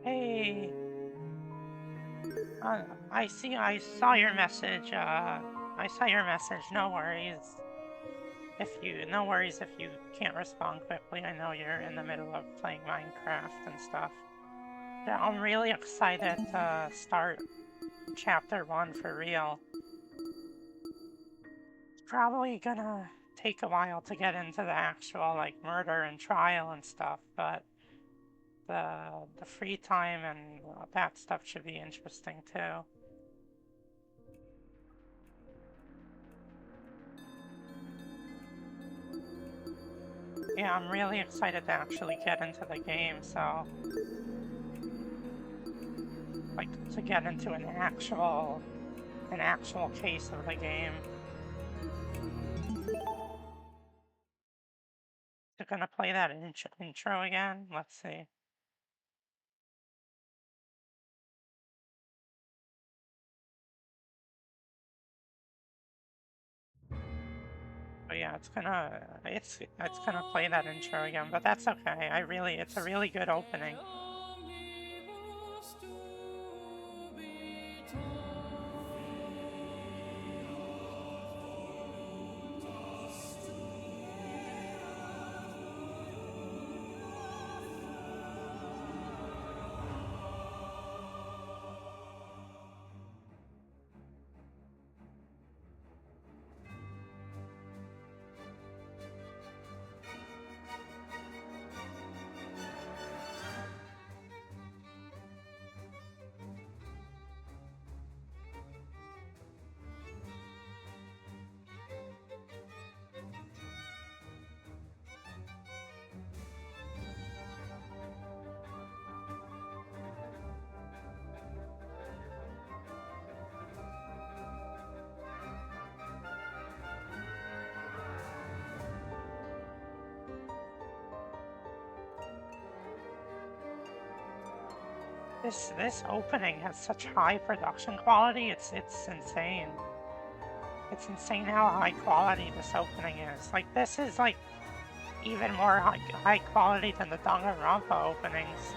Hey, I see. I saw your message. I saw your message. No worries. No worries if you can't respond quickly. I know you're in the middle of playing Minecraft and stuff. Yeah, I'm really excited to start chapter 1 for real. It's probably gonna take a while to get into the actual like murder and trial and stuff, but the free time and that stuff should be interesting too. Yeah, I'm really excited to actually get into the game, so like to get into an actual case of the game. They're gonna play that intro again. Let's see. But yeah, it's gonna play that intro again, but that's okay. It's a really good opening. This opening has such high production quality. It's insane. It's insane how high quality this opening is. Like, this is like even more high quality than the Danganronpa openings.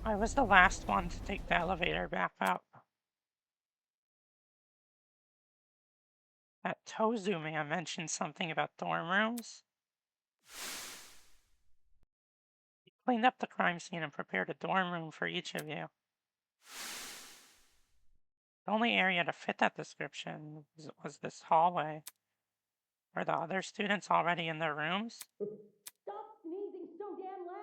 I was the last one to take the elevator back up. That Tozu man mentioned something about dorm rooms. He cleaned up the crime scene and prepared a dorm room for each of you. The only area to fit that description was this hallway. Were the other students already in their rooms? Stop sneezing so damn loud!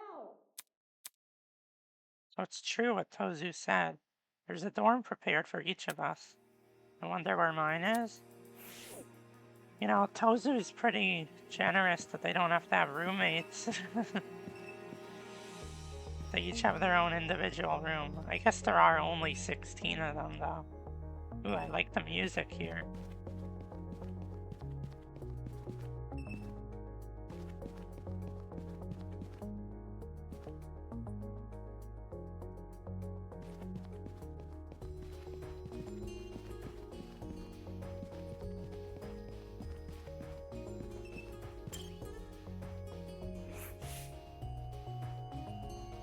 So it's true what Tozu said. There's a dorm prepared for each of us. I wonder where mine is? You know, Tozu is pretty generous that they don't have to have roommates. They each have their own individual room. I guess there are only 16 of them, though. Ooh, I like the music here.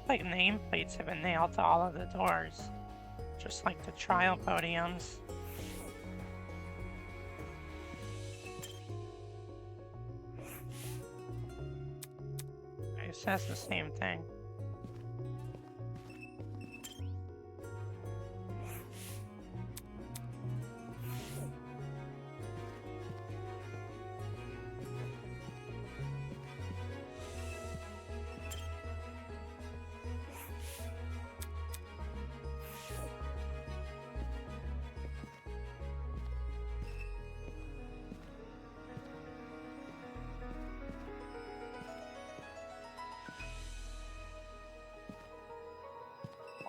Like nameplates have been nailed to all of the doors, just like the trial podiums. It says the same thing.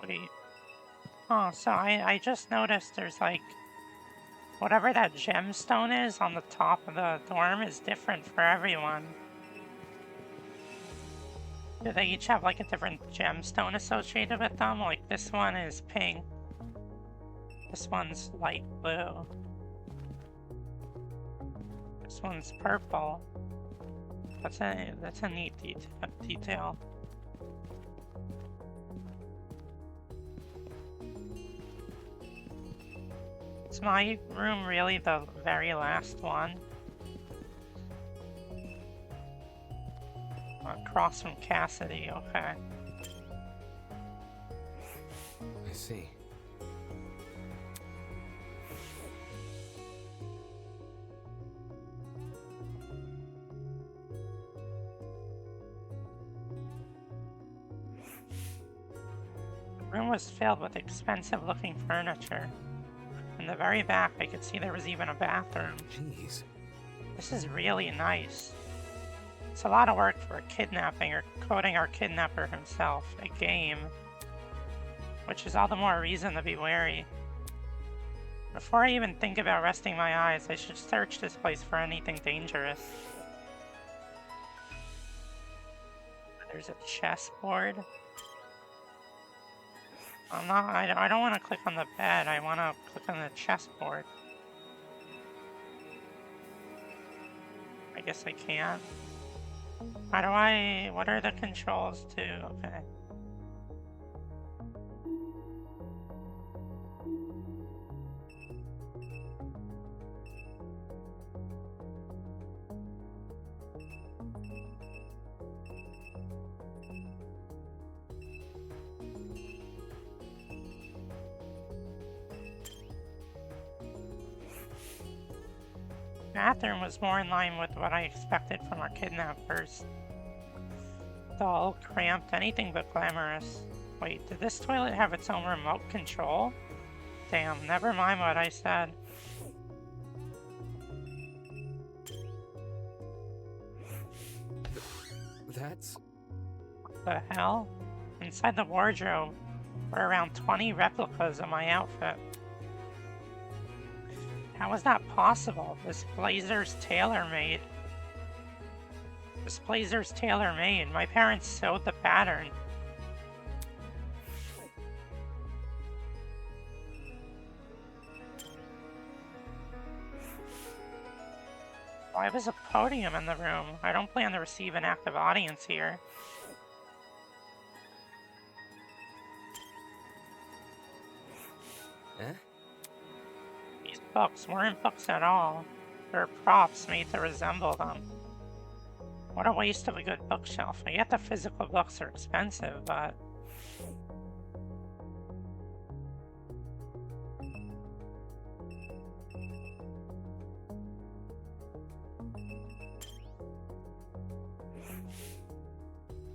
Wait. Oh, so I just noticed there's like, whatever that gemstone is on the top of the dorm is different for everyone. Do they each have like a different gemstone associated with them? Like this one is pink. This one's light blue. This one's purple. That's a neat detail. Is my room really the very last one? Across from Cassidy, okay. I see. The room was filled with expensive-looking furniture. In the very back, I could see there was even a bathroom. Jeez. This is really nice. It's a lot of work for kidnapping, or quoting our kidnapper himself, a game. Which is all the more reason to be wary. Before I even think about resting my eyes, I should search this place for anything dangerous. There's a chessboard. I don't want to click on the bed. I want to click on the chessboard. I guess I can't. What are the controls to, okay. Bathroom was more in line with what I expected from our kidnappers. Dull, cramped, anything but glamorous. Wait, did this toilet have its own remote control? Damn, never mind what I said. That's... What the hell? Inside the wardrobe were around 20 replicas of my outfit. How is that possible? This blazer's tailor-made. This blazer's tailor-made. My parents sewed the pattern. Why was a podium in the room? I don't plan to receive an active audience here. Eh? These books weren't books at all. They're props made to resemble them. What a waste of a good bookshelf. I get the physical books are expensive, but...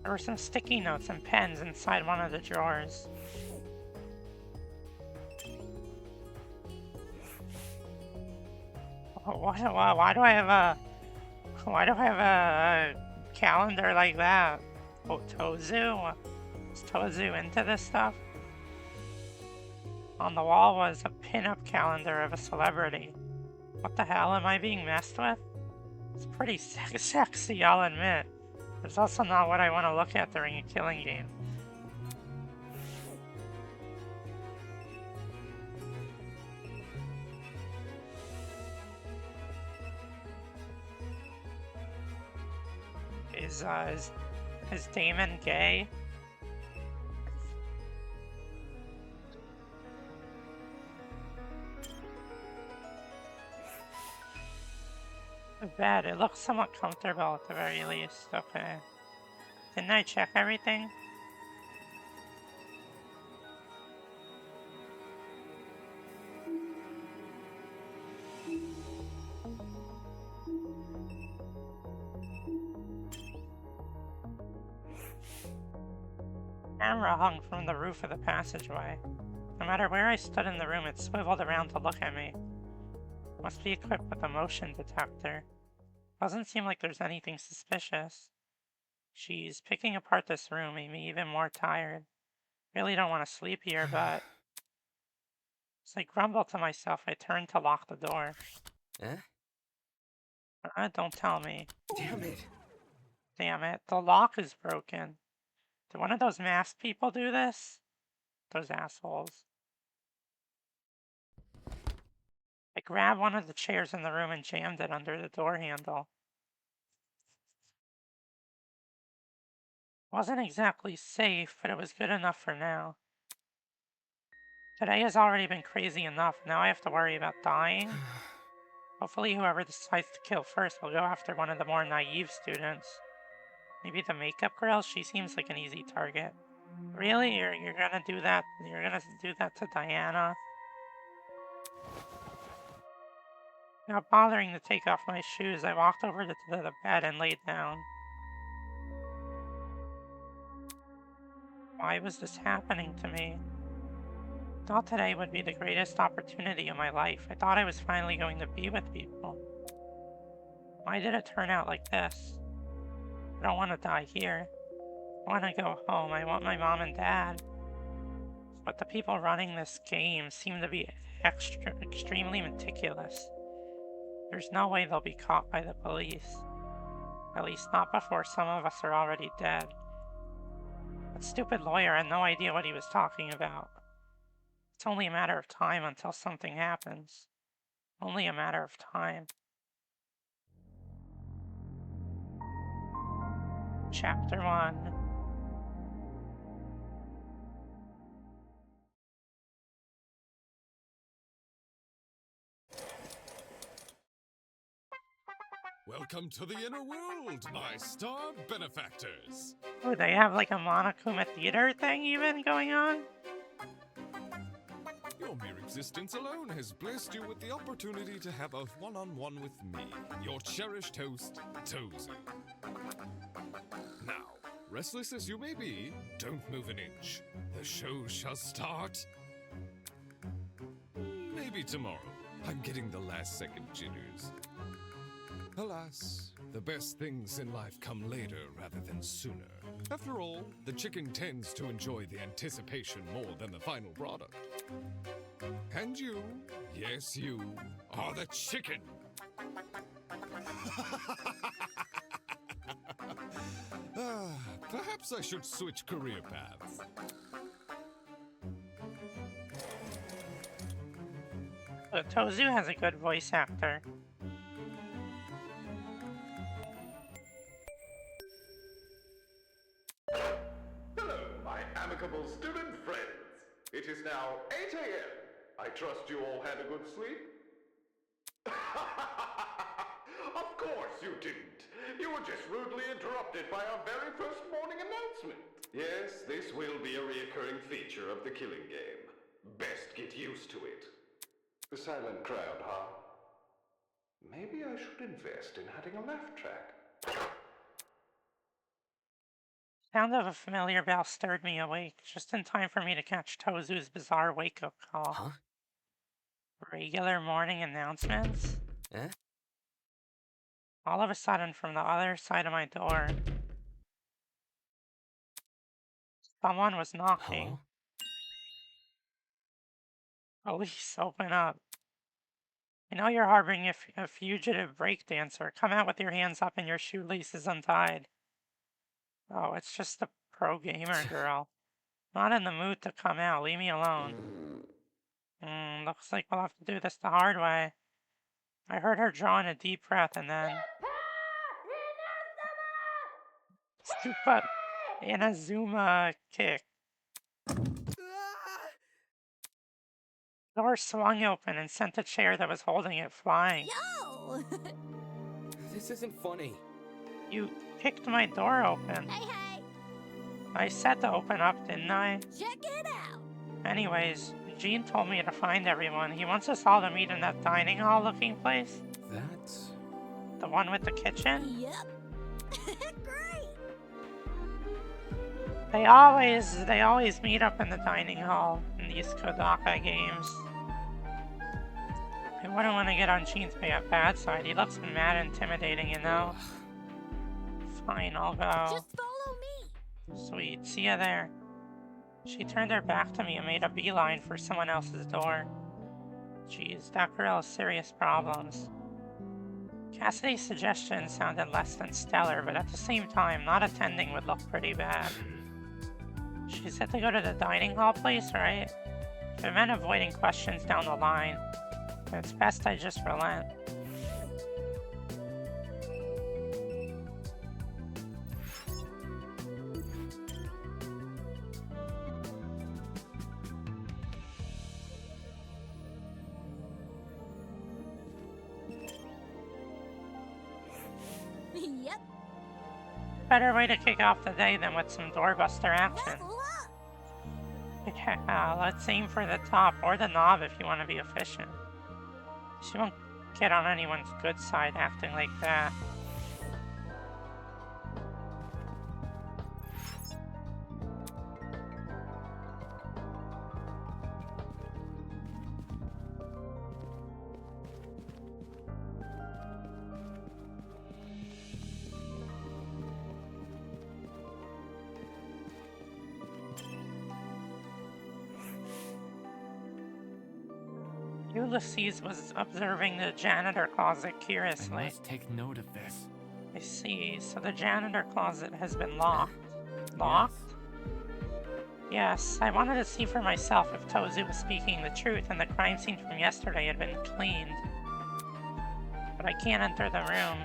There were some sticky notes and pens inside one of the drawers. Why do I have a calendar like that? Oh, Tozu? Is Tozu into this stuff? On the wall was a pin-up calendar of a celebrity. What the hell am I being messed with? It's pretty sexy, I'll admit. It's also not what I want to look at during a killing game. Is Damon gay? The bed, it looks somewhat comfortable at the very least. Okay. Didn't I check everything? Camera hung from the roof of the passageway. No matter where I stood in the room, it swiveled around to look at me. Must be equipped with a motion detector. Doesn't seem like there's anything suspicious. Jeez, picking apart this room made me even more tired. Really don't want to sleep here, but... As I grumbled to myself, I turned to lock the door. Eh? Don't tell me. Damn it. Damn it, the lock is broken. Did one of those masked people do this? Those assholes. I grabbed one of the chairs in the room and jammed it under the door handle. Wasn't exactly safe, but it was good enough for now. Today has already been crazy enough, now I have to worry about dying. Hopefully whoever decides to kill first will go after one of the more naive students. Maybe the makeup girl? She seems like an easy target. Really? You're gonna do that? You're gonna do that to Diana? Not bothering to take off my shoes, I walked over to the bed and laid down. Why was this happening to me? I thought today would be the greatest opportunity of my life. I thought I was finally going to be with people. Why did it turn out like this? I don't want to die here. I want to go home. I want my mom and dad. But the people running this game seem to be extremely meticulous. There's no way they'll be caught by the police. At least not before some of us are already dead. That stupid lawyer had no idea what he was talking about. It's only a matter of time until something happens. Only a matter of time. Chapter 1. Welcome to the inner world, my star benefactors. Oh, they have like a Monokuma theater thing even going on? Your mere existence alone has blessed you with the opportunity to have a one-on-one with me, your cherished host, Tozu. Now, restless as you may be, don't move an inch. The show shall start. Maybe tomorrow. I'm getting the last-second jitters. Alas, the best things in life come later rather than sooner. After all, the chicken tends to enjoy the anticipation more than the final product. And you, yes you, are the chicken! Perhaps I should switch career paths. Tozu has a good voice actor. Hello, my amicable student friends. It is now 8 a.m. I trust you all had a good sleep? Of course you didn't. You were just rudely interrupted by our very first morning announcement. Yes, this will be a reoccurring feature of the killing game. Best get used to it. The silent crowd, huh? Maybe I should invest in adding a laugh track. Sound of a familiar bell stirred me awake, just in time for me to catch Tozu's bizarre wake-up call. Huh? Regular morning announcements? Eh? All of a sudden, from the other side of my door, someone was knocking. Huh? Police, open up. I know you're harboring a fugitive breakdancer. Come out with your hands up and your shoelaces untied. Oh, it's just the pro gamer girl. Not in the mood to come out. Leave me alone. Looks like we'll have to do this the hard way. I heard her drawing a deep breath and then... Super Inazuma kick. The door swung open and sent the chair that was holding it flying. Yo! This isn't funny. You kicked my door open. Hey, hey! I said to open up, didn't I? Check it out! Anyways, Gene told me to find everyone. He wants us all to meet in that dining hall looking place. That's... The one with the kitchen? Yep. Great! They always meet up in the dining hall in these Kodaka games. I wouldn't want to get on Gene's bad side. He looks mad intimidating, you know? Fine, I'll go. Just follow me! Sweet, see ya there. She turned her back to me and made a beeline for someone else's door. Jeez, that girl has serious problems. Cassidy's suggestion sounded less than stellar, but at the same time, not attending would look pretty bad. She said to go to the dining hall place, right? If it meant avoiding questions down the line, it's best I just relent. Yep. Better way to kick off the day than with some doorbuster action. Good luck! Yeah, let's aim for the top or the knob if you want to be efficient. She won't get on anyone's good side acting like that. Ulysses was observing the janitor closet I curiously. must take note of this. I see, so the janitor closet has been locked. Locked? Yes, I wanted to see for myself if Tozu was speaking the truth and the crime scene from yesterday had been cleaned. But I can't enter the room.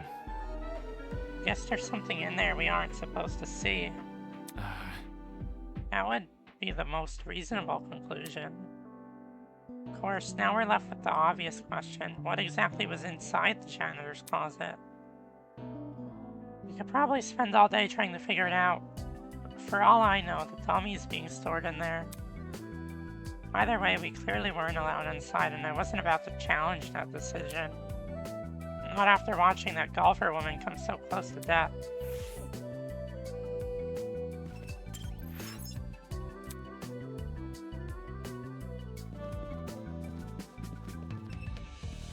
Guess there's something in there we aren't supposed to see. That would be the most reasonable conclusion. Of course, now we're left with the obvious question. What exactly was inside the janitor's closet? We could probably spend all day trying to figure it out. For all I know, the dummy is being stored in there. Either way, we clearly weren't allowed inside, and I wasn't about to challenge that decision. Not after watching that golfer woman come so close to death.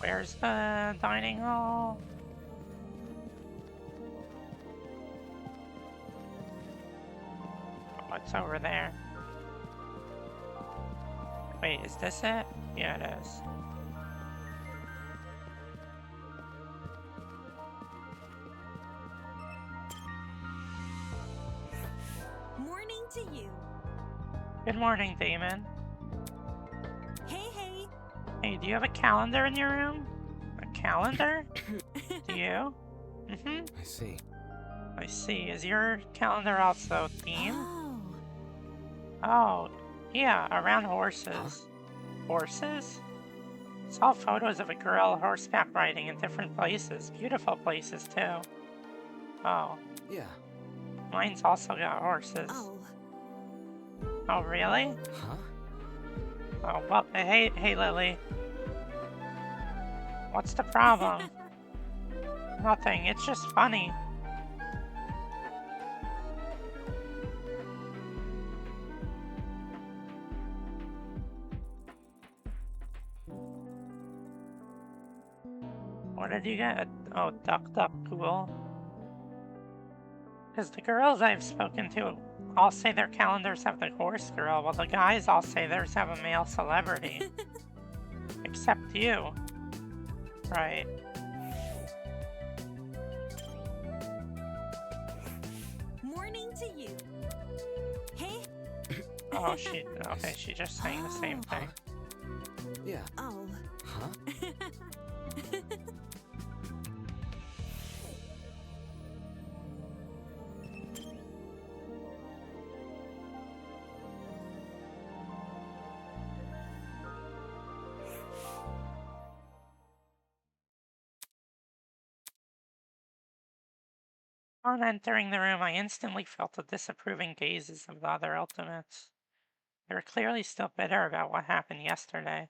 Where's the dining hall? What's over there? Wait, is this it? Yeah, it is. Morning to you. Good morning, Damon. Hey, hey. Hey, do you have a calendar in your room? A calendar? Do you? Mm-hmm. I see. I see. Is your calendar also themed? Oh. Oh, yeah, around horses. Huh? Horses? It's all photos of a girl horseback riding in different places. Beautiful places, too. Oh, Yeah. mine's also got horses. Oh. Oh, really? Huh? Oh, well, hey, Lily. What's the problem? Nothing, it's just funny. What did you get? Oh, duck, cool. Because the girls I've spoken to all say their calendars have the horse girl, while the guys all say theirs have a male celebrity. Except you. Right. Morning to you. Hey. Oh, she just saying the same Oh. thing. Yeah. Oh. Huh? On entering the room, I instantly felt the disapproving gazes of the other Ultimates. They were clearly still bitter about what happened yesterday.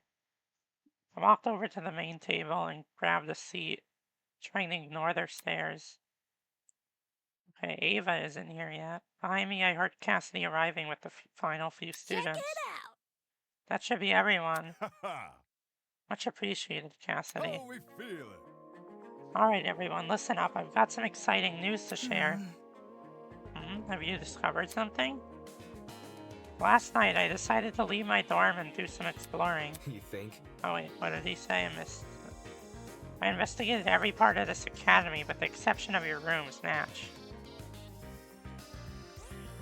I walked over to the main table and grabbed a seat, trying to ignore their stares. Okay, Ava isn't here yet. Behind me, I heard Cassidy arriving with the final few Check students. it out. That should be everyone. Ha ha! Much appreciated, Cassidy. Oh, we feel it. Alright, everyone, listen up. I've got some exciting news to share. Have you discovered something? Last night, I decided to leave my dorm and do some exploring. You think? Oh wait, what did he say? I missed. I investigated every part of this academy with the exception of your room, Snatch.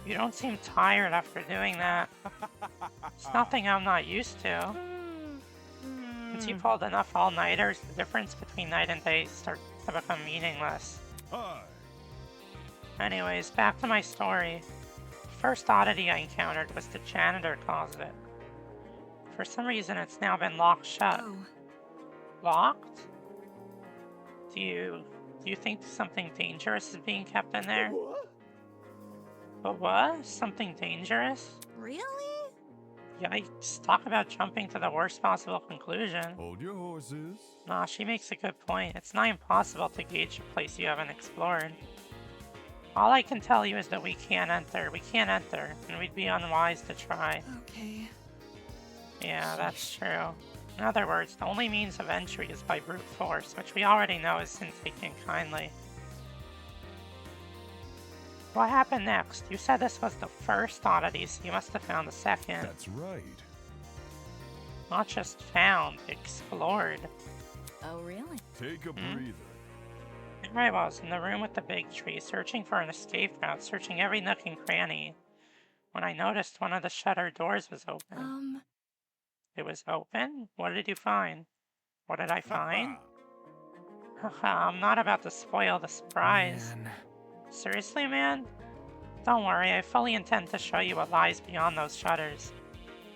You don't seem tired after doing that. It's nothing I'm not used to. Once you pulled enough all-nighters, the difference between night and day starts to become meaningless. Hi. Anyways, back to my story. The first oddity I encountered was the janitor closet. For some reason, it's now been locked shut. Oh. Locked? Do you think something dangerous is being kept in there? But what? Something dangerous? Really? Yikes, talk about jumping to the worst possible conclusion. Hold your horses. Nah, she makes a good point. It's not impossible to gauge a place you haven't explored. All I can tell you is that we can't enter. We can't enter, and we'd be unwise to try. Okay. Yeah, that's true. In other words, the only means of entry is by brute force, which we already know isn't taken kindly. What happened next? You said this was the first oddity, so you must have found the second. That's right. Not just found, explored. Oh, really? Take a breather. There I was, in the room with the big tree, searching for an escape route, searching every nook and cranny. when I noticed one of the shutter doors was open. It was open? What did you find? What did I find? Haha, I'm not about to spoil the surprise. Man. Seriously, man? Don't worry, I fully intend to show you what lies beyond those shutters.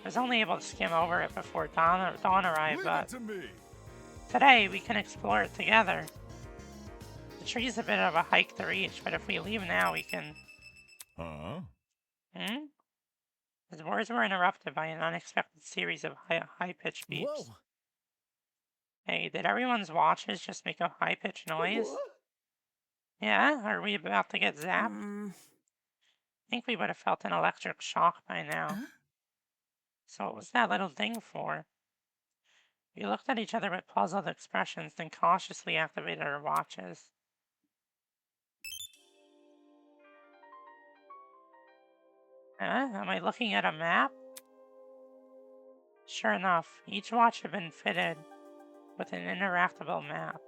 I was only able to skim over it before dawn arrived, Leave it but to me. today we can explore it together. The tree's a bit of a hike to reach, but if we leave now, we can... Huh? His words were interrupted by an unexpected series of high-pitched beeps. Whoa. Hey, did everyone's watches just make a high-pitched noise? Yeah? Are we about to get zapped? I think we would have felt an electric shock by now. So what was that little ding for? We looked at each other with puzzled expressions, then cautiously activated our watches. Am I looking at a map? Sure enough, each watch had been fitted with an interactable map.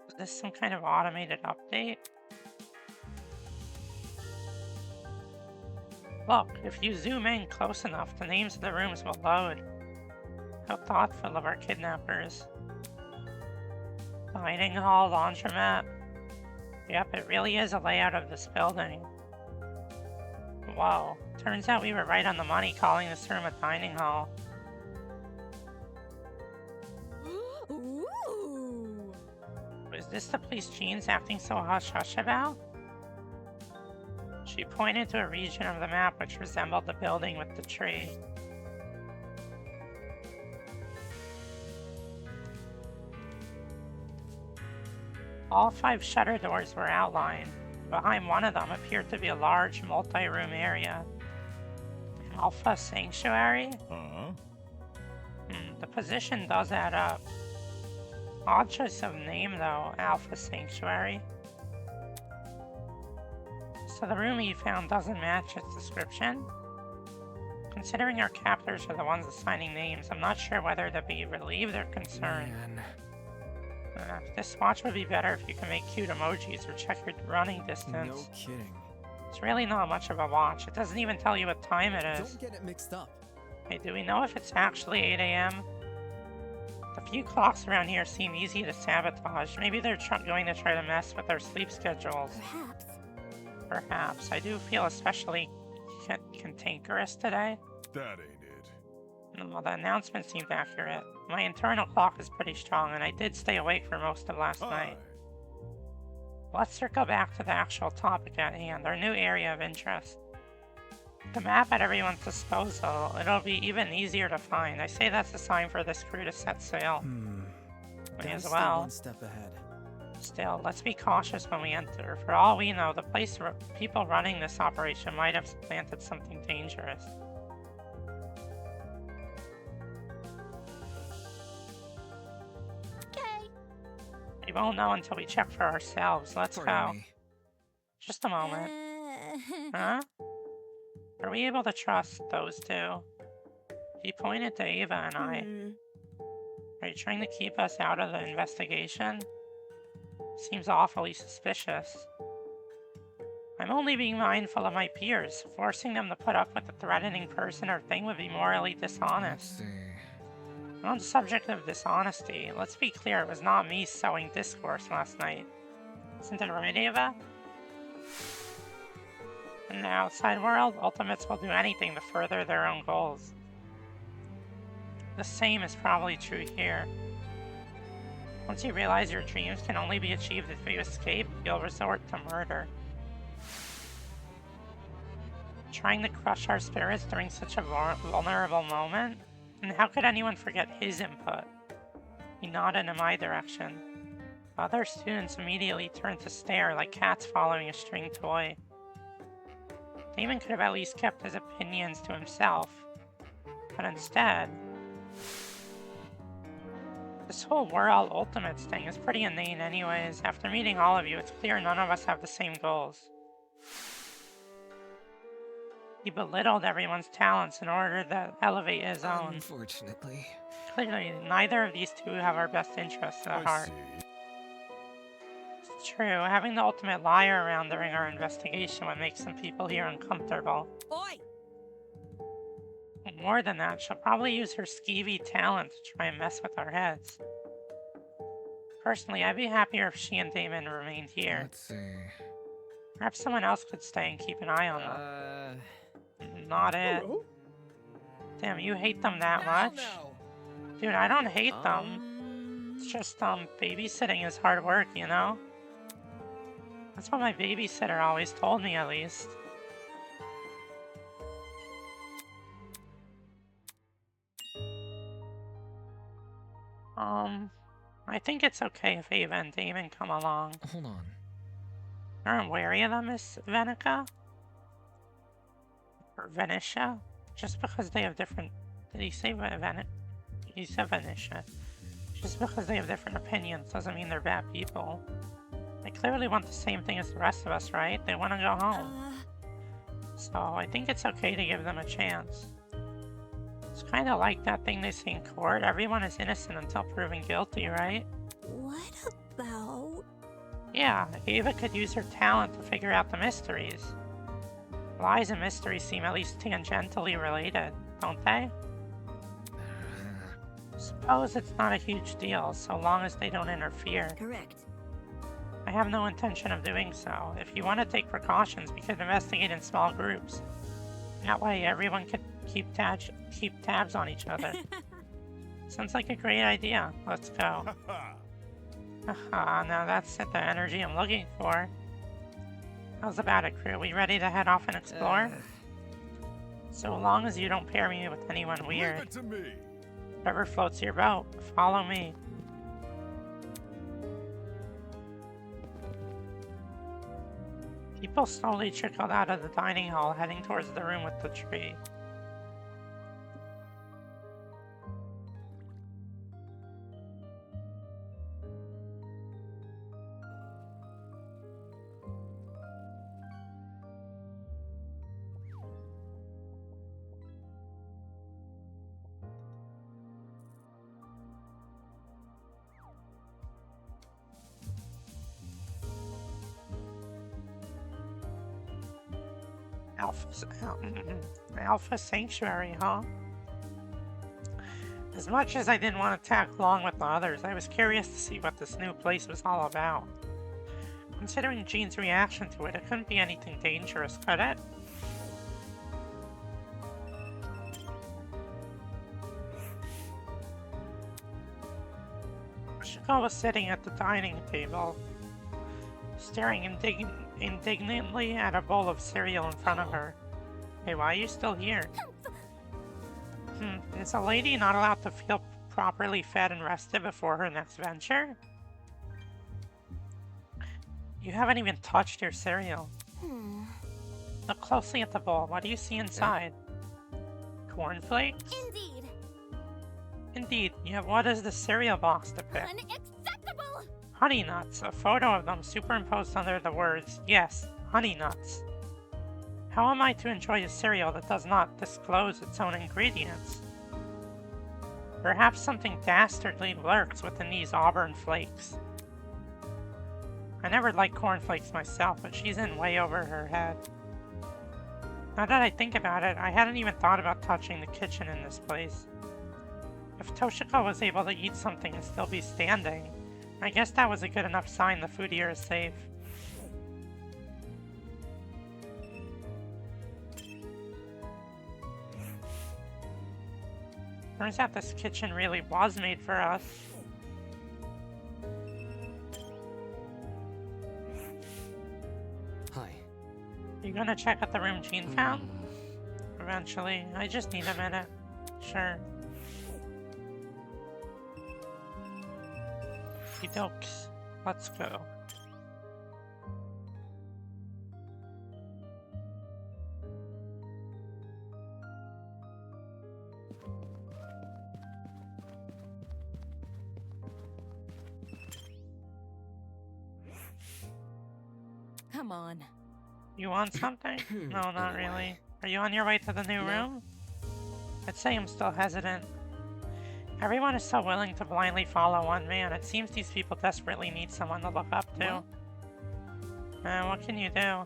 Is this some kind of automated update? Look, if you zoom in close enough, the names of the rooms will load. How thoughtful of our kidnappers. Dining hall, laundromat. Yep, it really is a layout of this building. Whoa, turns out we were right on the money calling this room a dining hall. Ooh. Was this the place Jean's acting so hush-hush about? She pointed to a region of the map which resembled the building with the tree. All 5 shutter doors were outlined. Behind one of them appeared to be a large multi-room area. Alpha Sanctuary? Huh? The position does add up. Odd choice of name though, Alpha Sanctuary. So the room you found doesn't match its description? Considering our captors are the ones assigning names, I'm not sure whether to be relieved or concerned. Man. This watch would be better if you can make cute emojis or check your running distance. No kidding. It's really not much of a watch. It doesn't even tell you what time it is. Don't get it mixed up. Hey, do we know if it's actually 8 a.m.? The few clocks around here seem easy to sabotage. Maybe they're going to try to mess with our sleep schedules. Perhaps. Perhaps. I do feel especially cantankerous today. That ain't it. Well, the announcement seemed accurate. My internal clock is pretty strong, and I did stay awake for most of last night. Let's circle back to the actual topic at hand, our new area of interest. The map at everyone's disposal, it'll be even easier to find. I say that's a sign for this crew to set sail. May as well. One step ahead. Still, let's be cautious when we enter. For all we know, the people running this operation might have planted something dangerous. Okay. We won't know until we check for ourselves. Let's Pardon go. me. Just a moment. Huh? Are we able to trust those two? He pointed to Ava and I. Are you trying to keep us out of the investigation? Seems awfully suspicious. I'm only being mindful of my peers. Forcing them to put up with a threatening person or thing would be morally dishonest. On the subject of dishonesty, let's be clear, it was not me sowing discourse last night. Isn't it right, Ava? In the outside world, Ultimates will do anything to further their own goals. The same is probably true here. Once you realize your dreams can only be achieved if you escape, you'll resort to murder. Trying to crush our spirits during such a vulnerable moment? And how could anyone forget his input? He nodded in my direction. Other students immediately turned to stare like cats following a string toy. Damon could have at least kept his opinions to himself. But instead... This whole World Ultimates thing is pretty inane anyways. After meeting all of you, it's clear none of us have the same goals. He belittled everyone's talents in order to elevate his own. Unfortunately. Clearly, neither of these two have our best interests at I heart. see. It's true. Having the ultimate liar around during our investigation would make some people here uncomfortable. Oi! More than that, she'll probably use her skeevy talent to try and mess with our heads. Personally, I'd be happier if she and Damon remained here. Let's see. Perhaps someone else could stay and keep an eye on them. Not it. Damn, you hate them that much? Dude, I don't hate them. It's just, babysitting is hard work, you know? That's what my babysitter always told me, at least. I think it's okay if Ava and Damon come along. Hold on. Aren't wary of them, Miss Venica? Or Venetia? Just because they have different... Did he say He said Venetia. Just because they have different opinions doesn't mean they're bad people. They clearly want the same thing as the rest of us, right? They want to go home. So I think it's okay to give them a chance. It's kind of like that thing they say in court. Everyone is innocent until proven guilty, right? What about... Yeah, Ava could use her talent to figure out the mysteries. Lies and mysteries seem at least tangentially related, don't they? Suppose it's not a huge deal, so long as they don't interfere. Correct. I have no intention of doing so. If you want to take precautions, we could investigate in small groups. That way, everyone could keep tabs on each other. Sounds like a great idea. Let's go. Haha, now that's the energy I'm looking for. How's about it, crew? We ready to head off and explore? So long as you don't pair me with anyone weird. Leave it to me. Whatever floats your boat, follow me. People slowly trickled out of the dining hall, heading towards the room with the tree. Alpha Sanctuary, huh? As much as I didn't want to tag along with the others, I was curious to see what this new place was all about. Considering Jean's reaction to it, it couldn't be anything dangerous, could it? Shiko was sitting at the dining table, staring indignantly at a bowl of cereal in front of her. Hey, why are you still here? Is a lady not allowed to feel properly fed and rested before her next venture? You haven't even touched your cereal. Look closely at the bowl. What do you see inside? Cornflakes? Indeed. Indeed. What does the cereal box depict? Unacceptable! Honey nuts. A photo of them superimposed under the words, yes, honey nuts. How am I to enjoy a cereal that does not disclose its own ingredients? Perhaps something dastardly lurks within these auburn flakes. I never liked cornflakes myself, but she's in way over her head. Now that I think about it, I hadn't even thought about touching the kitchen in this place. If Toshiko was able to eat something and still be standing, I guess that was a good enough sign the food here is safe. Turns out this kitchen really was made for us. Hi. You gonna check out the room Jean found? Eventually. I just need a minute. Sure. Dokes. Let's go. Come on. You want something? No, not really. Are you on your way to the new room? I'd say I'm still hesitant. Everyone is so willing to blindly follow one man. It seems these people desperately need someone to look up to. What? What can you do?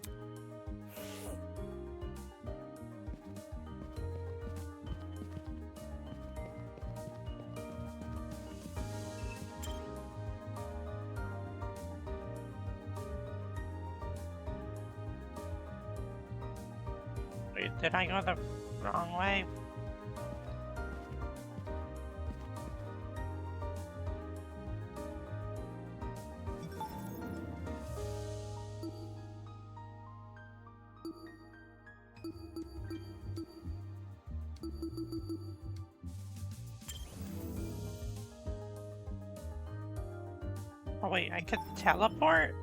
Wait, did I go the wrong way? Oh wait, I could teleport?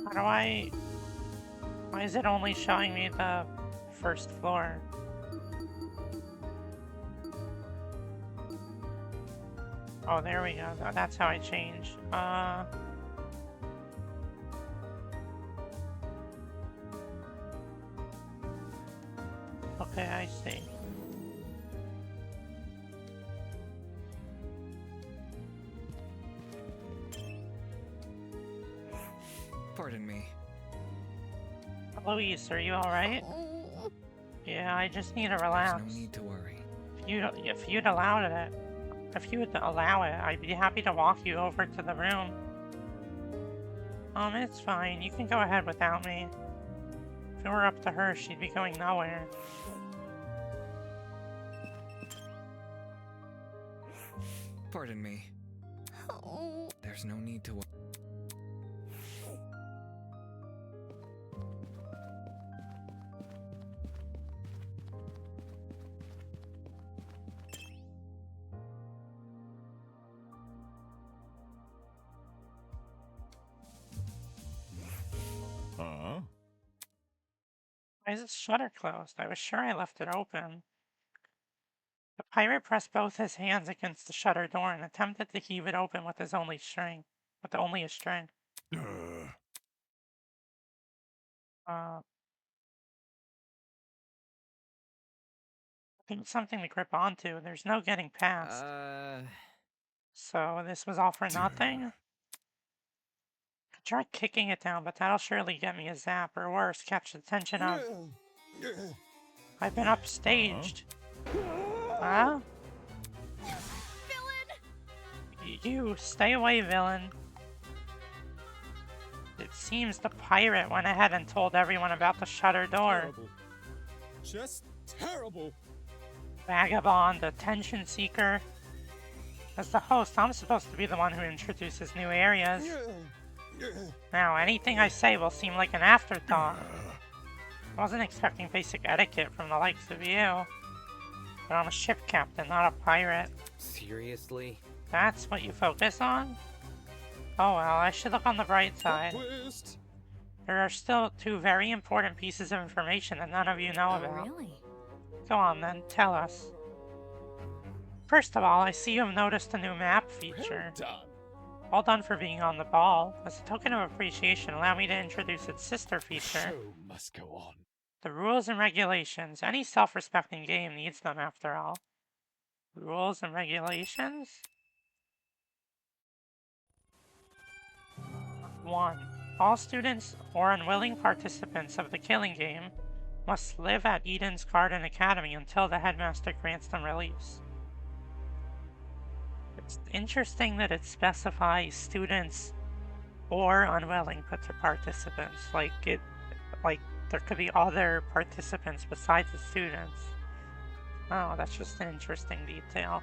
How do I... Why is it only showing me the first floor? Oh, there we go. That's how I change. Okay, I see. Pardon me. Louise, are you alright? Yeah, I just need to relax. There's no need to worry. If you'd allow it, I'd be happy to walk you over to the room. It's fine. You can go ahead without me. If it were up to her, she'd be going nowhere. Pardon me. There's no need to worry. Huh? Why is this shutter closed? I was sure I left it open. The pirate pressed both his hands against the shutter door and attempted to heave it open with only a string. I think it's something to grip onto. There's no getting past. So this was all for nothing? I tried kicking it down, but that'll surely get me a zap, or worse, catch the attention of... I've been upstaged. Huh? Villain! You, stay away, villain. It seems the pirate went ahead and told everyone about the shutter door. Terrible. Just terrible. Vagabond, attention seeker. As the host, I'm supposed to be the one who introduces new areas. Now, anything I say will seem like an afterthought. I wasn't expecting basic etiquette from the likes of you. But I'm a ship captain, not a pirate. Seriously? That's what you focus on? Oh well, I should look on the bright side. There are still two very important pieces of information that none of you know about. Really? Go on then, tell us. First of all, I see you have noticed a new map feature. Well done for being on the ball. As a token of appreciation, allow me to introduce its sister feature. Show must go on. The rules and regulations. Any self-respecting game needs them, after all. Rules and regulations? 1. All students or unwilling participants of the killing game must live at Eden's Garden Academy until the headmaster grants them release. It's interesting that it specifies students or unwilling participants. Like there could be other participants besides the students. Oh, that's just an interesting detail.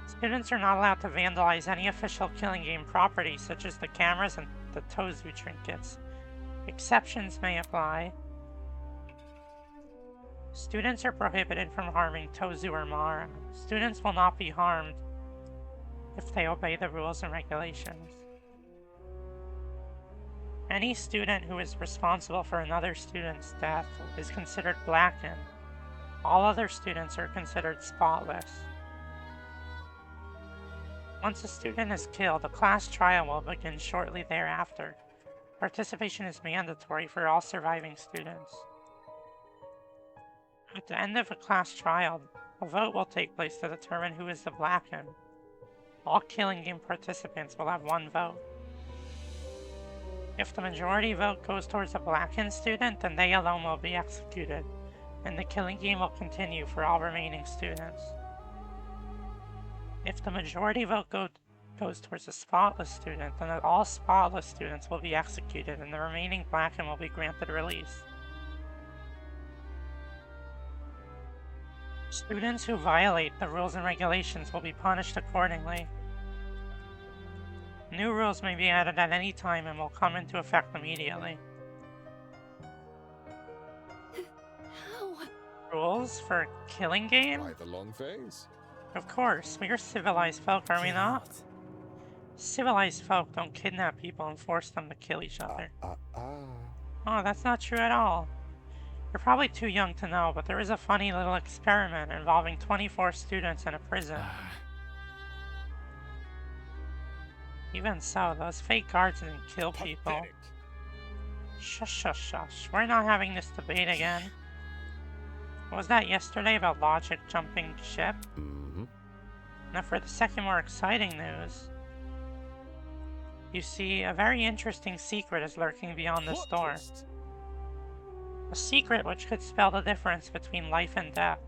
Students are not allowed to vandalize any official killing game property, such as the cameras and the Tozu trinkets. Exceptions may apply. Students are prohibited from harming Tozu or Mara. Students will not be harmed if they obey the rules and regulations. Any student who is responsible for another student's death is considered blackened. All other students are considered spotless. Once a student is killed, a class trial will begin shortly thereafter. Participation is mandatory for all surviving students. At the end of a class trial, a vote will take place to determine who is the Blacken. All Killing Game participants will have one vote. If the majority vote goes towards a Blackened student, then they alone will be executed, and the Killing Game will continue for all remaining students. If the majority vote goes towards a Spotless student, then all Spotless students will be executed, and the remaining Blacken will be granted release. Students who violate the rules and regulations will be punished accordingly. New rules may be added at any time and will come into effect immediately. How? Rules for Killing Game? Why the long face? Of course, we are civilized folk, are we not? Civilized folk don't kidnap people and force them to kill each other. Oh, that's not true at all. You're probably too young to know, but there is a funny little experiment involving 24 students in a prison. Even so, those fake guards didn't kill people. Pathetic. Shush, shush, shush. We're not having this debate again. Was that yesterday about logic jumping ship? Now for the second more exciting news. You see, a very interesting secret is lurking beyond this door. Twist. A secret which could spell the difference between life and death.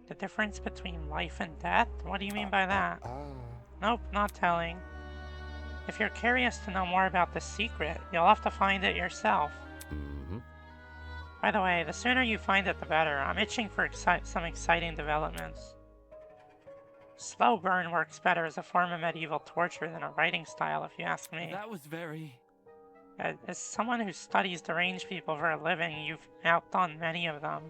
The difference between life and death? What do you mean by that? Nope, not telling. If you're curious to know more about this secret, you'll have to find it yourself. By the way, the sooner you find it, the better. I'm itching for some exciting developments. Slow burn works better as a form of medieval torture than a writing style, if you ask me. That was very... As someone who studies deranged people for a living, you've outdone many of them.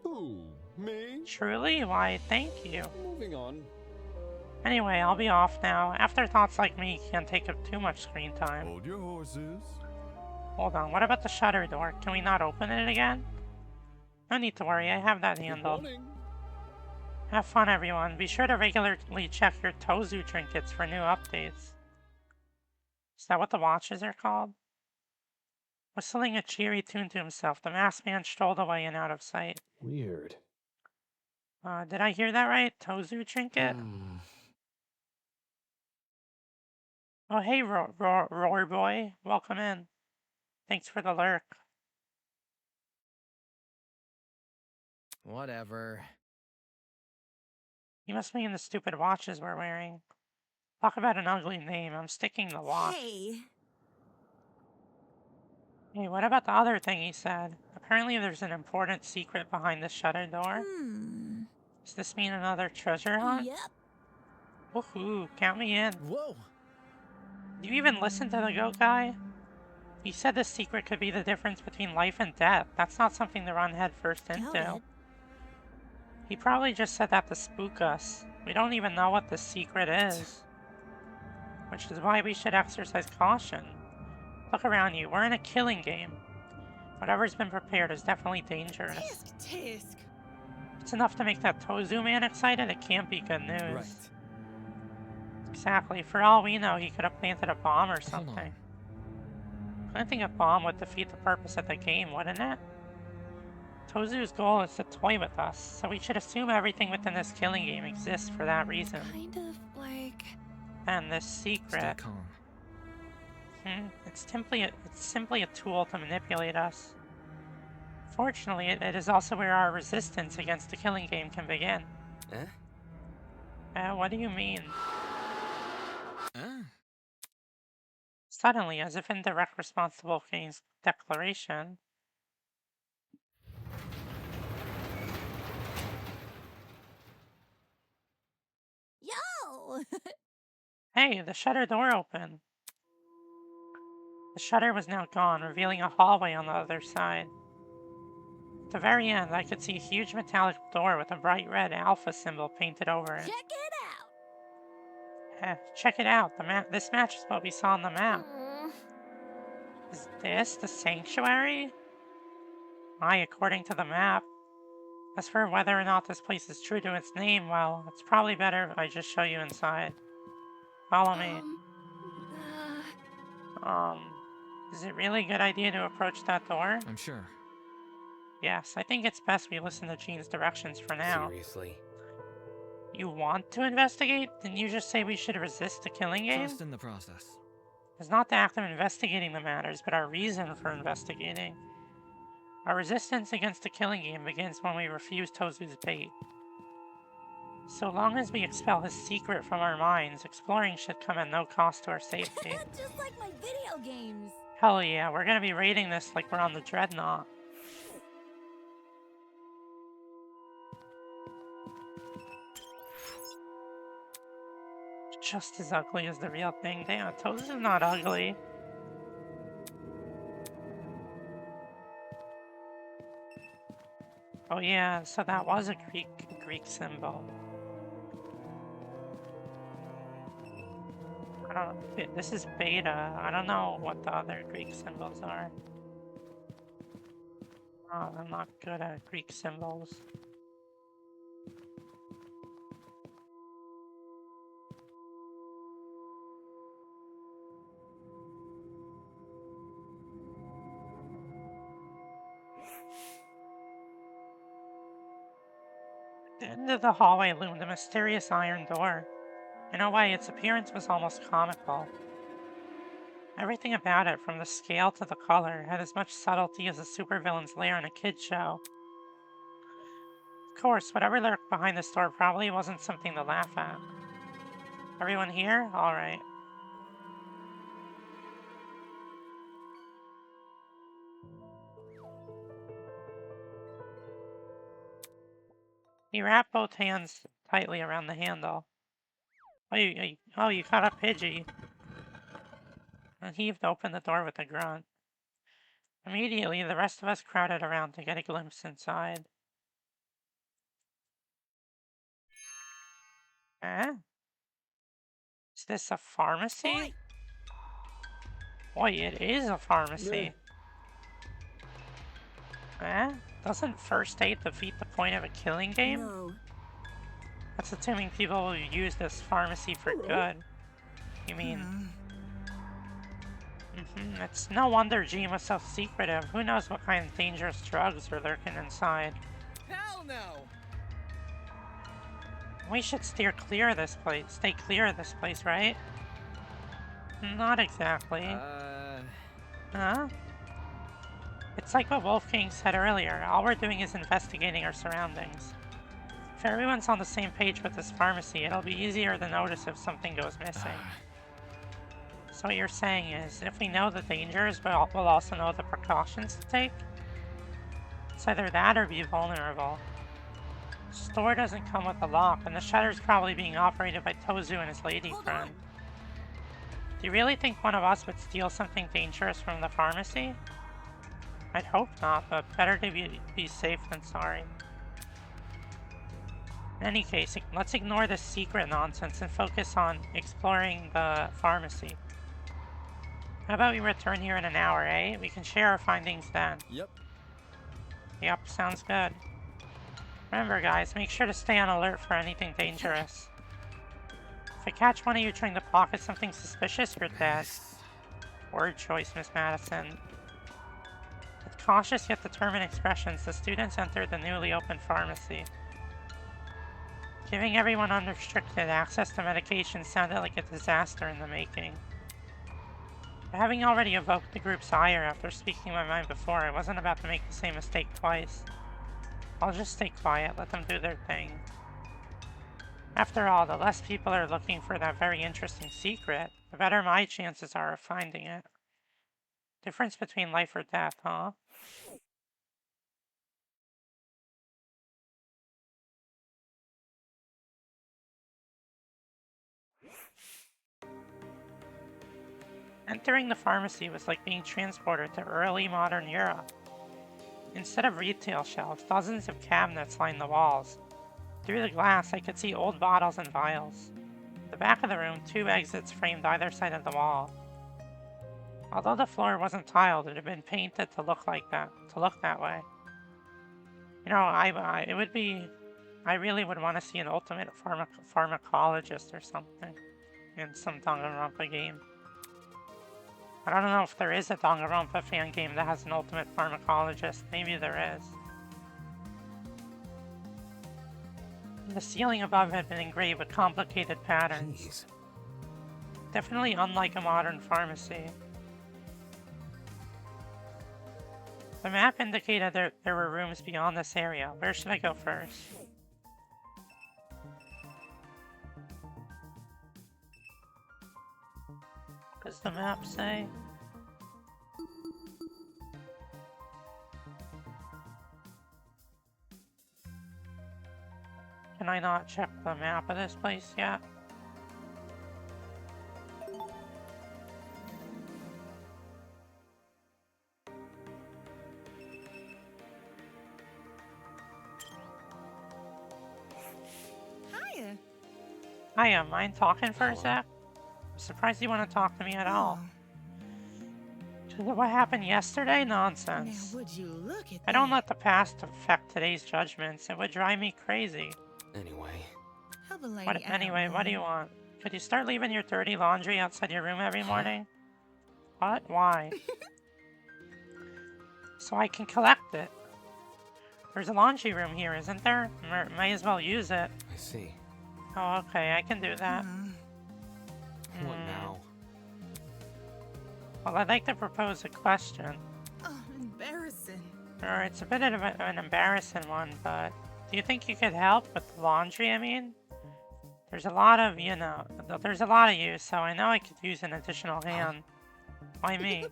Who? Me? Truly? Why, thank you. Moving on. Anyway, I'll be off now. Afterthoughts like me can't take up too much screen time. Hold your horses. Hold on, what about the shutter door? Can we not open it again? No need to worry, I have that Good handled. morning. Have fun, everyone. Be sure to regularly check your Tozu trinkets for new updates. Is that what the watches are called? Whistling a cheery tune to himself, the masked man strolled away and out of sight. Weird. Did I hear that right? Tozu trinket? Oh, hey, Roar Boy. Welcome in. Thanks for the lurk. Whatever. You must mean the stupid watches we're wearing. Talk about an ugly name. I'm sticking the watch. Hey. Hey, what about the other thing he said? Apparently there's an important secret behind the shutter door. Does this mean another treasure hunt? Yep. Woohoo, count me in. Whoa! Do you even listen to the goat guy? He said the secret could be the difference between life and death. That's not something to run headfirst into. Doubt it. He probably just said that to spook us. We don't even know what the secret is. Which is why we should exercise caution. Look around you, we're in a killing game. Whatever's been prepared is definitely dangerous. Tisk. It's enough to make that Tozu man excited, it can't be good news. Right. Exactly, for all we know, he could have planted a bomb or Hold something. on. Planting a bomb would defeat the purpose of the game, wouldn't it? Tozu's goal is to toy with us, so we should assume everything within this killing game exists for that reason. Kind of like... And this Stay secret, calm. it's simply a tool to manipulate us. Fortunately, it is also where our resistance against the killing game can begin. What do you mean? Suddenly, as if in direct response to Wolfgang's declaration, Yo! hey, the shutter door opened. The shutter was now gone, revealing a hallway on the other side. At the very end, I could see a huge metallic door with a bright red alpha symbol painted over it. Check it out! Check it out, this matches what we saw on the map. Mm. Is this the sanctuary? Aye, according to the map. As for whether or not this place is true to its name, well, it's probably better if I just show you inside. Follow me. Is it really a good idea to approach that door? I'm sure. Yes, I think it's best we listen to Jean's directions for now. Seriously? You want to investigate? Didn't you just say we should resist the killing game? Trust in the process. It's not the act of investigating that matters, but our reason for investigating. Our resistance against the killing game begins when we refuse Tozu's bait. So long as we expel his secret from our minds, exploring should come at no cost to our safety. Just like my video games. Hell yeah, we're gonna be raiding this like we're on the Dreadnought. Just as ugly as the real thing. Damn, Tozu's not ugly. Oh yeah, so that was a Greek symbol. I don't. This is beta. I don't know what the other Greek symbols are. Oh, I'm not good at Greek symbols. At the end of the hallway loomed a mysterious iron door. In a way, its appearance was almost comical. Everything about it, from the scale to the color, had as much subtlety as a supervillain's lair in a kid's show. Of course, whatever lurked behind this door probably wasn't something to laugh at. Everyone here? Alright. He wrapped both hands tightly around the handle. Oh, you caught a Pidgey. And heaved open the door with a grunt. Immediately, the rest of us crowded around to get a glimpse inside. Eh? Is this a pharmacy? Boy, it is a pharmacy. Eh? Doesn't first aid defeat the point of a killing game? No. That's assuming people will use this pharmacy for good. You mean... It's no wonder Jean was so secretive. Who knows what kind of dangerous drugs are lurking inside. Hell no! We should steer clear of this place. Stay clear of this place, right? Not exactly. Huh? It's like what Wolfgang said earlier. All we're doing is investigating our surroundings. If everyone's on the same page with this pharmacy, it'll be easier to notice if something goes missing. So what you're saying is, if we know the dangers, but we'll also know the precautions to take? It's either that or be vulnerable. The store doesn't come with a lock, and the shutter's probably being operated by Tozu and his lady friend. Do you really think one of us would steal something dangerous from the pharmacy? I'd hope not, but better to be safe than sorry. In any case, let's ignore this secret nonsense and focus on exploring the pharmacy. How about we return here in an hour, eh? We can share our findings then. Yep, sounds good. Remember guys, make sure to stay on alert for anything dangerous. If I catch one of you trying to pocket something suspicious, you're dead. Word choice, Miss Madison. With cautious yet determined expressions, the students entered the newly opened pharmacy. Giving everyone unrestricted access to medication sounded like a disaster in the making. But having already evoked the group's ire after speaking my mind before, I wasn't about to make the same mistake twice. I'll just stay quiet, let them do their thing. After all, the less people are looking for that very interesting secret, the better my chances are of finding it. Difference between life or death, huh? Entering the pharmacy was like being transported to early modern Europe. Instead of retail shelves, dozens of cabinets lined the walls. Through the glass, I could see old bottles and vials. At the back of the room, 2 exits framed either side of the wall. Although the floor wasn't tiled, it had been painted to look that way. You know, I really would want to see an ultimate pharmacologist or something in some Danganronpa game. I don't know if there is a Danganronpa fan game that has an ultimate pharmacologist. Maybe there is. The ceiling above had been engraved with complicated patterns. Jeez. Definitely unlike a modern pharmacy. The map indicated there were rooms beyond this area. Where should I go first? What does the map say? Can I not check the map of this place yet? Hiya. Hiya, mind talking for a Hello. sec? I'm surprised you want to talk to me at all. Oh, What happened yesterday? now Nonsense. would you look at I don't that? let the past affect today's judgments. It would drive me crazy. Anyway, Help a lady What, out, anyway, what do you man. want? Could you start leaving your dirty laundry outside your room every morning? What? Why? So I can collect it. There's a laundry room here, isn't there? May as well use it. I see. Oh, okay, I can do that. What Hmm. now? Well, I'd like to propose a question. Oh, embarrassing. Or it's a bit of an embarrassing one, but do you think you could help with the laundry, I mean? There's a lot of, you know, there's a lot of you, so I know I could use an additional hand. Why me?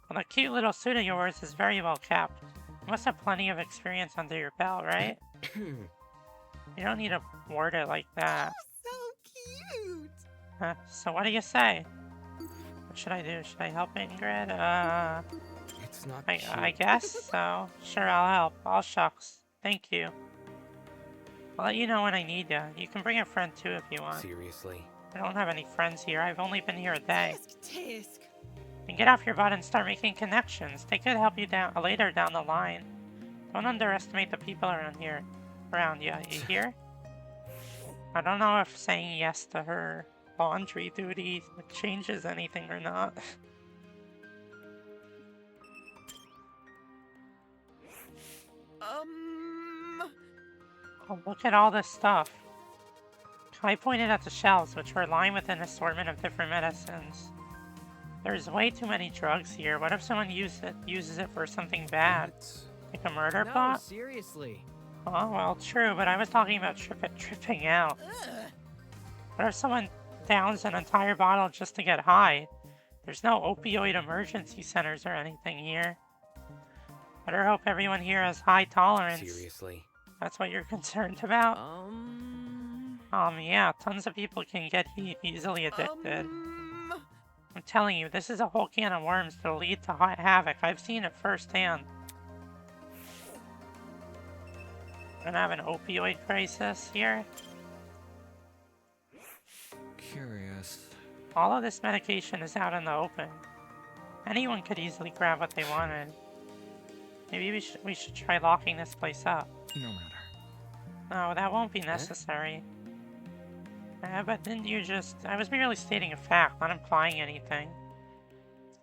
Well, the cute little suit of yours is very well kept. You must have plenty of experience under your belt, right? You don't need to word it like that. So cute. So what do you say? What should I do? Should I help Ingrid? It's not I cute. guess so. Sure, I'll help. All shucks. Thank you. I'll let you know when I need you. You can bring a friend too if you want. Seriously. I don't have any friends here. I've only been here a day. Tisk. And get off your butt and start making connections. They could help you down later down the line. Don't underestimate the people around here. Around you. You hear? I don't know if saying yes to her laundry duty changes anything or not. Oh, look at all this stuff. I pointed at the shelves, which were lined with an assortment of different medicines. There's way too many drugs here. What if someone uses it for something bad? Like a murder plot? seriously. Oh, well, true, but I was talking about tripping out. What if someone downs an entire bottle just to get high? There's no opioid emergency centers or anything here. Better hope everyone here has high tolerance. Seriously. That's what you're concerned about? Yeah, tons of people can get easily addicted. I'm telling you, this is a whole can of worms that'll lead to havoc. I've seen it firsthand. We're gonna have an opioid crisis here. Curious. All of this medication is out in the open. Anyone could easily grab what they wanted. Maybe we should try locking this place up. No matter. No, that won't be necessary. But didn't you just... I was merely stating a fact, not implying anything.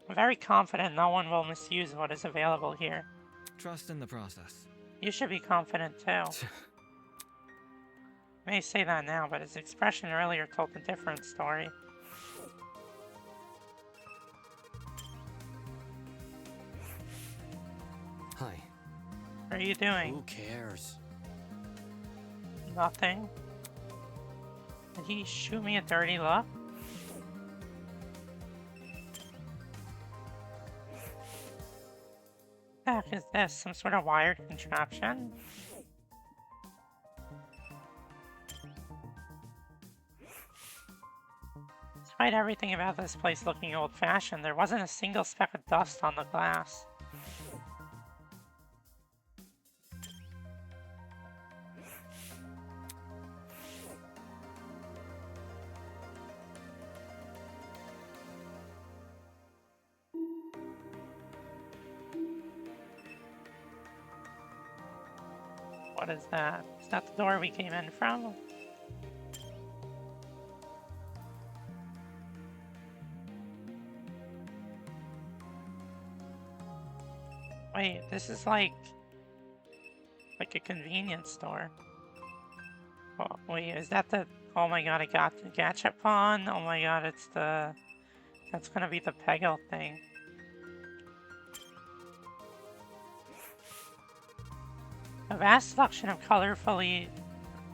I'm very confident no one will misuse what is available here. Trust in the process. You should be confident too. I may say that now, but his expression earlier told a different story. Hi. What are you doing? Who cares? Nothing. Did he shoot me a dirty look? What the heck is this? Some sort of wired contraption? Despite everything about this place looking old-fashioned, there wasn't a single speck of dust on the glass. What is that? Is that the door we came in from? Wait, this is like a convenience store. Oh, wait, is that the... Oh my god, I got the Gachapon. Oh my god, it's the... That's gonna be the Peggle thing. A vast selection of colorfully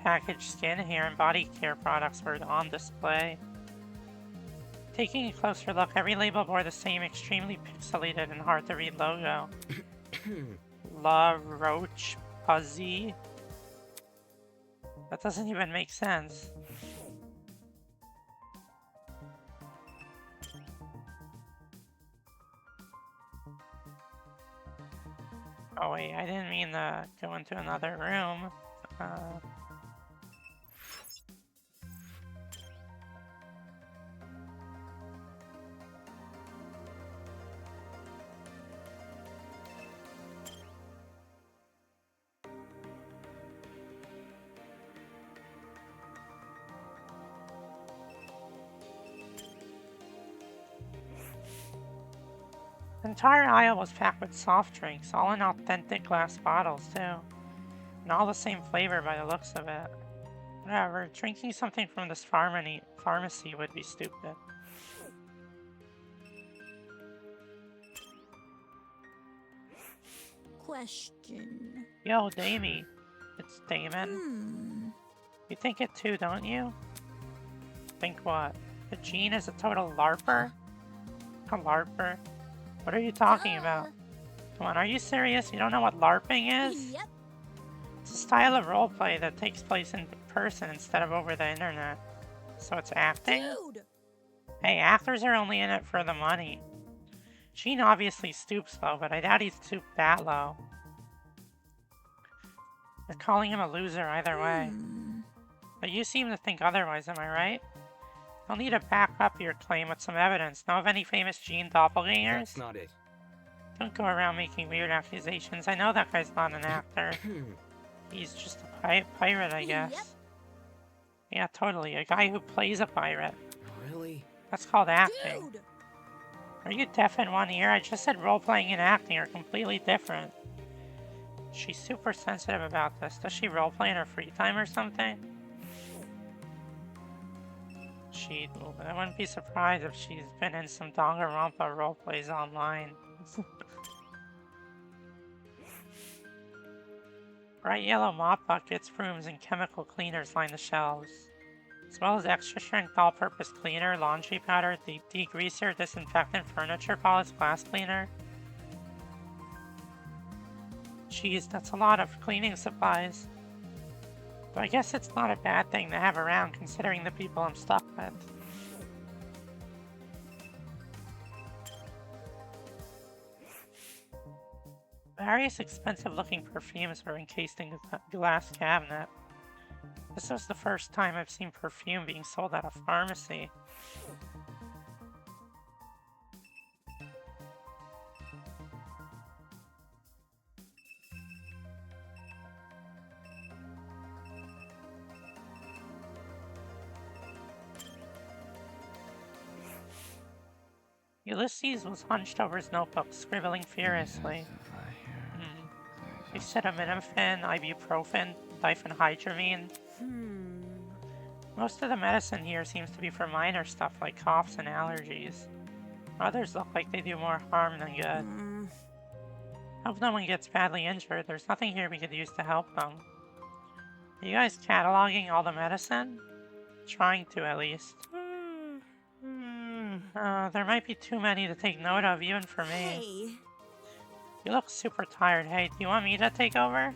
packaged skin, hair, and body care products were on display. Taking a closer look, every label bore the same extremely pixelated and hard-to-read logo. La Roche-Posay? That doesn't even make sense. Oh wait, I didn't mean to go into another room. The entire aisle was packed with soft drinks, all in authentic glass bottles too. And all the same flavor by the looks of it. Whatever, drinking something from this pharmacy would be stupid. Question. Yo, Damie. It's Damon. You think it too, don't you? Think what? That Jean is a total LARPer? A LARPer? What are you talking about? Come on, are you serious? You don't know what LARPing is? Yep. It's a style of roleplay that takes place in person instead of over the internet. So it's acting? Dude. Hey, actors are only in it for the money. Jean obviously stoops low, but I doubt he's stooped that low. You're calling him a loser either way. But you seem to think otherwise, am I right? You'll need to back up your claim with some evidence. Know of any famous Jean doppelgangers? That's not it. Don't go around making weird accusations. I know that guy's not an actor. He's just a pirate, I guess. Yep. Yeah, totally. A guy who plays a pirate. Really? That's called acting. Dude. Are you deaf in one ear? I just said role-playing and acting are completely different. She's super sensitive about this. Does she roleplay in her free time or something? I wouldn't be surprised if she's been in some Danganronpa roleplays online. Bright yellow mop buckets, brooms, and chemical cleaners line the shelves, as well as extra-strength all-purpose cleaner, laundry powder, degreaser, disinfectant, furniture polish, glass cleaner. Jeez, that's a lot of cleaning supplies. But I guess it's not a bad thing to have around considering the people I'm stuck with. Various expensive-looking perfumes were encased in a glass cabinet. This was the first time I've seen perfume being sold at a pharmacy. Ulysses was hunched over his notebook, scribbling furiously. Acetaminophen, ibuprofen, diphenhydramine. Most of the medicine here seems to be for minor stuff like coughs and allergies. Others look like they do more harm than good. Hope no one gets badly injured. There's nothing here we could use to help them. Are you guys cataloging all the medicine? Trying to, at least. There might be too many to take note of, even for me. Hey. You look super tired. Hey, do you want me to take over?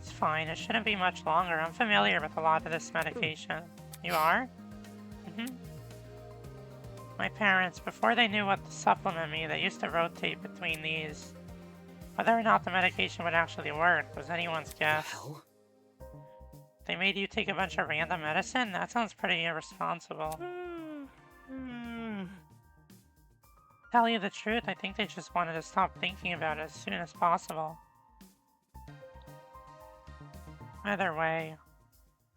It's fine. It shouldn't be much longer. I'm familiar with a lot of this medication. You are? My parents, before they knew what to supplement me, they used to rotate between these. Whether or not the medication would actually work was anyone's guess. Hell? They made you take a bunch of random medicine? That sounds pretty irresponsible. Tell you the truth, I think they just wanted to stop thinking about it as soon as possible. Either way,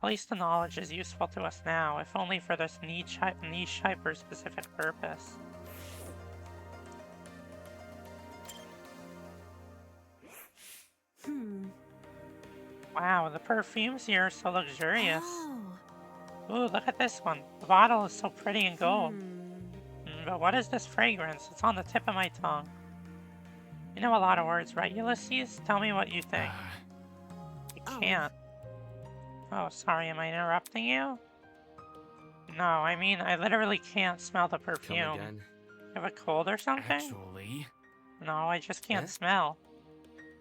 at least the knowledge is useful to us now, if only for this niche hyper-specific purpose. Wow, the perfumes here are so luxurious. Oh. Ooh, look at this one. The bottle is so pretty and gold. Hmm. But what is this fragrance? It's on the tip of my tongue. You know a lot of words, right, Ulysses? Tell me what you think. You Oh. can't. Oh, sorry, am I interrupting you? No, I mean, I literally can't smell the Come perfume. again. You have a cold or something? Actually, No, I just can't Yeah? smell.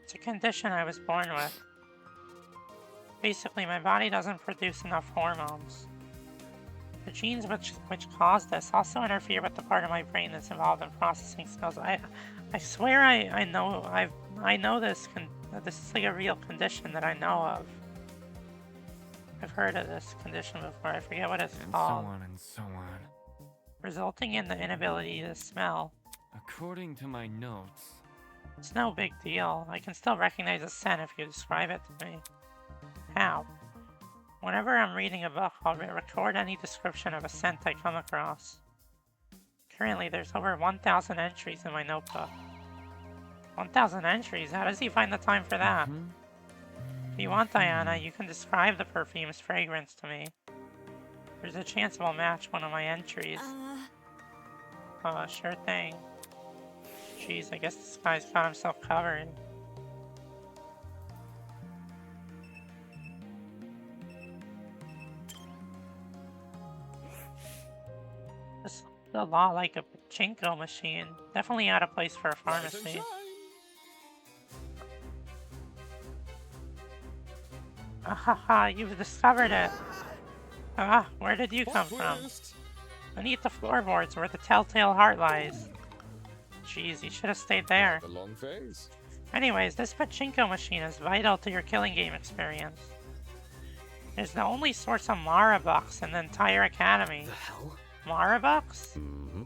It's a condition I was born with. Basically, my body doesn't produce enough hormones. The genes which cause this also interfere with the part of my brain that's involved in processing smells. I swear I know this this is like a real condition that I know of. I've heard of this condition before. I forget what it's And so called. on and so on. Resulting in the inability to smell. According to my notes, It's no big deal. I can still recognize a scent if you describe it to me. How? Whenever I'm reading a book, I'll record any description of a scent I come across. Currently, there's over 1,000 entries in my notebook. 1,000 entries? How does he find the time for that? If you want, Diana, you can describe the perfume's fragrance to me. There's a chance it will match one of my entries. Sure thing. Jeez, I guess this guy's got himself covered. This looks a lot like a pachinko machine. Definitely out of place for a Rise and pharmacy. shine. Ahaha, you've discovered it. Ah, where did you come from? Plot twist. Beneath the floorboards where the telltale heart lies. Jeez, you should have stayed there. The long phase. Anyways, this pachinko machine is vital to your killing game experience. It's the only source of Marabucks in the entire academy. the hell? Marabucks? Mm-hmm.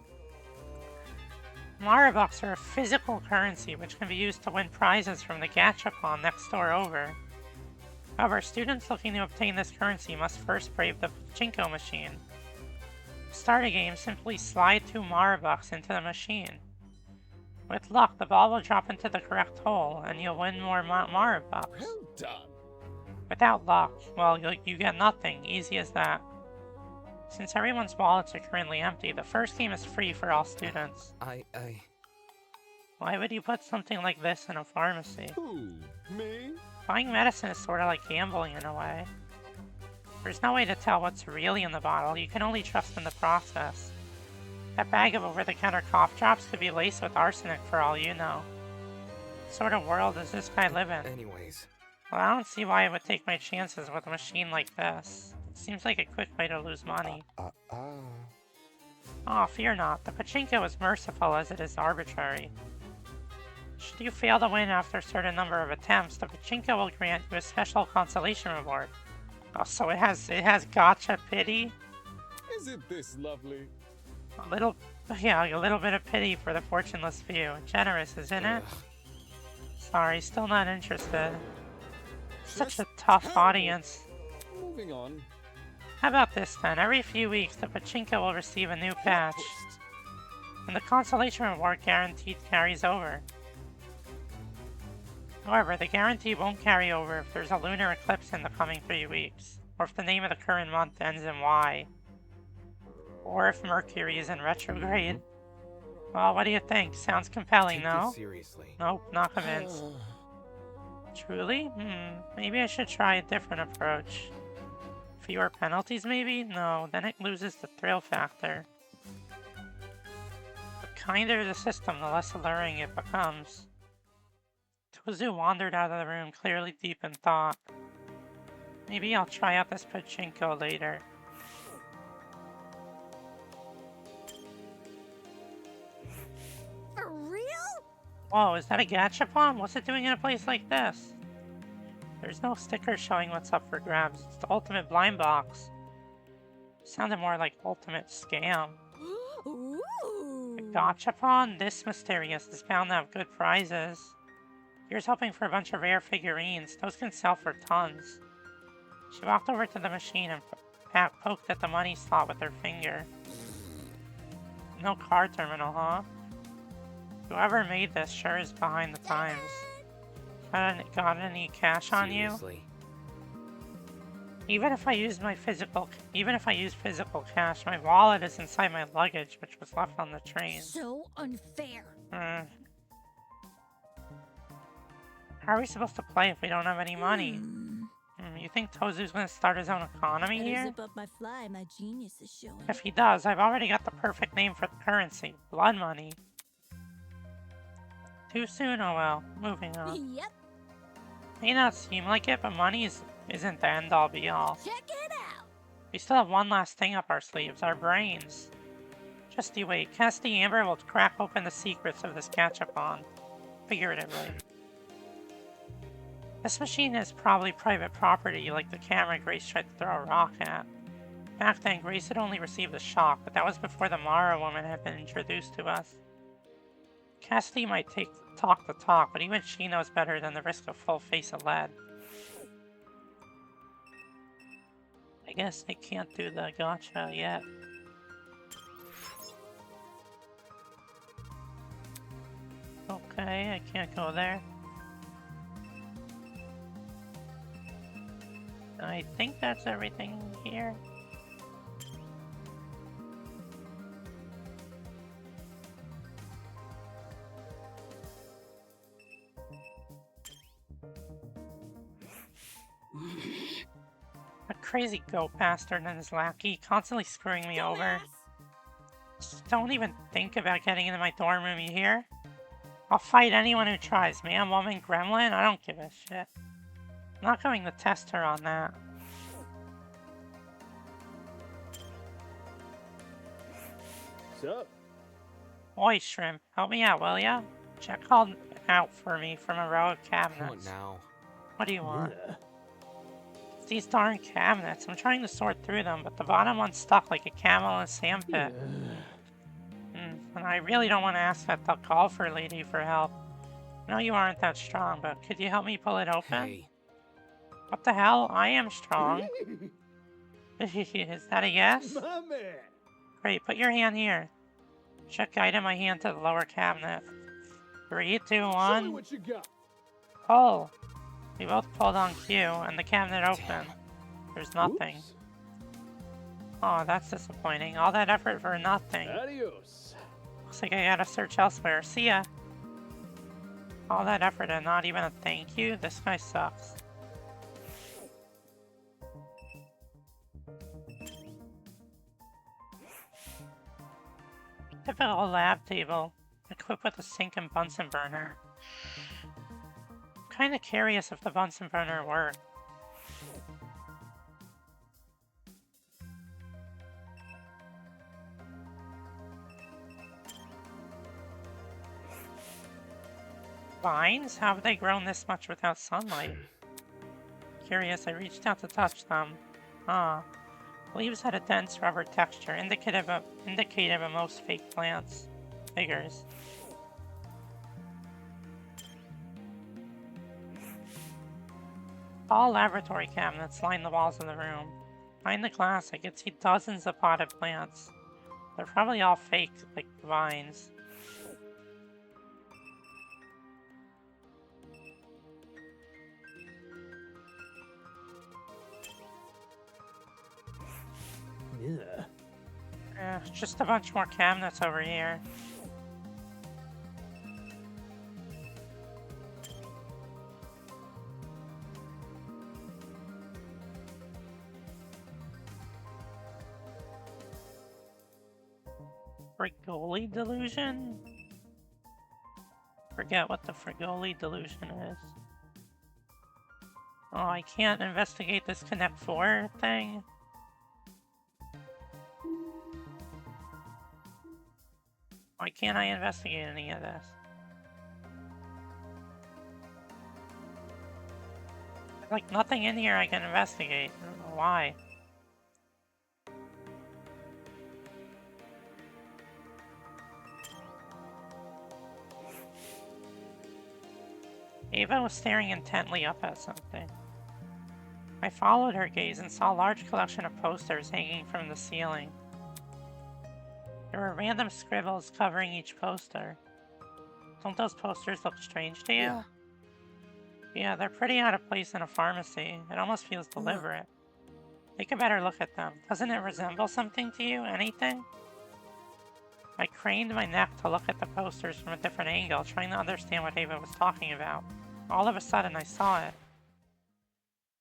Marabucks are a physical currency which can be used to win prizes from the Gachapon next door over. However, students looking to obtain this currency must first brave the pachinko machine. To start a game, simply slide 2 Marabucks into the machine. With luck, the ball will drop into the correct hole, and you'll win more Marabucks. Well done. Without luck, well, you get nothing. Easy as that. Since everyone's wallets are currently empty, the first game is free for all students. Why would you put something like this in a pharmacy? Who? Me? Buying medicine is sort of like gambling in a way. There's no way to tell what's really in the bottle, you can only trust in the process. That bag of over-the-counter cough drops could be laced with arsenic for all you know. What sort of world does this guy live in? Anyways, Well, I don't see why I would take my chances with a machine like this. It seems like a quick way to lose money. Oh, fear not. The pachinko is merciful as it is arbitrary. Should you fail to win after a certain number of attempts, the pachinko will grant you a special consolation reward. Oh, so it has gacha pity? Is it this lovely? A little bit of pity for the fortuneless few. Generous, isn't it? Sorry, still not interested. Such a tough audience. Moving on. How about this then? Every few weeks, the pachinko will receive a new patch, and the consolation reward guaranteed carries over. However, the guarantee won't carry over if there's a lunar eclipse in the coming 3 weeks, or if the name of the current month ends in Y, or if Mercury is in retrograde. Well, what do you think? Sounds compelling, take no? this seriously. Nope, not convinced. Truly? Maybe I should try a different approach. Fewer penalties, maybe? No, then it loses the thrill factor. The kinder the system, the less alluring it becomes. Tozu wandered out of the room, clearly deep in thought. Maybe I'll try out this pachinko later. For real? Whoa, is that a gachapon? What's it doing in a place like this? There's no sticker showing what's up for grabs. It's the ultimate blind box. Sounded more like ultimate scam. Ooh. Gachapon? This mysterious is bound to have good prizes. Here's hoping for a bunch of rare figurines. Those can sell for tons. She walked over to the machine and poked at the money slot with her finger. No card terminal, huh? Whoever made this sure is behind the times. Got any cash on you? Seriously. Even if I use physical cash, my wallet is inside my luggage, which was left on the train. So unfair. How are we supposed to play if we don't have any money? You think Tozu's gonna start his own economy Better here? zip up my fly, my genius is showing. If he does, I've already got the perfect name for the currency. Blood money. Too soon, oh well. Moving on. Yep, May not seem like it, but money isn't the end-all be-all. check it out. We still have one last thing up our sleeves, our brains. Just you wait, Cassidy Amber will crack open the secrets of this catch-up-on. Figuratively. This machine is probably private property, like the camera Grace tried to throw a rock at. Back then, Grace had only received a shock, but that was before the Mara woman had been introduced to us. Cassidy might talk the talk, but even she knows better than the risk of full face of lead. I guess I can't do the gotcha yet. Okay, I can't go there. I think that's everything here. A crazy goat bastard and his lackey constantly screwing me over. Just don't even think about getting into my dorm room, you hear? I'll fight anyone who tries. Man, woman, gremlin, I don't give a shit. I'm not going to test her on that. What's up? Oi, Shrimp, help me out, will ya? Check called out for me from a row of cabinets. What now? What do you want? It's these darn cabinets. I'm trying to sort through them, but the bottom one's stuck like a camel in a sandpit. And I really don't want to ask that golfer lady for help. I know you aren't that strong, but could you help me pull it open? Hey, What the hell? I am strong. Is that a yes? My man. Great, put your hand here. Check guided my hand to the lower cabinet. 3, 2, Show me 1. what you got. Pull. We both pulled on cue, and the cabinet opened. There's nothing. Oops. Oh, that's disappointing. All that effort for nothing. Adios. Looks like I gotta search elsewhere. See ya. All that effort and not even a thank you? This guy sucks. Typical lab table, equipped with a sink and Bunsen burner. I'm kinda curious if the Bunsen burner worked. Vines? How have they grown this much without sunlight? Curious, I reached out to touch them. Ah. Leaves had a dense rubber texture, indicative of most fake plants. Figures. All laboratory cabinets line the walls of the room. Behind the glass, I could see dozens of potted plants. They're probably all fake, like vines. Yeah. Just a bunch more cabinets over here. Frigoli delusion? Forget what the Frigoli delusion is. Oh, I can't investigate this Connect 4 thing? Why can't I investigate any of this? There's like nothing in here I can investigate. I don't know why. Ava was staring intently up at something. I followed her gaze and saw a large collection of posters hanging from the ceiling. There were random scribbles covering each poster. Don't those posters look strange to you? Yeah. Yeah, they're pretty out of place in a pharmacy. It almost feels deliberate. Take a better look at them. Doesn't it resemble something to you? Anything? I craned my neck to look at the posters from a different angle, trying to understand what Ava was talking about. All of a sudden, I saw it.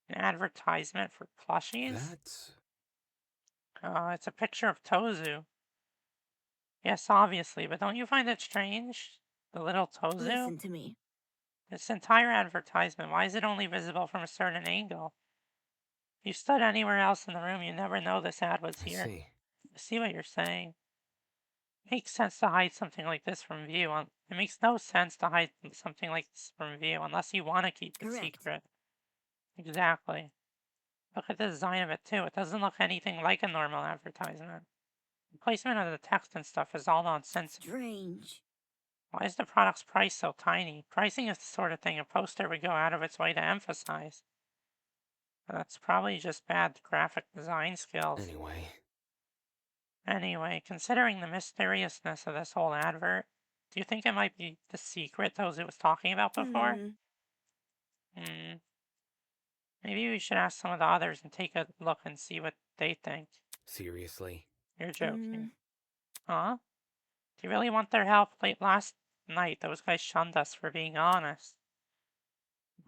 An advertisement for plushies? That's... It's a picture of Tozu. Yes, obviously, but don't you find it strange? The little Tozu? Listen to me. This entire advertisement, why is it only visible from a certain angle? If you stood anywhere else in the room, you'd never know this ad was here. I See what you're saying. It makes sense to hide something like this from view. It makes no sense to hide something like this from view unless you want to keep it secret. Exactly. Look at the design of it too. It doesn't look anything like a normal advertisement. The placement of the text and stuff is all nonsense. Strange. Why is the product's price so tiny? Pricing is the sort of thing a poster would go out of its way to emphasize. But that's probably just bad graphic design skills. Anyway, considering the mysteriousness of this whole advert, do you think it might be the secret Tozu was talking about before? Maybe we should ask some of the others and take a look and see what they think. Seriously? You're joking. Huh? Do you really want their help? Late last night, those guys shunned us for being honest.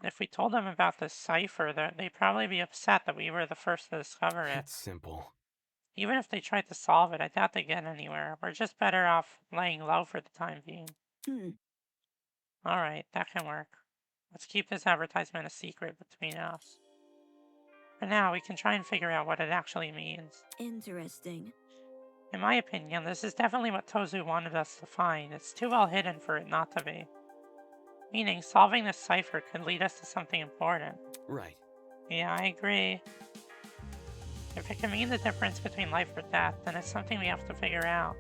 If we told them about this cipher, they'd probably be upset that we were the first to discover it. It's simple. Even if they tried to solve it, I doubt they'd get anywhere. We're just better off laying low for the time being. Alright, that can work. Let's keep this advertisement a secret between us. For now, we can try and figure out what it actually means. Interesting. In my opinion, this is definitely what Tozu wanted us to find. It's too well hidden for it not to be. Meaning, solving this cipher could lead us to something important. Right. Yeah, I agree. If it can mean the difference between life or death, then it's something we have to figure out.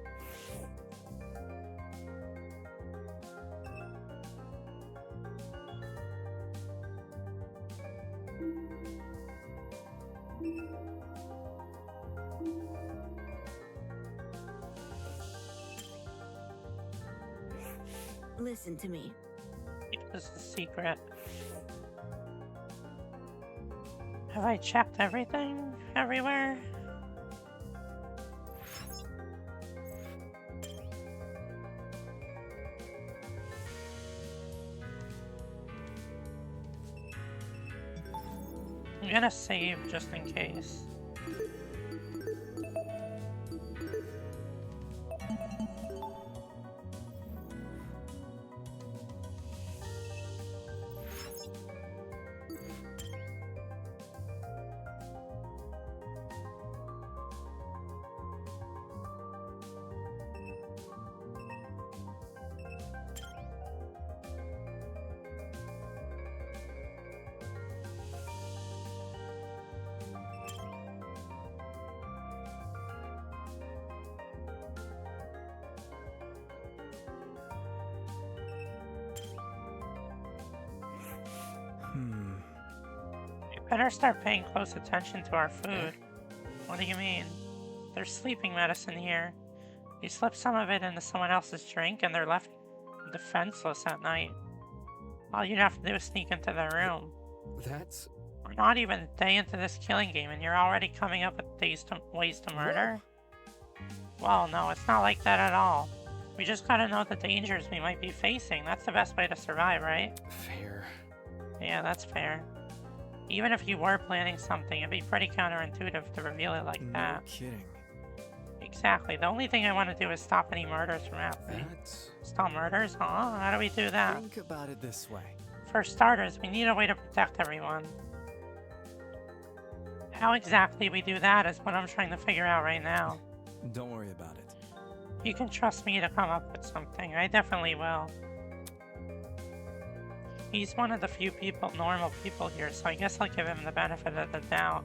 Listen to me. This is a secret. Have I checked everything? Everywhere? I'm gonna save just in case. Better start paying close attention to our food. What do you mean? There's sleeping medicine here. You slip some of it into someone else's drink and they're left defenseless at night. All you'd have to do is sneak into their room. That's... We're not even a day into this killing game and you're already coming up with ways to murder? Well, no, it's not like that at all. We just gotta know the dangers we might be facing. That's the best way to survive, right? Fair. Yeah, that's fair. Even if you were planning something, it'd be pretty counterintuitive to reveal it like that. No kidding. Exactly. The only thing I want to do is stop any murders from happening. Stop murders? Huh? How do we do that? Think about it this way. For starters, we need a way to protect everyone. How exactly we do that is what I'm trying to figure out right now. Don't worry about it. You can trust me to come up with something. I definitely will. He's one of the few normal people here, so I guess I'll give him the benefit of the doubt.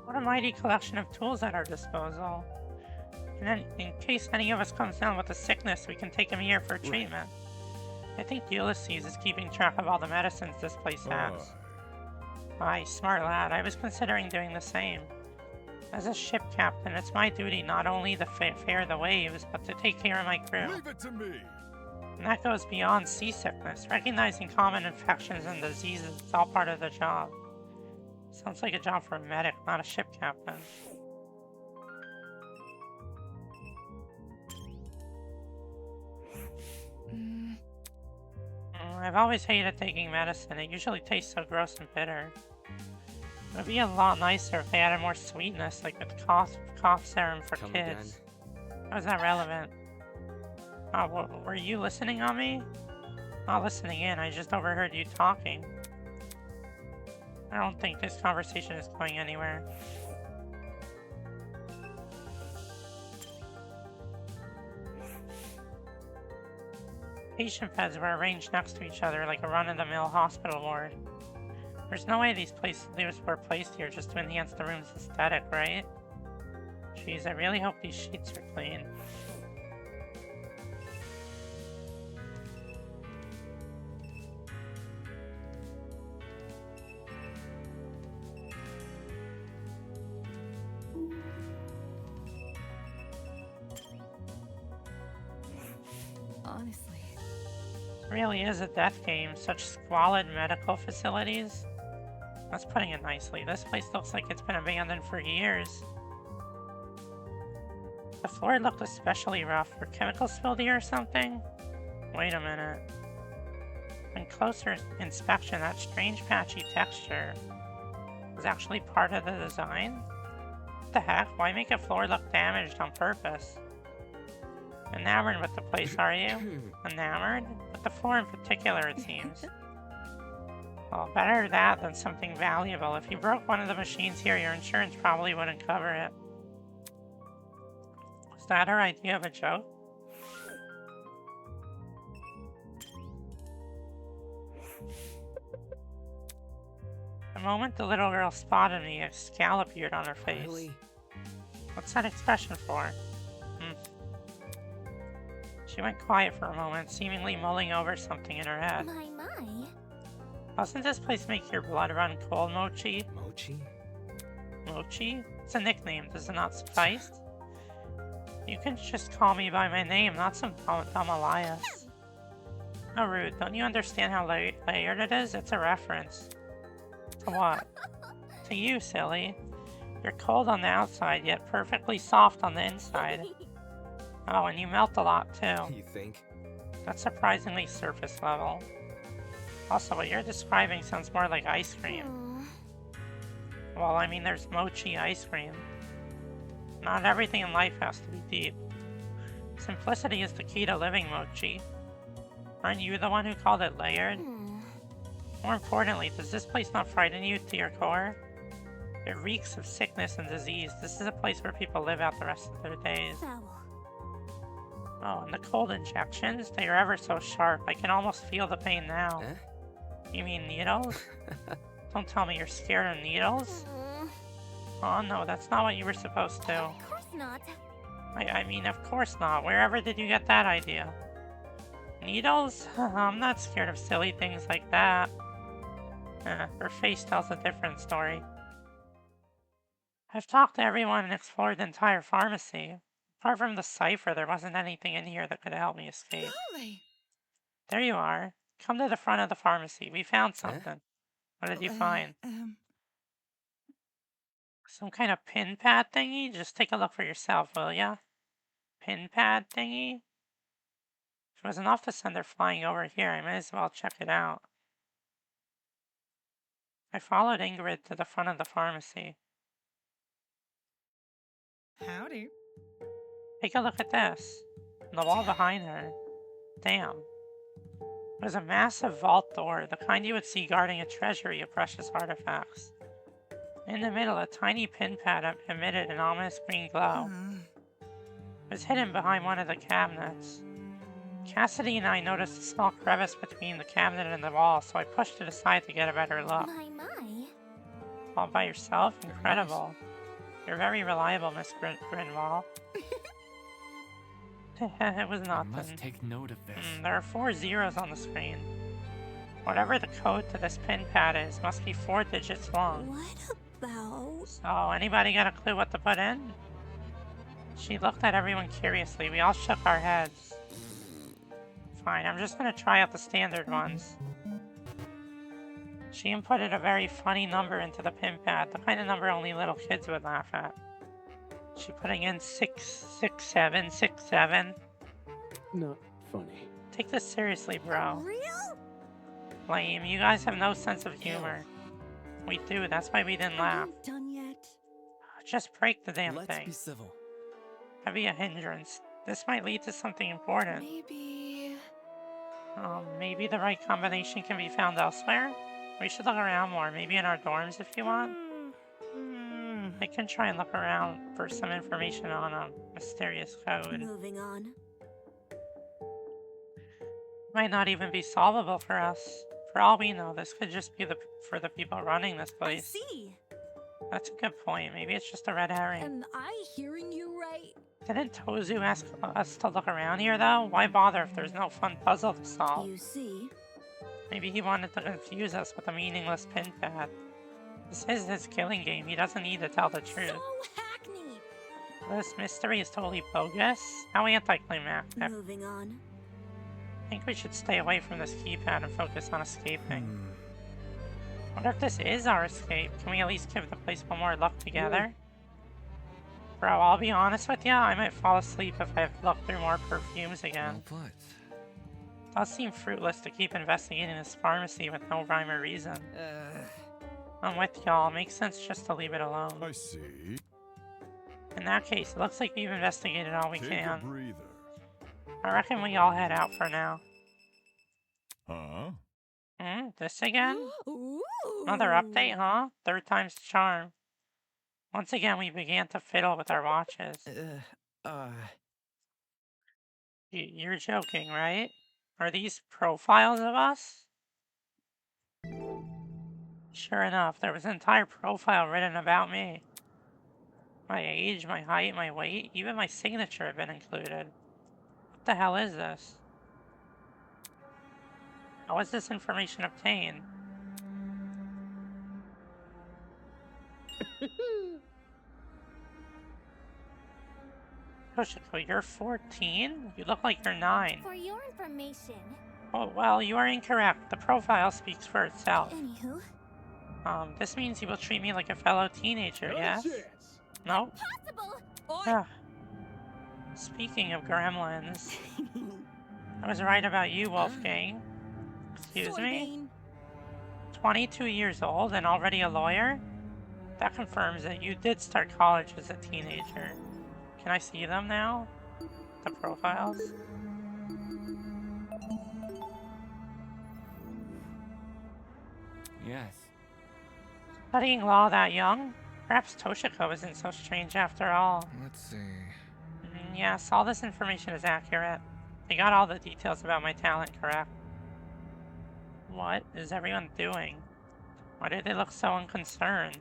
What a mighty collection of tools at our disposal. And then, in case any of us comes down with a sickness, we can take him here for treatment. I think Ulysses is keeping track of all the medicines this place has. Aye, smart lad. I was considering doing the same. As a ship captain, it's my duty not only to fare the waves, but to take care of my crew. Leave it to me. And that goes beyond seasickness. Recognizing common infections and diseases is all part of the job. Sounds like a job for a medic, not a ship captain. I've always hated taking medicine. It usually tastes so gross and bitter. It would be a lot nicer if they added more sweetness, like with cough serum for kids. How is that relevant? Oh, were you listening on me? Not listening in, I just overheard you talking. I don't think this conversation is going anywhere. Patient beds were arranged next to each other like a run-of-the-mill hospital ward. There's no way these were placed here just to enhance the room's aesthetic, right? Jeez, I really hope these sheets are clean. Honestly. It really is a death game. Such squalid medical facilities. That's putting it nicely. This place looks like it's been abandoned for years. The floor looked especially rough. Were chemicals spilled here or something? Wait a minute. On closer inspection, that strange patchy texture was actually part of the design? What the heck? Why make a floor look damaged on purpose? Enamored with the place, are you? Enamored? With the floor in particular, it seems. Well, better that than something valuable. If you broke one of the machines here, your insurance probably wouldn't cover it. Was that her idea of a joke? The moment the little girl spotted me, a scowl appeared on her face. Really? What's that expression for? She went quiet for a moment, seemingly mulling over something in her head. My. Doesn't this place make your blood run cold, Mochi? Mochi? Mochi? It's a nickname, does it not suffice? You can just call me by my name, not some dumb Elias. How rude, don't you understand how layered it is? It's a reference. To what? To you, silly. You're cold on the outside, yet perfectly soft on the inside. Oh, and you melt a lot, too. You think? That's surprisingly surface level. Also, what you're describing sounds more like ice cream. Well, I mean, there's mochi ice cream. Not everything in life has to be deep. Simplicity is the key to living, Mochi. Aren't you the one who called it layered? More importantly, does this place not frighten you to your core? It reeks of sickness and disease. This is a place where people live out the rest of their days. Oh, and the cold injections? They are ever so sharp. I can almost feel the pain now. You mean needles? Don't tell me you're scared of needles? Oh no, that's not what you were supposed to. Of course not. I mean, of course not. Wherever did you get that idea? Needles? I'm not scared of silly things like that. Her face tells a different story. I've talked to everyone and explored the entire pharmacy. Apart from the cipher, there wasn't anything in here that could help me escape. There you are. Come to the front of the pharmacy. We found something. What did you find? Some kind of pin pad thingy? Just take a look for yourself, will ya? Pin pad thingy? If it was enough to send her flying over here, I might as well check it out. I followed Ingrid to the front of the pharmacy. Howdy. Take a look at this. On the wall behind her. Damn. There's a massive vault door, the kind you would see guarding a treasury of precious artifacts. In the middle, a tiny pin pad emitted an ominous green glow. It was hidden behind one of the cabinets. Cassidy and I noticed a small crevice between the cabinet and the wall, so I pushed it aside to get a better look. My. All by yourself? Incredible. You're very reliable, Miss Grinwall. It was I nothing. must take note of this. There are 4 zeros on the screen. Whatever the code to this pin pad is, must be 4 digits long. What about... So, anybody got a clue what to put in? She looked at everyone curiously. We all shook our heads. Fine, I'm just gonna try out the standard ones. She inputted a very funny number into the pin pad, the kind of number only little kids would laugh at. She putting in 66767. Not funny. Take this seriously, bro. Real? Lame, you guys have no sense of humor. We do, that's why we didn't laugh. Done yet? Just break the damn Let's thing. be civil. That'd be a hindrance. This might lead to something important. Maybe the right combination can be found elsewhere? We should look around more, maybe in our dorms if you want. I can try and look around for some information on a mysterious code. Moving on. Might not even be solvable for us. For all we know, this could just be for the people running this I place. see. That's a good point. Maybe it's just a red herring. Am I hearing you right? Didn't Tozu ask us to look around here, though? Why bother if there's no fun puzzle to solve? You see. Maybe he wanted to confuse us with a meaningless pin pad. This is his killing game. He doesn't need to tell the truth. So hackneyed. This mystery is totally bogus. How anticlimactic. Moving on. I think we should stay away from this keypad and focus on escaping. What if this is our escape? Can we at least give the place one more look together? Bro, I'll be honest with ya, I might fall asleep if I have to look through more perfumes again. Well put. Does seem fruitless to keep investigating this pharmacy with no rhyme or reason. I'm with y'all, makes sense just to leave it alone. I see. In that case, it looks like we've investigated all we Take a can. breather. I reckon we all head out for now. Huh? This again? Ooh. Another update, huh? Third time's the charm. Once again, we began to fiddle with our watches. You're joking, right? Are these profiles of us? Sure enough, there was an entire profile written about me. My age, my height, my weight, even my signature have been included. What the hell is this? How was this information obtained? Toshiko, you're 14? You look like you're 9. For your information. Oh, well, you are incorrect. The profile speaks for itself. Anywho. This means you will treat me like a fellow teenager, No yes? chance. No? Possible. Ah. Speaking of gremlins, I was right about you, Wolfgang. Excuse me? 22 years old and already a lawyer? That confirms that you did start college as a teenager. Can I see them now? The profiles? Yes. Studying law that young? Perhaps Toshiko isn't so strange after all. Let's see. Yes, all this information is accurate. They got all the details about my talent correct. What is everyone doing? Why do they look so unconcerned?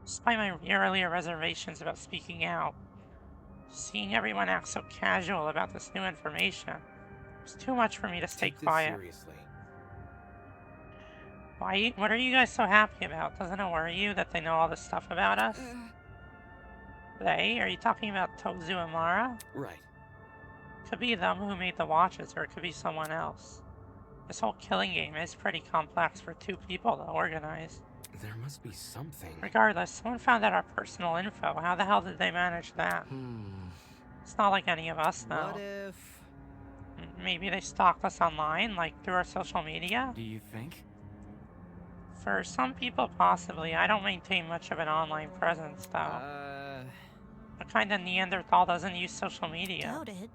Despite my earlier reservations about speaking out, seeing everyone act so casual about this new information was too much for me to stay Take this quiet. seriously. Why? What are you guys so happy about? Doesn't it worry you that they know all this stuff about us? They? Are you talking about Tozu and Mara? Right. Could be them who made the watches, or it could be someone else. This whole killing game is pretty complex for 2 people to organize. There must be something. Regardless, someone found out our personal info. How the hell did they manage that? It's not like any of us know. What if... Maybe they stalked us online, like through our social media? Do you think? For some people, possibly. I don't maintain much of an online presence, though. The kind of Neanderthal doesn't use social media. Doubt it.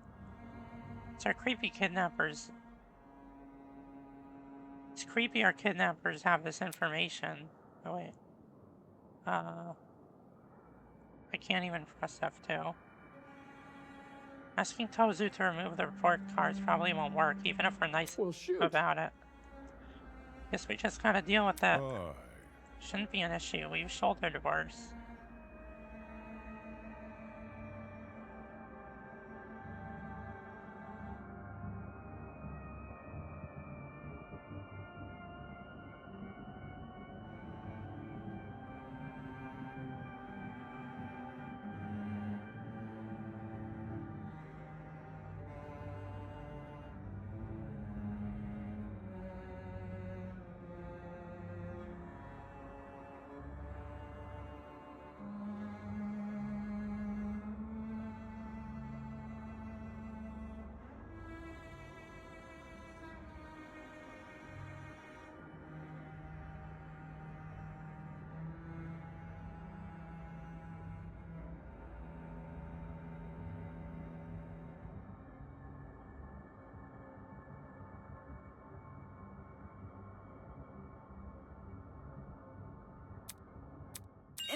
It's our creepy kidnappers. It's creepy our kidnappers have this information. Oh wait. I can't even press F2. Asking Tozu to remove the report cards probably won't work, even if we're nice Well, shoot. about it. Guess we just gotta deal with it. Aye. Shouldn't be an issue. We've shouldered worse.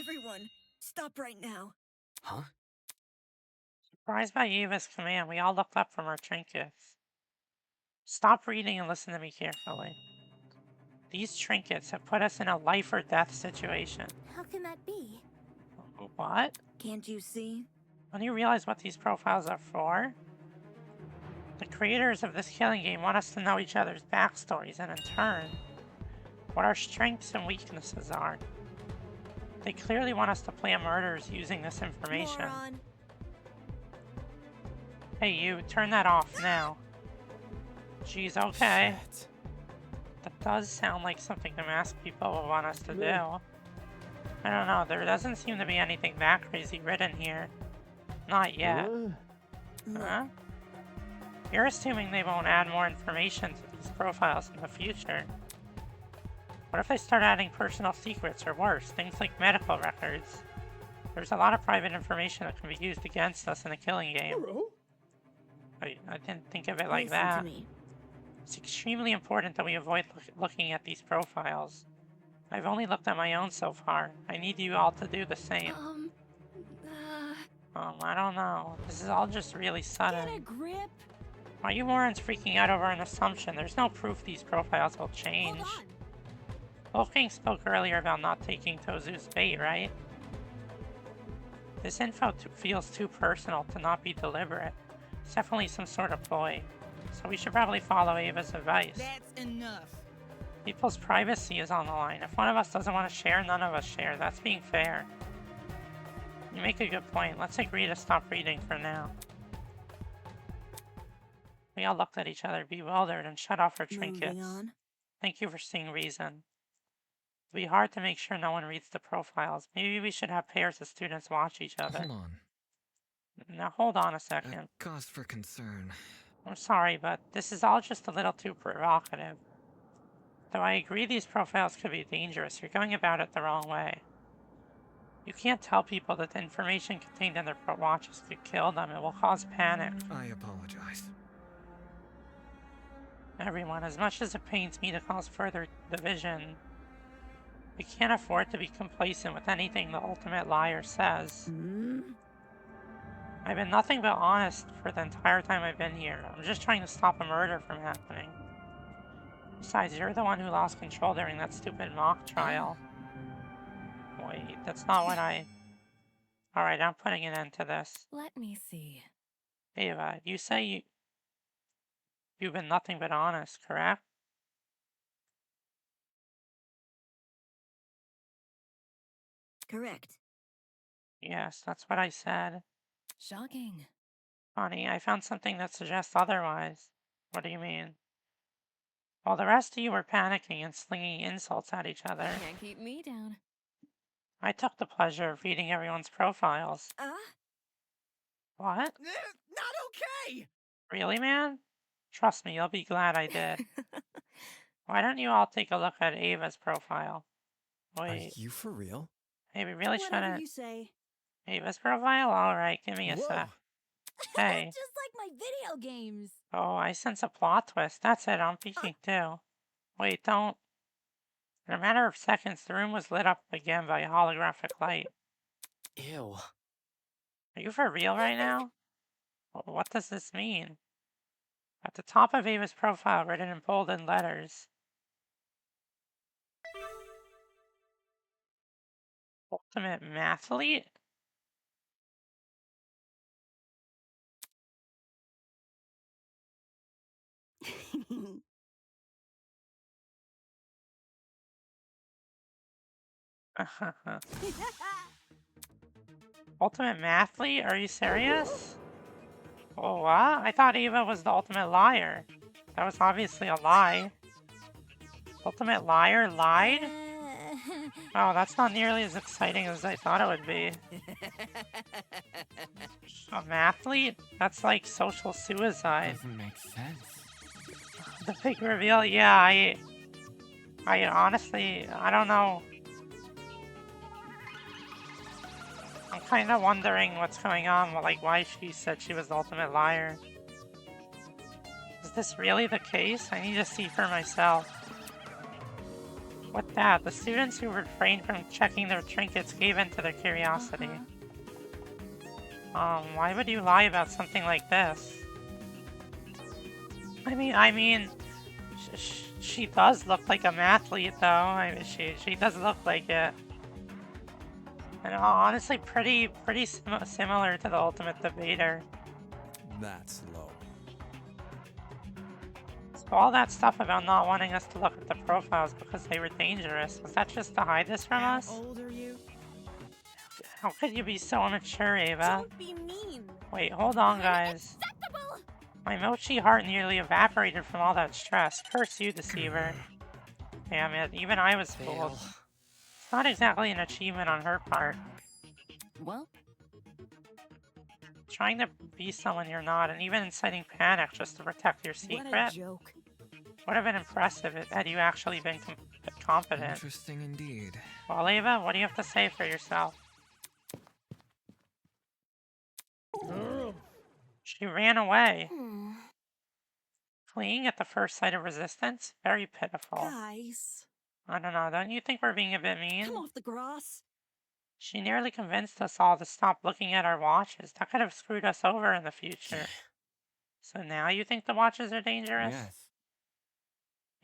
Everyone, stop right now. Huh? Surprised by Eva's command, we all looked up from our trinkets. Stop reading and listen to me carefully. These trinkets have put us in a life or death situation. How can that be? What? Can't you see? When you realize what these profiles are for? The creators of this killing game want us to know each other's backstories and in turn, what our strengths and weaknesses are. They clearly want us to plan murders using this information. Moron. Hey you, turn that off now. Jeez, okay. Shit. That does sound like something the masked people would want us to do. I don't know, there doesn't seem to be anything that crazy written here. Not yet. Huh? You're assuming they won't add more information to these profiles in the future. What if they start adding personal secrets or worse, things like medical records? There's a lot of private information that can be used against us in a killing game. I didn't think of it like Listen that. to me. It's extremely important that we avoid looking at these profiles. I've only looked at my own so far. I need you all to do the same. I don't know. This is all just really sudden. Get a grip. Why are you morons freaking out over an assumption? There's no proof these profiles will change. Hold on. Wolfgang spoke earlier about not taking Tozu's bait, right? This info feels too personal to not be deliberate. It's definitely some sort of ploy. So we should probably follow Ava's advice. That's enough. People's privacy is on the line. If one of us doesn't want to share, none of us share. That's being fair. You make a good point. Let's agree to stop reading for now. We all looked at each other, bewildered, and shut off our trinkets. Moving on. Thank you for seeing reason. It'll be hard to make sure no one reads the profiles. Maybe we should have pairs of students watch each other. Hold on. Now hold on a second. Cause for concern. I'm sorry, but this is all just a little too provocative. Though I agree these profiles could be dangerous, you're going about it the wrong way. You can't tell people that the information contained in their watches could kill them. It will cause panic. I apologize. Everyone, as much as it pains me to cause further division, we can't afford to be complacent with anything the ultimate liar says. I've been nothing but honest for the entire time I've been here. I'm just trying to stop a murder from happening. Besides, you're the one who lost control during that stupid mock trial. Wait, that's not what I... Alright, I'm putting an end to this. Let me see. Ava, you say you've been nothing but honest, correct? Correct. Yes, that's what I said. Shocking. Honey, I found something that suggests otherwise. What do you mean? While the rest of you were panicking and slinging insults at each other, Can't keep me down. I took the pleasure of reading everyone's profiles. What? Not okay! Really, man? Trust me, you'll be glad I did. Why don't you all take a look at Ava's profile? Wait, Are you for real? hey, we really Whatever shouldn't. you say. Ava's profile? Alright, give me a sec. Hey. Just like my video games. Oh, I sense a plot twist. That's it, I'm peeking too. Wait, don't. In a matter of seconds, the room was lit up again by a holographic light. Ew. Are you for real right now? What does this mean? At the top of Ava's profile, written in bolded letters. Ultimate mathlete? Ultimate mathlete? Are you serious? Oh, what? I thought Ava was the ultimate liar. That was obviously a lie. Ultimate liar lied? Oh, that's not nearly as exciting as I thought it would be. A mathlete? That's like social suicide. Doesn't make sense. The big reveal? Yeah, I honestly, I don't know. I'm kind of wondering what's going on, like why she said she was the ultimate liar. Is this really the case? I need to see for myself. With that, the students who refrained from checking their trinkets gave in to their curiosity. Why would you lie about something like this? I mean, she does look like a mathlete, though. I mean, she does look like it. And honestly, pretty similar to the Ultimate Debater. That's low. So all that stuff about not wanting us to look at the profiles because they were dangerous, was that just to hide this from us? How old are you? How could you be so immature, Ava? Don't be mean. Wait, hold on, guys. Unacceptable. My mochi heart nearly evaporated from all that stress. Curse you, deceiver. Damn it, even I was fooled. It's not exactly an achievement on her part. Well, Trying to be someone you're not, and even inciting panic just to protect your what a secret, joke. would have been impressive had you actually been confident. Interesting indeed. Well, Ava, what do you have to say for yourself? She ran away. Fleeing at the first sight of resistance? Very pitiful. Guys, I don't know, don't you think we're being a bit mean? come off the grass. She nearly convinced us all to stop looking at our watches. That could have screwed us over in the future. So now you think the watches are dangerous? Yes.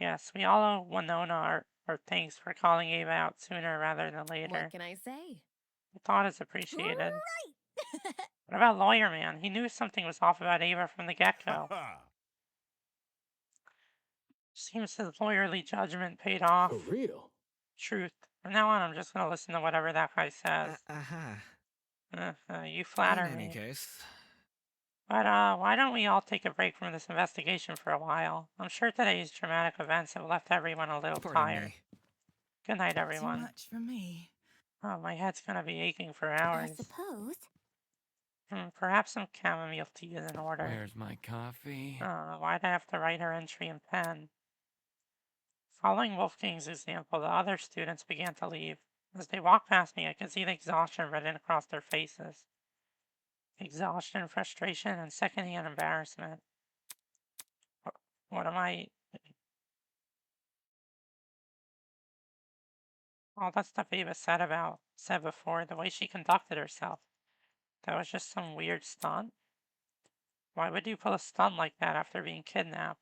Yes, we all owe Winona our thanks for calling Ava out sooner rather than later. What can I say? The thought is appreciated. Right. What about Lawyer Man? He knew something was off about Ava from the get-go. Seems his lawyerly judgment paid off. For real? Truth. From now on, I'm just gonna listen to whatever that guy says. You flatter In any me. case, But, why don't we all take a break from this investigation for a while? I'm sure today's dramatic events have left everyone a little pardon tired. me. Good night, Too everyone. much for me. Oh, my head's gonna be aching for I hours. suppose. Perhaps some chamomile tea is in order. Where's my coffee? Why'd I have to write her entry in pen? Following Wolfgang's example, the other students began to leave. As they walked past me, I could see the exhaustion written across their faces. Exhaustion, frustration, and secondhand embarrassment. What am I... All that stuff Ava said before, the way she conducted herself. That was just some weird stunt? Why would you pull a stunt like that after being kidnapped?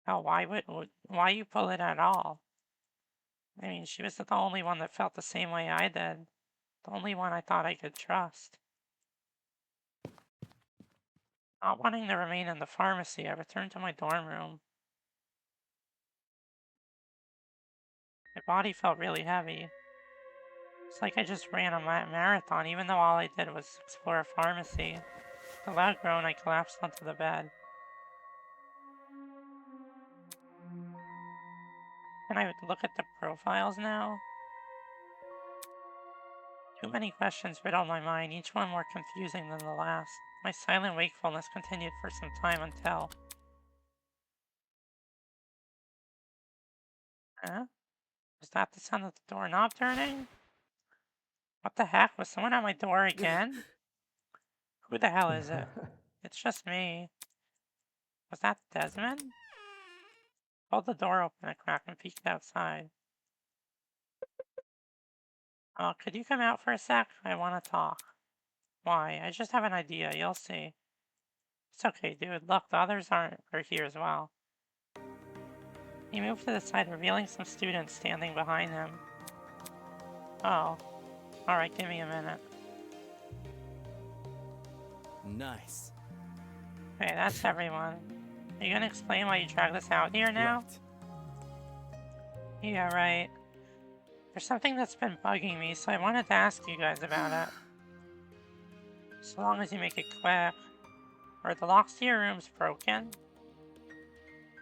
Hell, why you pull it at all? I mean, she was the only one that felt the same way I did. The only one I thought I could trust. Not wanting to remain in the pharmacy, I returned to my dorm room. My body felt really heavy. It's like I just ran a marathon, even though all I did was explore a pharmacy. With a loud groan, I collapsed onto the bed. Can I look at the profiles now? Too many questions riddled my mind, each one more confusing than the last. My silent wakefulness continued for some time until... Huh? Was that the sound of the doorknob turning? What the heck? Was someone at my door again? Who the hell is it? It's just me. Was that Desmond? Pulled the door open a crack and peeked outside. Oh, could you come out for a sec? I want to talk. Why? I just have an idea. You'll see. It's okay, dude. Look, the others are here as well. He moved to the side, revealing some students standing behind him. Oh. Alright, give me a minute. Nice. Okay, that's everyone. Are you gonna explain why you dragged us out here now? Right. Yeah, right. There's something that's been bugging me, so I wanted to ask you guys about it. So long as you make it quick. Are the locks to your rooms broken?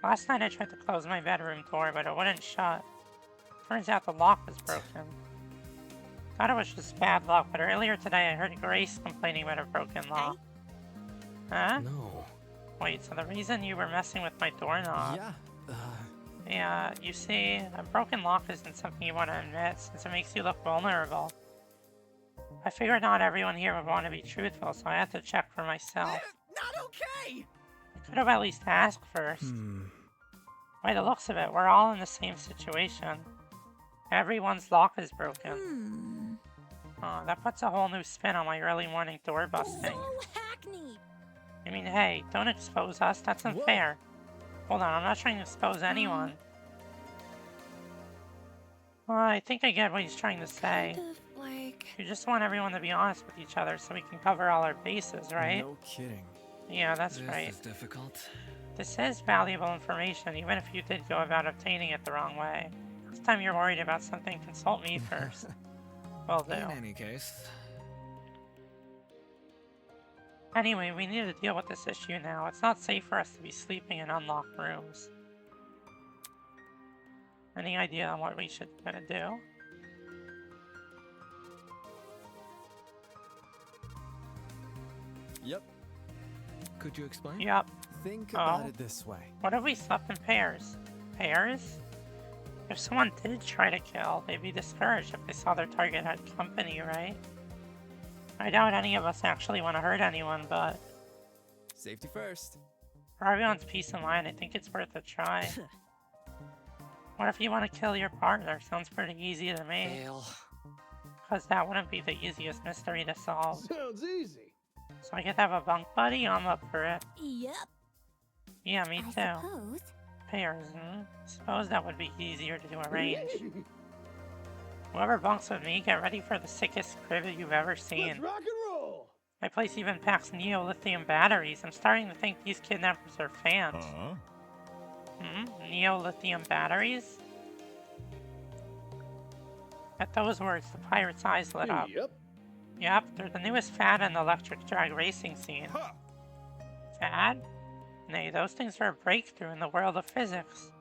Last night I tried to close my bedroom door, but it wouldn't shut. Turns out the lock was broken. Thought it was just bad luck, but earlier today I heard Grace complaining about a broken lock. Huh? No. Wait, so the reason you were messing with my doorknob... Yeah. Yeah, you see, a broken lock isn't something you want to admit, since it makes you look vulnerable. I figured not everyone here would want to be truthful, so I had to check for myself. Not okay! I could have at least asked first. By the looks of it, we're all in the same situation. Everyone's lock is broken. Oh, that puts a whole new spin on my early morning door busting. So hackneyed. I mean, hey, don't expose us. That's unfair. Hold on, I'm not trying to expose anyone. Well, I think I get what he's trying to say. Kind of like. You just want everyone to be honest with each other so we can cover all our bases, right? No kidding. Yeah, that's This right. is difficult. This is valuable information, even if you did go about obtaining it the wrong way. Next time you're worried about something, consult me first. Will do. In any case, Anyway, we need to deal with this issue now. It's not safe for us to be sleeping in unlocked rooms. Any idea on what we should gonna do? Yep. could you explain? Yep. Think about Oh. it this way. What if we slept in pairs? Pairs? If someone did try to kill, they'd be discouraged if they saw their target had company, right? I doubt any of us actually want to hurt anyone, but Safety first. for everyone's peace of mind, I think it's worth a try. What if you want to kill your partner? Sounds pretty easy to me. Fail. Because that wouldn't be the easiest mystery to solve. Sounds easy. So I could have a bunk buddy? I'm up for it. Yep. Yeah, me I too. suppose. Pairs, Suppose that would be easier to arrange. Whoever bunks with me, get ready for the sickest crib you've ever Let's seen. rock and roll. My place even packs Neo-lithium batteries. I'm starting to think these kidnappers are fans. Neo-lithium batteries? At those words, the pirate's eyes lit up. Yep. Yep, they're the newest fad in the electric drag racing scene. Fad? Nay, those things are a breakthrough in the world of physics.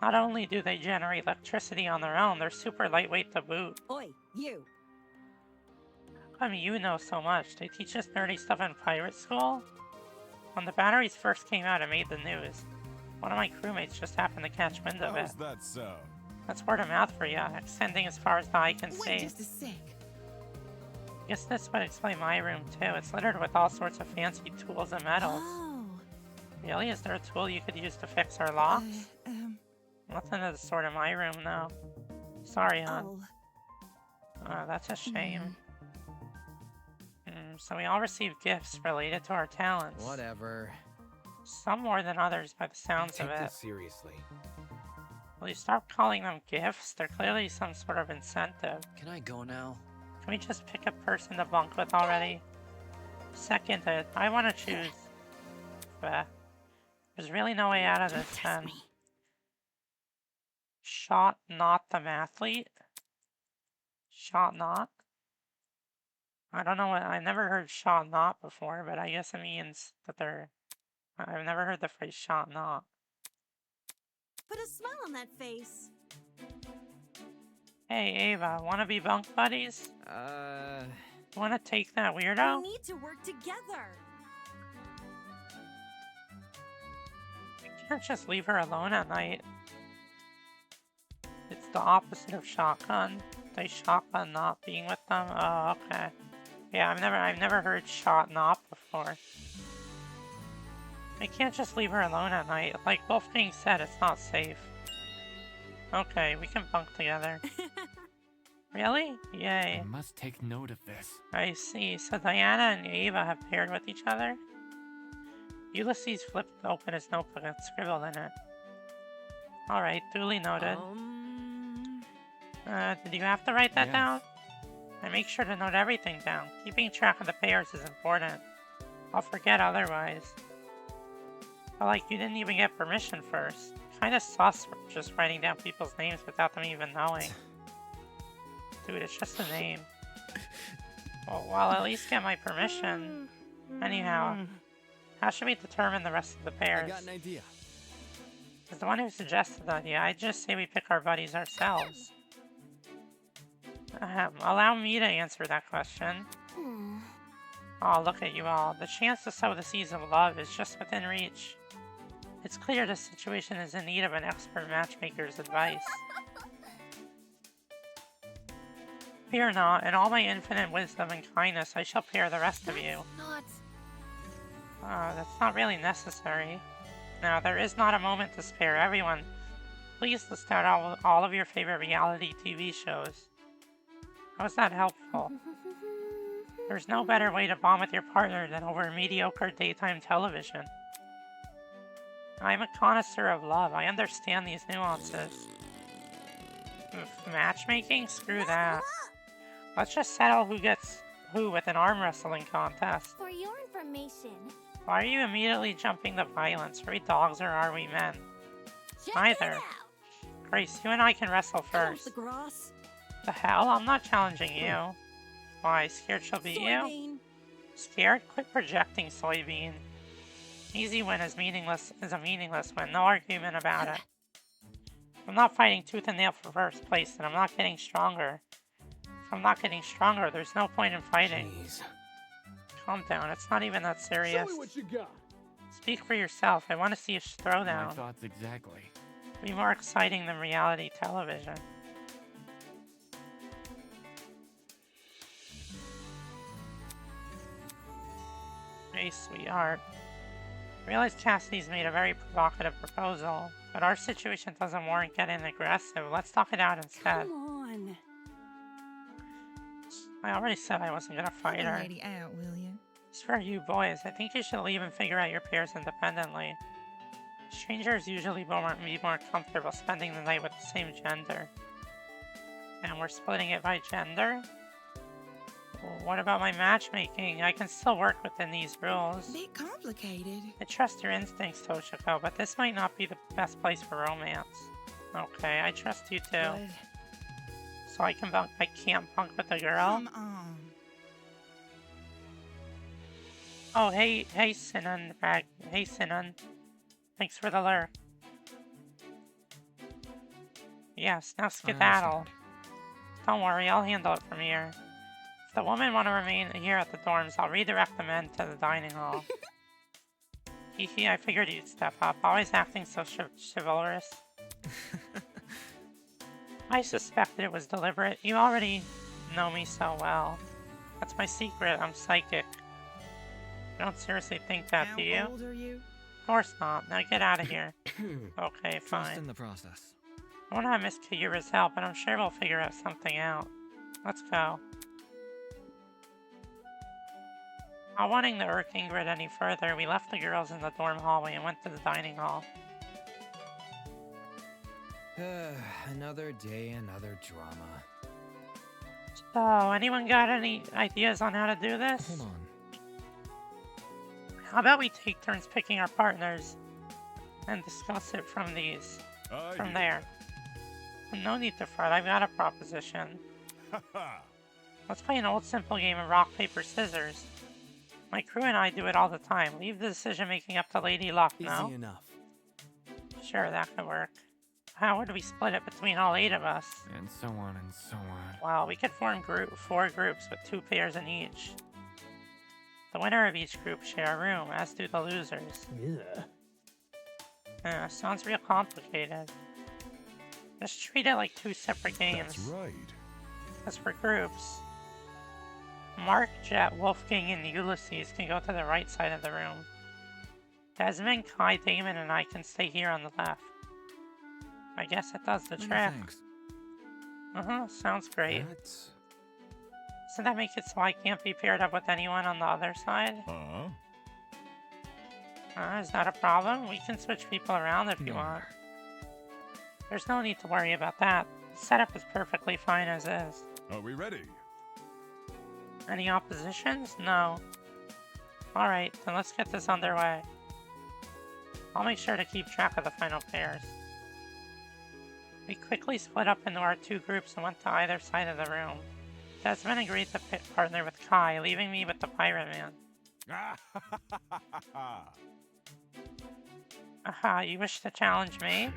Not only do they generate electricity on their own, they're super lightweight to boot. Oi, you. How come you know so much? They teach us nerdy stuff in pirate school? When the batteries first came out, it made the news. One of my crewmates just happened to catch wind of it. How's that sound? That's word of mouth for ya, extending as far as the eye can Wait see. just a sec. Guess this would explain my room too. It's littered with all sorts of fancy tools and metals. Oh. Really? Is there a tool you could use to fix our locks? Nothing of the sort in my room, though. Sorry, hon. Oh, that's a shame. So we all received gifts related to our talents. Whatever. Some more than others by the sounds of it. seriously. Will you stop calling them gifts? They're clearly some sort of incentive. Can I go now? Can we just pick a person to bunk with already? Seconded. I want to choose. Bleh. There's really no way out of this then. Shot not the mathlete? Shot not? I don't know what, I never heard shot not before, but I guess it means that they're, I've never heard the phrase shot not. Put a smile on that face. Hey Ava, wanna be bunk buddies? Wanna take that weirdo? We need to work together. You can't just leave her alone at night. It's the opposite of shotgun. They shotgun not being with them? Oh, okay. Yeah, I've never heard shot not before. I can't just leave her alone at night. Like Wolfgang said, it's not safe. Okay, we can bunk together. Really? Yay. I must take note of this. I see. So Diana and Ava have paired with each other? Ulysses flipped open his notebook and scribbled in it. Alright, duly noted. Did you have to write that down? I make sure to note everything down. Keeping track of the pairs is important. I'll forget otherwise. But like, you didn't even get permission first. Kinda sus for just writing down people's names without them even knowing. Dude, it's just a name. Well, I'll at least get my permission. Anyhow, how should we determine the rest of the pairs? I got an idea. As the one who suggested the idea, I'd just say we pick our buddies ourselves. Allow me to answer that question. Oh, look at you all. The chance to sow the seeds of love is just within reach. It's clear this situation is in need of an expert matchmaker's advice. Fear not, in all my infinite wisdom and kindness, I shall pair the rest of you. That's not really necessary. Now, there is not a moment to spare. Everyone, please list out all of your favorite reality TV shows. How is that helpful? There's no better way to bond with your partner than over mediocre daytime television. I'm a connoisseur of love. I understand these nuances. Matchmaking? Screw that. Let's just settle who gets who with an arm wrestling contest. For your information, Why are you immediately jumping to violence? Are we dogs or are we men? check Neither. it out. Grace, you and I can wrestle first. The grass. The hell? I'm not challenging you. Why, scared she'll beat you? Soybean. Scared? Quit projecting, soybean. Easy win is a meaningless win. No argument about it. I'm not fighting tooth and nail for first place, and I'm not getting stronger. If I'm not getting stronger, there's no point in fighting. Jeez. Calm down. It's not even that serious. Show me what you got. Speak for yourself. I want to see a My throwdown. thoughts exactly. Be more exciting than reality television. Hey, sweetheart. I realize Cassidy's made a very provocative proposal, but our situation doesn't warrant getting aggressive. Let's talk it out instead. Come on. I already said I wasn't gonna fight Get the her. lady out, will you? As for you boys, I think you should leave and figure out your pairs independently. Strangers usually be more comfortable spending the night with the same gender. And we're splitting it by gender? Well, what about my matchmaking? I can still work within these rules. Bit complicated. I trust your instincts, Toshiko, but this might not be the best place for romance. Okay, I trust you too. But So I can't bunk with a girl? come on. Oh, hey Sinan, hey Sinan. Thanks for the lure. Yes, now skedaddle. understand. Don't worry, I'll handle it from here. If the women want to remain here at the dorms, I'll redirect the men to the dining hall. Hehe, I figured you'd step up, always acting so chivalrous. I suspected it was deliberate. You already know me so well. That's my secret, I'm psychic. You don't seriously think that, How do you? old are you? Of course not. Now get out of here. Okay, Trust fine. in the process. I won't have Miss Kagura's help, but I'm sure we'll figure out something out. Let's go. Not wanting to irk Ingrid any further, we left the girls in the dorm hallway and went to the dining hall. Another day, another drama. So, anyone got any ideas on how to do this? Hold on. How about we take turns picking our partners and discuss it from there. No need to fret, I've got a proposition. Let's play an old simple game of rock, paper, scissors. My crew and I do it all the time. Leave the decision making up to Lady Luck, no? Easy enough. Sure, that could work. How would we split it between all 8 of us? And so on and so on. Well, we could form 4 groups with 2 pairs in each. The winner of each group share a room, as do the losers. Yeah. Sounds real complicated. Just treat it like 2 separate games. That's right. As for groups, Mark, Jet, Wolfgang, and Ulysses can go to the right side of the room. Desmond, Kai, Damon, and I can stay here on the left. I guess it does the Many trick. thanks. Sounds great. That's... Doesn't that make it so I can't be paired up with anyone on the other side? Huh? Is that a problem? We can switch people around if you No. want. There's no need to worry about that. The setup is perfectly fine as is. Are we ready? Any oppositions? No. Alright, then let's get this underway. I'll make sure to keep track of the final pairs. We quickly split up into our 2 groups and went to either side of the room. Desmond agreed to partner with Kai, leaving me with the Pirate Man. Aha, you wish to challenge me?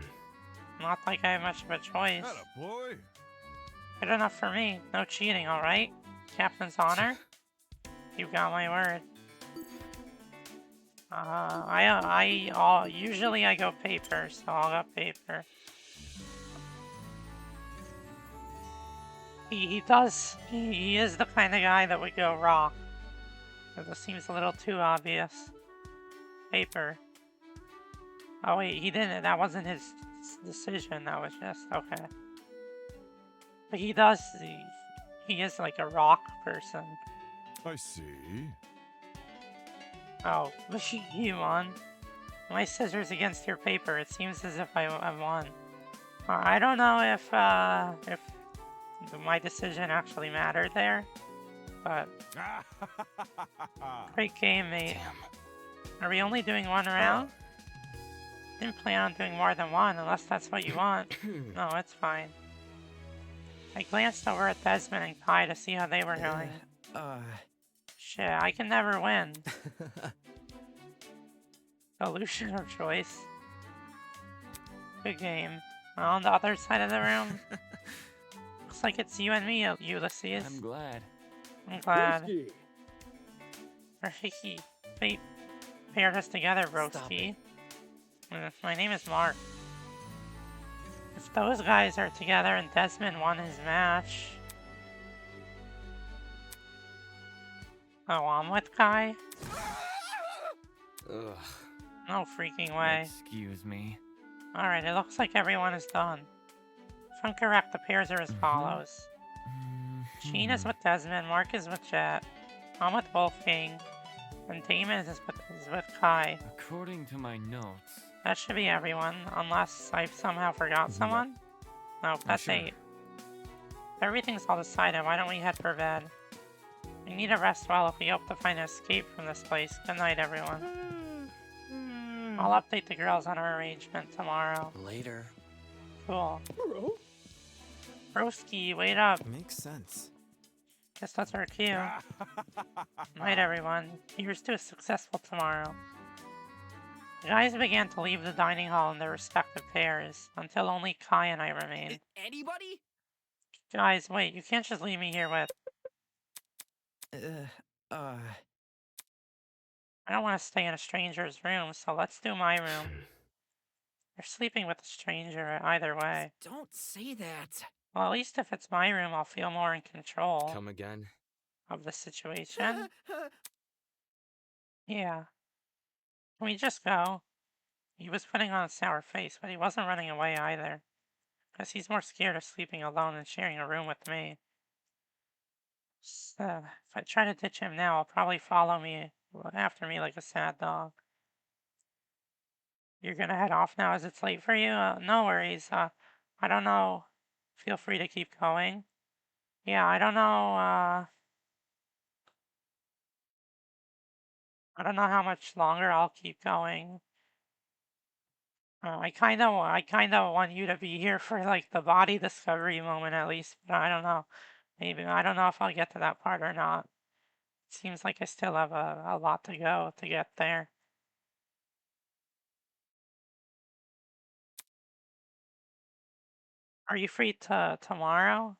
Not like I have much of a choice. Boy. Good enough for me. No cheating, alright? Captain's honor? You got my word. Usually I go paper, so I'll go paper. He is the kind of guy that would go rock. This seems a little too obvious. Paper. Oh wait, he didn't. That wasn't his decision. That was just okay. But he does. He is like a rock person. I see. Oh, you won. My scissors against your paper. It seems as if I won. I don't know if my decision actually mattered there, but great game, mate. Damn. Are we only doing one round? Didn't plan on doing more than one, unless that's what you want. No, it's fine. I glanced over at Desmond and Kai to see how they were going. Shit, I can never win. Solution of choice. Good game. On the other side of the room. Looks like it's you and me, Ulysses. I'm glad. I'm glad. Broski. Rafiki. Fate paired us together, broski. My name is Mark. If those guys are together and Desmond won his match... Oh, I'm with Kai? Ugh. No freaking way. Excuse me. Alright, it looks like everyone is done. If I'm correct, the pairs are as follows. Sheen is with Desmond, Mark is with Jet, I'm with Wolfgang, and Damon is with Kai. According to my notes... That should be everyone, unless I somehow forgot someone? No, that's sure. 8. Everything's all decided, why don't we head for bed? We need to rest well if we hope to find an escape from this place. Good night, everyone. I'll update the girls on our arrangement tomorrow. Later. Cool. Bro. Broski, wait up. Makes sense. Guess that's our cue. Night, everyone. Here's to a successful tomorrow. The guys began to leave the dining hall in their respective pairs, until only Kai and I remained. Anybody? Guys, wait, you can't just leave me here with... Uh, I don't want to stay in a stranger's room, so let's do my room. You're sleeping with a stranger either way. Don't say that. Well, at least if it's my room, I'll feel more in control Come again? of the situation. Yeah. Can we just go? He was putting on a sour face, but he wasn't running away either. Guess he's more scared of sleeping alone than sharing a room with me. So, if I try to ditch him now, he'll probably follow me after me like a sad dog. You're gonna head off now as it's late for you? No worries. I don't know. Feel free to keep going. Yeah, I don't know, I don't know how much longer I'll keep going. I kind of want you to be here for like the body discovery moment at least, but I don't know. Maybe I don't know if I'll get to that part or not. It seems like I still have a lot to go to get there. Are you free tomorrow?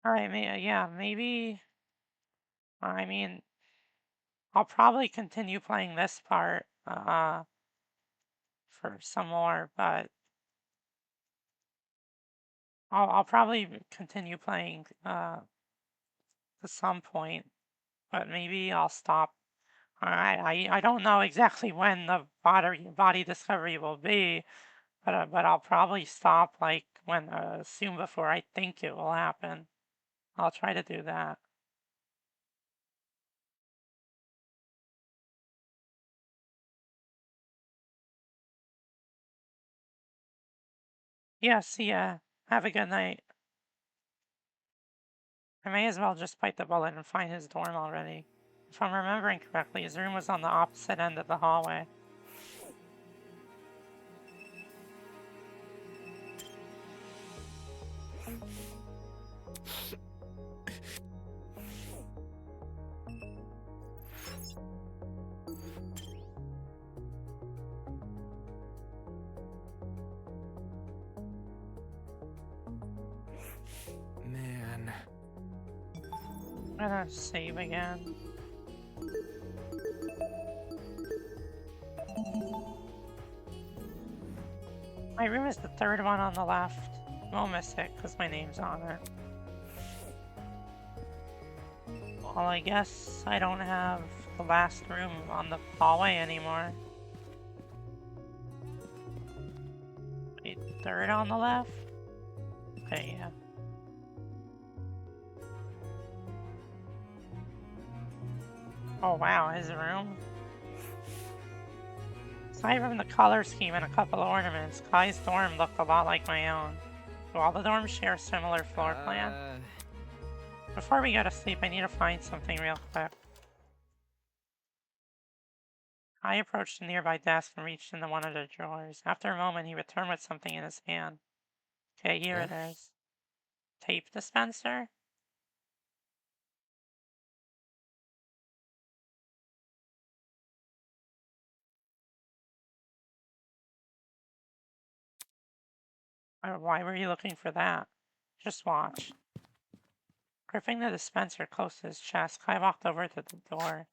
Alright, yeah, maybe... I mean, I'll probably continue playing this part, for some more, but... I'll probably continue playing, to some point, but maybe I'll stop. I don't know exactly when the body discovery will be, but I'll probably stop like when soon before I think it will happen. I'll try to do that. Yeah, see ya. Have a good night. I may as well just bite the bullet and find his dorm already. If I'm remembering correctly, his room was on the opposite end of the hallway. Man. I'm gonna save again. My room is the third one on the left. Won't miss it because my name's on it. Well, I guess I don't have the last room on the hallway anymore. Wait, third on the left? Okay, yeah. Oh wow, his room? Aside from the color scheme and a couple of ornaments, Kai's dorm looked a lot like my own. Do all the dorms share a similar floor plan? Before we go to sleep, I need to find something real quick. Kai approached a nearby desk and reached into one of the drawers. After a moment, he returned with something in his hand. Okay, here it is. Tape dispenser? Why were you looking for that? Just watch. Gripping the dispenser close to his chest, Kai walked over to the door.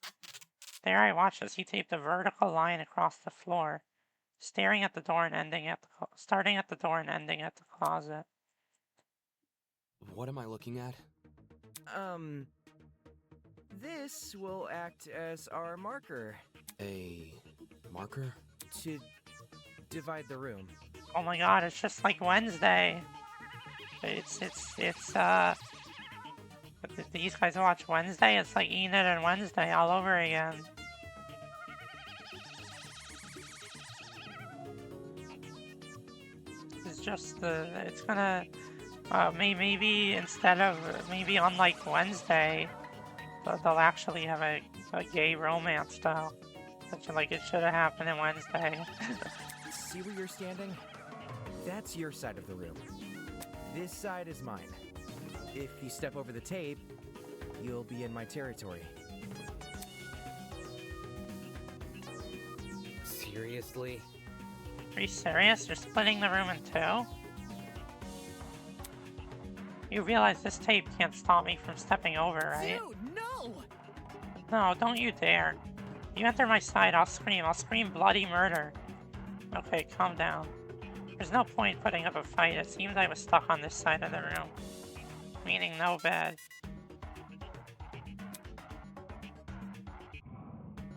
There I watched as he taped a vertical line across the floor, starting at the door and ending at the closet. What am I looking at? This will act as our marker. A marker? To divide the room. Oh my god, it's just like Wednesday. These guys watch Wednesday? It's like Enid and Wednesday all over again. It's just it's gonna, maybe instead of, maybe unlike Wednesday, they'll actually have a gay romance style. Like it should have happened in Wednesday. See where you're standing? That's your side of the room. This side is mine. If you step over the tape, you'll be in my territory. Seriously? Are you serious? You're splitting the room in two? You realize this tape can't stop me from stepping over, right? Dude, no! No, don't you dare. You enter my side, I'll scream bloody murder. Okay, calm down. There's no point putting up a fight. It seems I was stuck on this side of the room. Meaning no bed.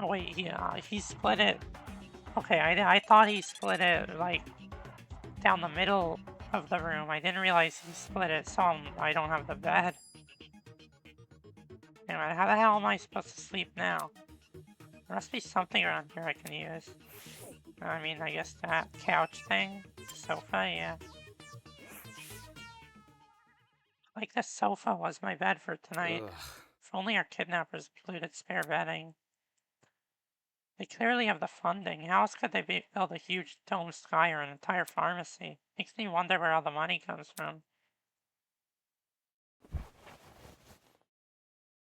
Oh wait, he split it. Okay, I thought he split it, like, down the middle of the room. I didn't realize he split it, so I don't have the bed. Anyway, how the hell am I supposed to sleep now? There must be something around here I can use. I mean, I guess that couch thing. Sofa, yeah. Like this sofa was my bed for tonight. Ugh. If only our kidnappers included spare bedding. They clearly have the funding. How else could they build a huge dome sky or an entire pharmacy? Makes me wonder where all the money comes from.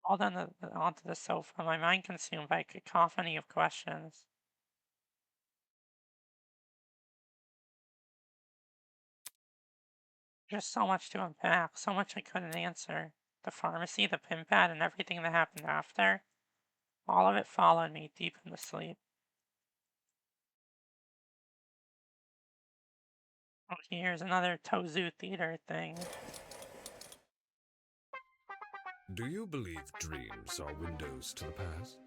All done onto the sofa, my mind consumed by a cacophony of questions. There's so much to unpack, so much I couldn't answer. The pharmacy, the pin pad, and everything that happened after. All of it followed me deep into sleep. Oh, here's another Tozu Theater thing. Do you believe dreams are windows to the past?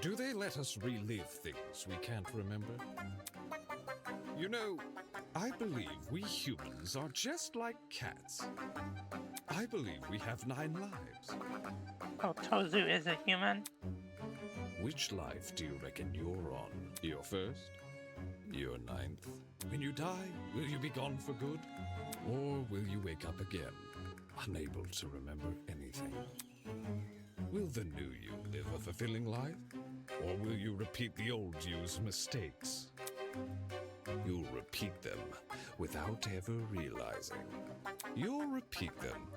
Do they let us relive things we can't remember? You know, I believe we humans are just like cats. I believe we have 9 lives. Oh, Tozu is a human? Which life do you reckon you're on? Your first? Your 9th? When you die, will you be gone for good? Or will you wake up again, unable to remember anything? Will the new you live a fulfilling life? Or will you repeat the old you's mistakes? You'll repeat them without ever realizing. You'll repeat them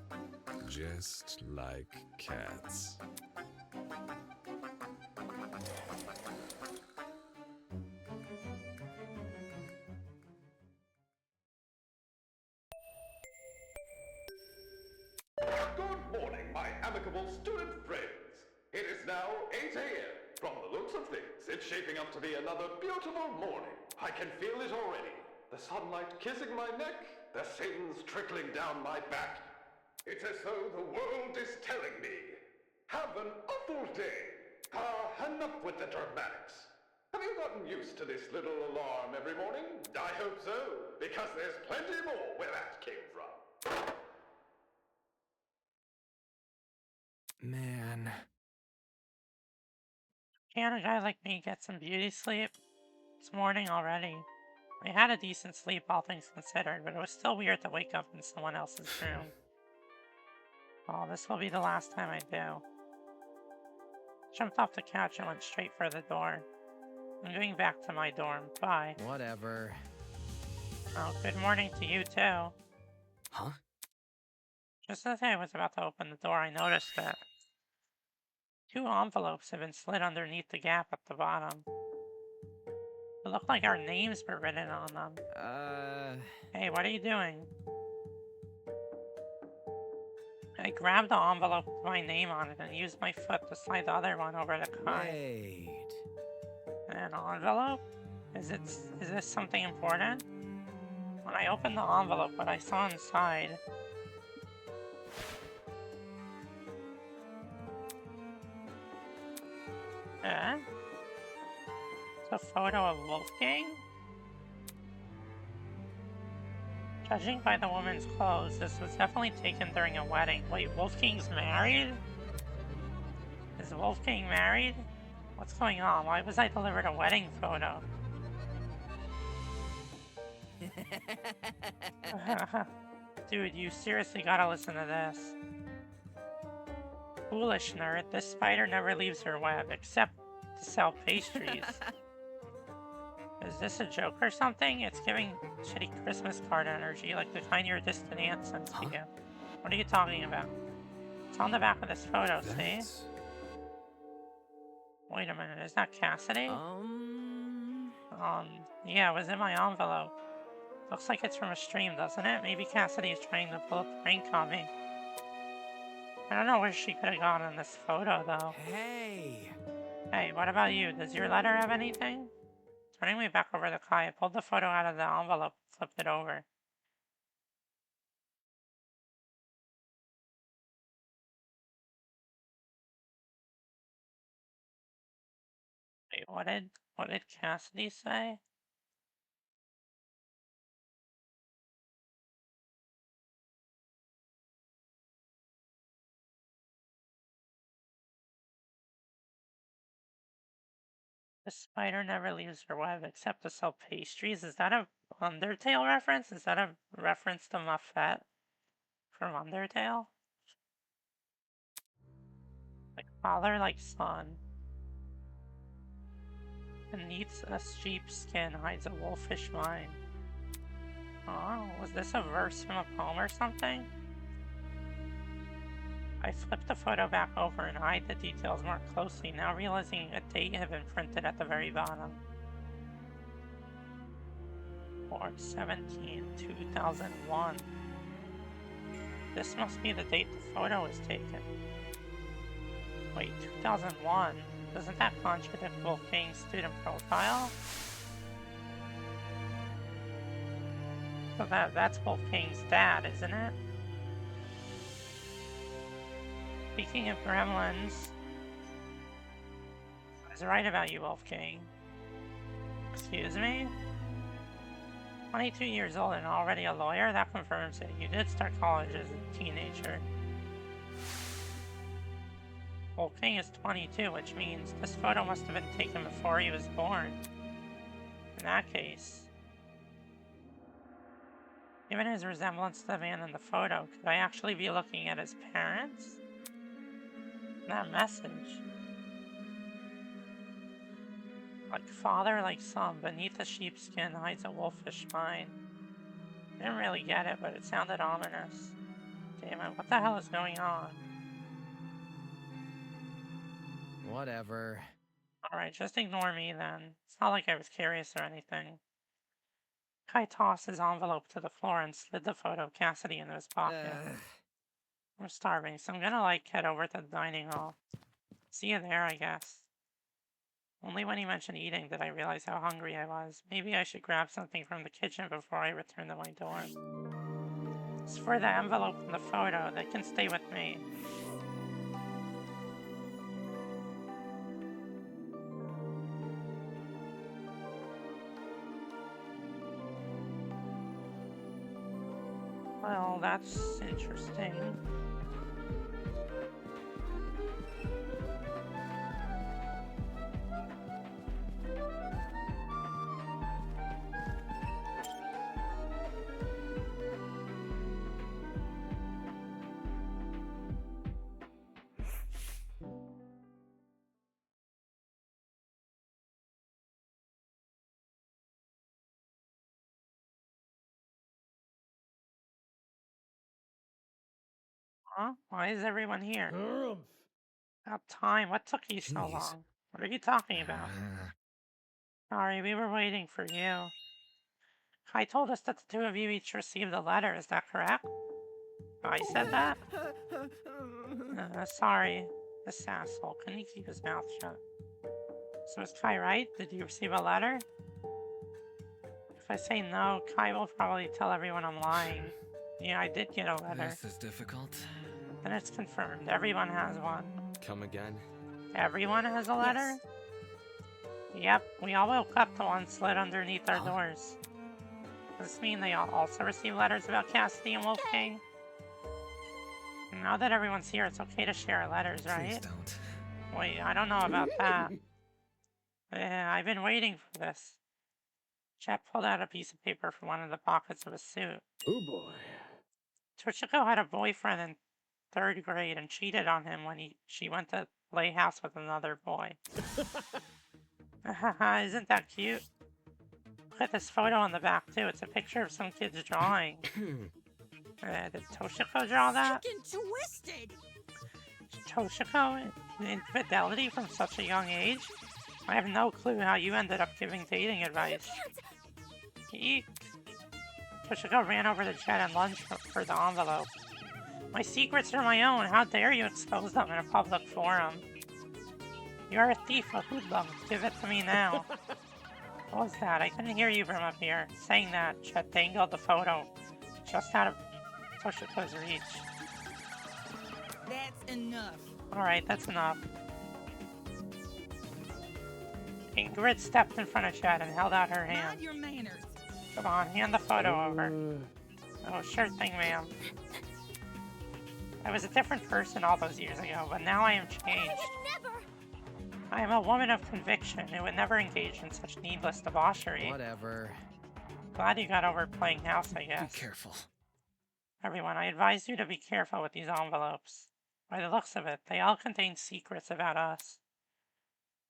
just like cats. Good morning, my amicable student friends. It is now 8 a.m. From the looks of things, it's shaping up to be another beautiful morning. I can feel it already. The sunlight kissing my neck, the sands trickling down my back. It's as though the world is telling me, have an awful day. Enough with the dramatics. Have you gotten used to this little alarm every morning? I hope so, because there's plenty more where that came from. Man. Can't a guy like me get some beauty sleep? It's morning already. I had a decent sleep, all things considered, but it was still weird to wake up in someone else's room. Oh, this will be the last time I do. Jumped off the couch and went straight for the door. I'm going back to my dorm. Bye. Whatever. Oh, good morning to you too. Huh? Just as I was about to open the door, I noticed that 2 envelopes have been slid underneath the gap at the bottom. It looked like our names were written on them. Hey, what are you doing? I grabbed the envelope with my name on it and used my foot to slide the other one over the card. Wait. An envelope? Is this something important? When I opened the envelope, what I saw inside... It's a photo of Wolfgang? Judging by the woman's clothes, this was definitely taken during a wedding. Wait, Wolfgang's married? Is Wolfgang married? What's going on? Why was I delivered a wedding photo? Dude, you seriously gotta listen to this. Foolish nerd, this spider never leaves her web, except to sell pastries. Is this a joke or something? It's giving shitty Christmas card energy, like the kind your distant aunt sends to you. What are you talking about? It's on the back of this photo, see? Wait a minute, is that Cassidy? Yeah, it was in my envelope. Looks like it's from a stream, doesn't it? Maybe Cassidy is trying to pull a prank on me. I don't know where she could have gone in this photo, though. Hey! Hey, what about you? Does your letter have anything? Turning me back over the car, I pulled the photo out of the envelope and flipped it over. Wait, what did Cassidy say? The spider never leaves her web except to sell pastries. Is that a Undertale reference? Is that a reference to Muffet from Undertale? Like father, like son. Beneath a sheep's skin hides a wolfish mind. Oh, was this a verse from a poem or something? I flipped the photo back over and eyed the details more closely, now realizing a date had been printed at the very bottom. 4/17/2001. This must be the date the photo was taken. Wait, 2001? Doesn't that contradict Wolfgang's student profile? So that's Wolfgang's dad, isn't it? Speaking of gremlins, I was right about you, Wolfgang. Excuse me? 22 years old and already a lawyer? That confirms it. You did start college as a teenager. Wolfgang is 22, which means this photo must have been taken before he was born. In that case, given his resemblance to the man in the photo, could I actually be looking at his parents? That message. Like father, like son, beneath a sheepskin hides a wolfish mind. Didn't really get it, but it sounded ominous. Damn it, what the hell is going on? Whatever. Alright, just ignore me then. It's not like I was curious or anything. Kai tossed his envelope to the floor and slid the photo of Cassidy into his pocket. I'm starving, so I'm gonna head over to the dining hall. See you there, I guess. Only when he mentioned eating did I realize how hungry I was. Maybe I should grab something from the kitchen before I return to my dorm. As for the envelope and the photo, they can stay with me. Well, that's interesting. Huh? Why is everyone here? About time. What took you so Jeez. long? What are you talking about? Sorry, we were waiting for you. Kai told us that the two of you each received a letter, is that correct? I said that? Sorry. This asshole. Couldn't he keep his mouth shut? So is Kai right? Did you receive a letter? If I say no, Kai will probably tell everyone I'm lying. Yeah, I did get a letter. This is difficult. Then it's confirmed. Everyone has one. Come again? Everyone has a letter? Yep, we all woke up to one slid underneath our doors. Does this mean they all also receive letters about Cassidy and Wolf King? Now that everyone's here, it's okay to share letters, right? Please don't. Wait, I don't know about that. I've been waiting for this. Chet pulled out a piece of paper from one of the pockets of his suit. Oh boy. Toshiko had a boyfriend in 3rd grade and cheated on him when she went to play house with another boy. Isn't that cute? Look at this photo on the back too. It's a picture of some kid's drawing. Did Toshiko draw that? Chicken twisted! Toshiko? Infidelity from such a young age? I have no clue how you ended up giving dating advice. Eek. Toshiko ran over to Chet and lunged for the envelope. My secrets are my own. How dare you expose them in a public forum? You're a thief, a hoodlum. Give it to me now. What was that? I couldn't hear you from up here. Saying that, Chet dangled the photo just out of Toshiko's reach. That's enough. Alright, that's enough. Ingrid stepped in front of Chet and held out her hand. Mind your manners. Come on, hand the photo over. Oh, sure thing, ma'am. I was a different person all those years ago, but now I am changed. I am a woman of conviction who would never engage in such needless debauchery. Whatever. Glad you got over playing house, I guess. Be careful. Everyone, I advise you to be careful with these envelopes. By the looks of it, they all contain secrets about us.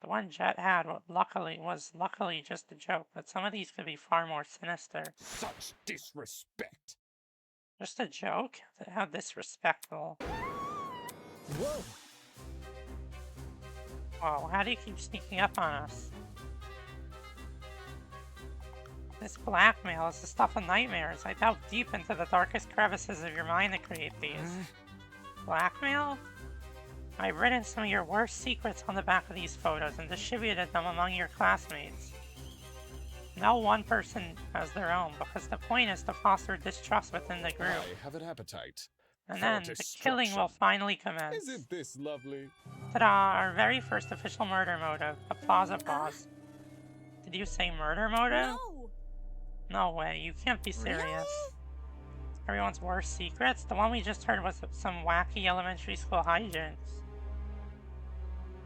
The one Jet had was luckily just a joke, but some of these could be far more sinister. Such disrespect! Just a joke? How disrespectful. Whoa! Whoa, how do you keep sneaking up on us? This blackmail is the stuff of nightmares. I delved deep into the darkest crevices of your mind to create these. Blackmail? I've written some of your worst secrets on the back of these photos and distributed them among your classmates. No one person has their own, because the point is to foster distrust within the group. I have an appetite. And then the killing will finally commence. Isn't this lovely? Ta-da! Our very first official murder motive. Applause, applause. Did you say murder motive? No! No way, you can't be serious. Really? Everyone's worst secrets? The one we just heard was some wacky elementary school hijinks.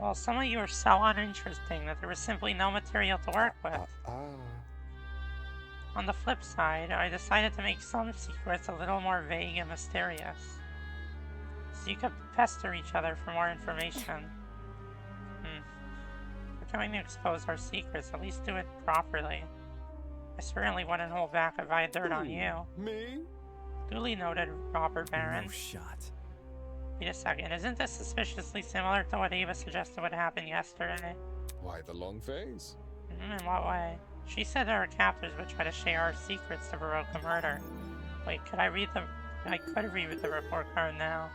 Well, some of you are so uninteresting that there was simply no material to work with. On the flip side, I decided to make some secrets a little more vague and mysterious. So you could pester each other for more information. We're going to expose our secrets, at least do it properly. I certainly wouldn't hold back if I had dirt on you. Me? Duly noted, Robert Barron. No shot. Wait a second, isn't this suspiciously similar to what Ava suggested would happen yesterday? Why the long face? In what way? She said our captors would try to share our secrets to provoke a murder. Wait, I could read the report card now.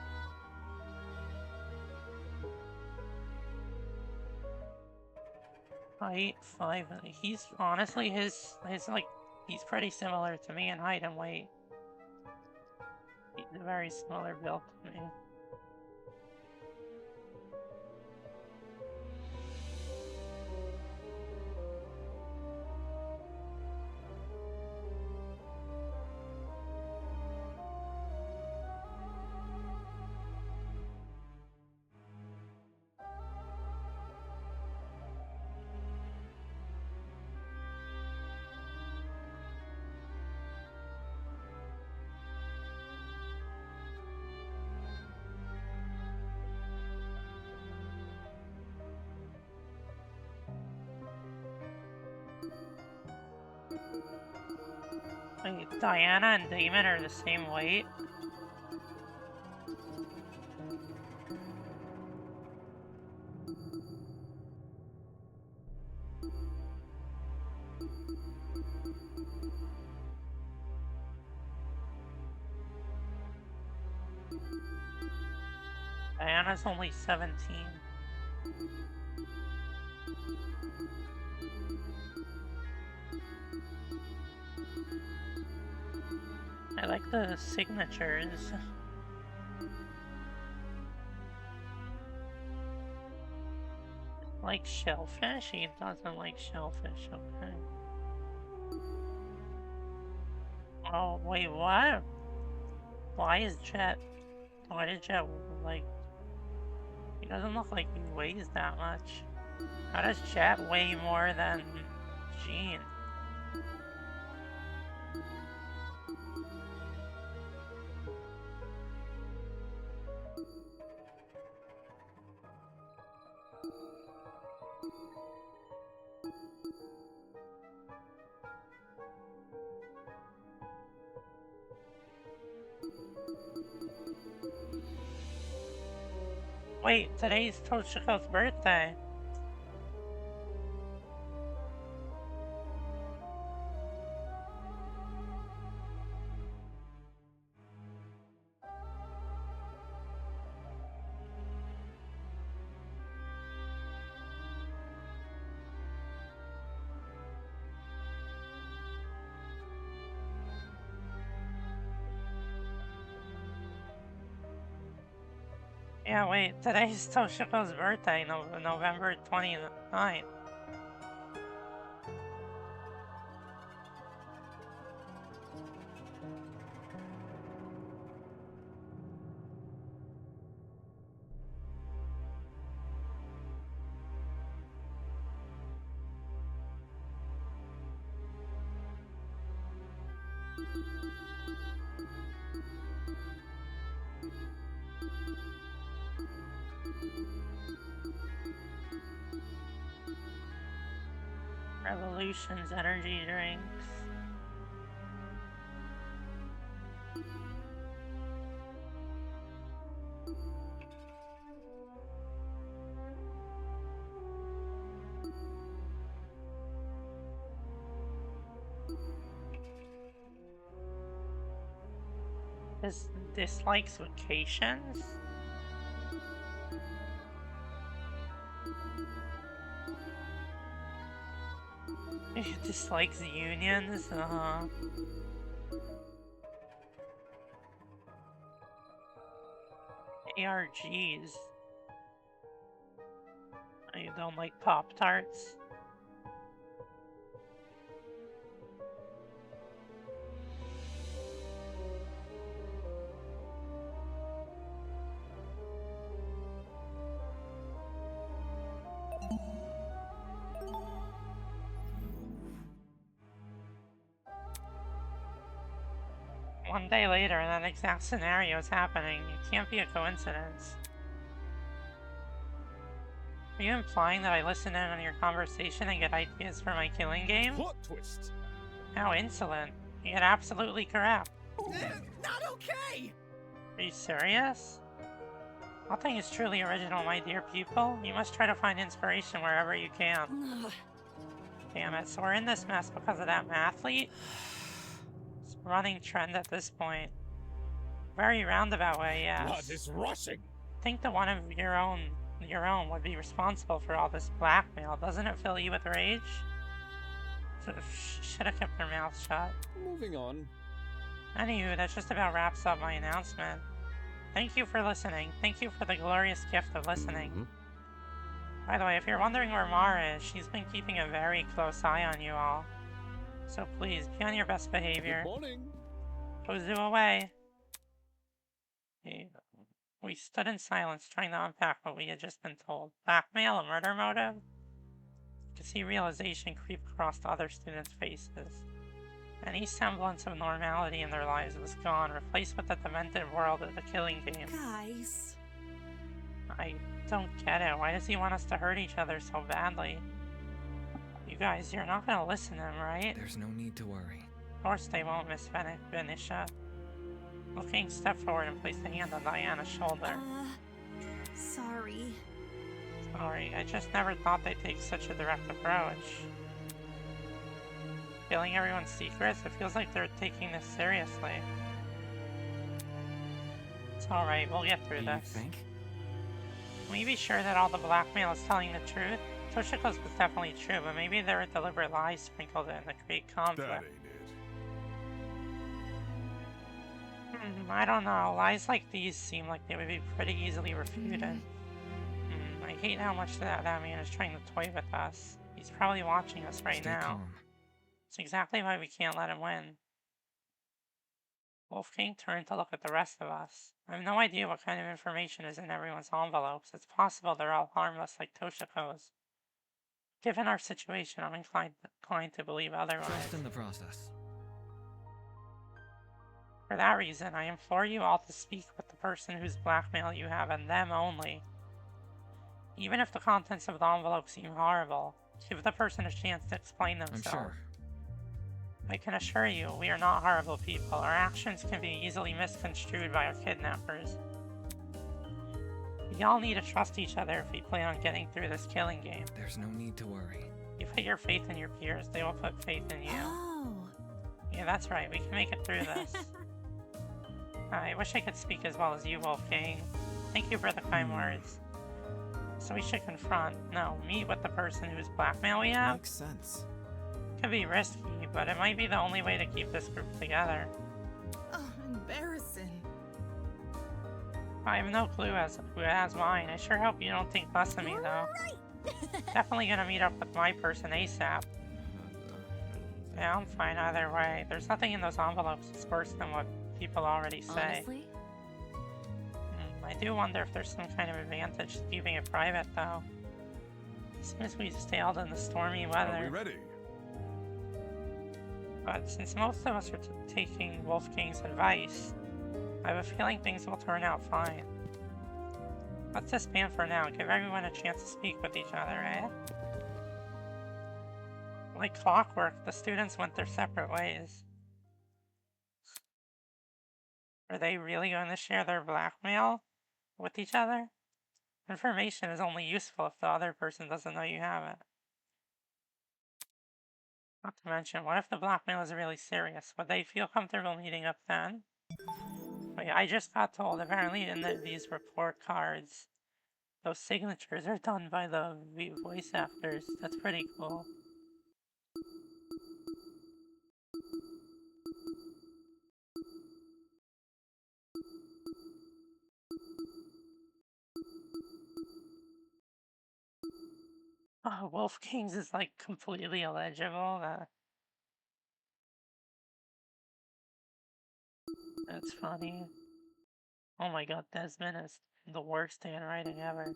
Height 5. He's honestly his like he's pretty similar to me in height and weight. He's a very similar build to me. Wait, Diana and Damon are the same weight? Diana's only 17. I like the signatures. Like shellfish? He doesn't like shellfish, okay. Oh, wait, what? Why did Jet, like... He doesn't look like he weighs that much. How does Jet weigh more than Jean? Wait, today's Toshiko's birthday. Yeah, wait, today's Toshiko's birthday, November 29th. Revolution's energy drinks. Dislikes vacations? He dislikes unions? ARGs. You don't like Pop-Tarts? One day later, that exact scenario is happening. It can't be a coincidence. Are you implying that I listen in on your conversation and get ideas for my killing game? Plot twist! How insolent. You get absolutely correct. Not okay! Are you serious? Nothing is truly original, my dear pupil. You must try to find inspiration wherever you can. Damn it, so we're in this mess because of that mathlete? It's a running trend at this point. Very roundabout way, yes. Blood is rushing! Think the one of your own your own would be responsible for all this blackmail. Doesn't it fill you with rage? Should have kept their mouths shut. Moving on. Anywho, that just about wraps up my announcement. Thank you for listening. Thank you for the glorious gift of listening. By the way, if you're wondering where Mara is, she's been keeping a very close eye on you all. So please, be on your best behavior. Good morning. Ozu away. We stood in silence, trying to unpack what we had just been told. Blackmail, a murder motive? You could see realization creep across the other students' faces. Any semblance of normality in their lives was gone, replaced with the demented world of the killing game. Guys. I don't get it. Why does he want us to hurt each other so badly? You guys, you're not gonna listen to him, right? There's no need to worry. Of course they won't, Miss Venetia. Wolfgang stepped forward and placed a hand on Diana's shoulder. Sorry. Sorry, I just never thought they'd take such a direct approach. Killing everyone's secrets? It feels like they're taking this seriously. It's alright, we'll get through this. You think? Can we be sure that all the blackmail is telling the truth? Toshiko's was definitely true, but maybe there were deliberate lies sprinkled in to create conflict. That ain't it. I don't know. Lies like these seem like they would be pretty easily refuted. I hate how much that man is trying to toy with us. He's probably watching us right Stay now. calm. It's exactly why we can't let him win. Wolfgang turned to look at the rest of us. I have no idea what kind of information is in everyone's envelopes. It's possible they're all harmless like Toshiko's. Given our situation, I'm inclined to believe otherwise. Trust in the process. For that reason, I implore you all to speak with the person whose blackmail you have and them only. Even if the contents of the envelope seem horrible, give the person a chance to explain themselves. I'm sure. I can assure you, we are not horrible people. Our actions can be easily misconstrued by our kidnappers. We all need to trust each other if we plan on getting through this killing game. There's no need to worry. You put your faith in your peers, they will put faith in you. Oh. Yeah, that's right, we can make it through this. I wish I could speak as well as you, Wolfgang. Thank you for the kind words. So we should confront, no, meet with the person whose blackmail we have? Makes sense. Could be risky, but it might be the only way to keep this group together. Oh, embarrassing. I have no clue as to who has mine. I sure hope you don't think less of me, though. Definitely gonna meet up with my person ASAP. Yeah, I'm fine either way. There's nothing in those envelopes that's worse than what people already say. Honestly? I do wonder if there's some kind of advantage to keeping it private, though. As soon as we sailed in the stormy weather. Are we ready? But since most of us are taking Wolfgang's advice, I have a feeling things will turn out fine. Let's disband for now, give everyone a chance to speak with each other, eh? Like clockwork, the students went their separate ways. Are they really going to share their blackmail with each other? Information is only useful if the other person doesn't know you have it. Not to mention, what if the blackmail is really serious? Would they feel comfortable meeting up then? Wait, I just got told, apparently in these report cards, those signatures are done by the voice actors. That's pretty cool. Oh, Wolfgang's is like completely illegible. That's funny. Oh my god, Desmond is the worst handwriting ever.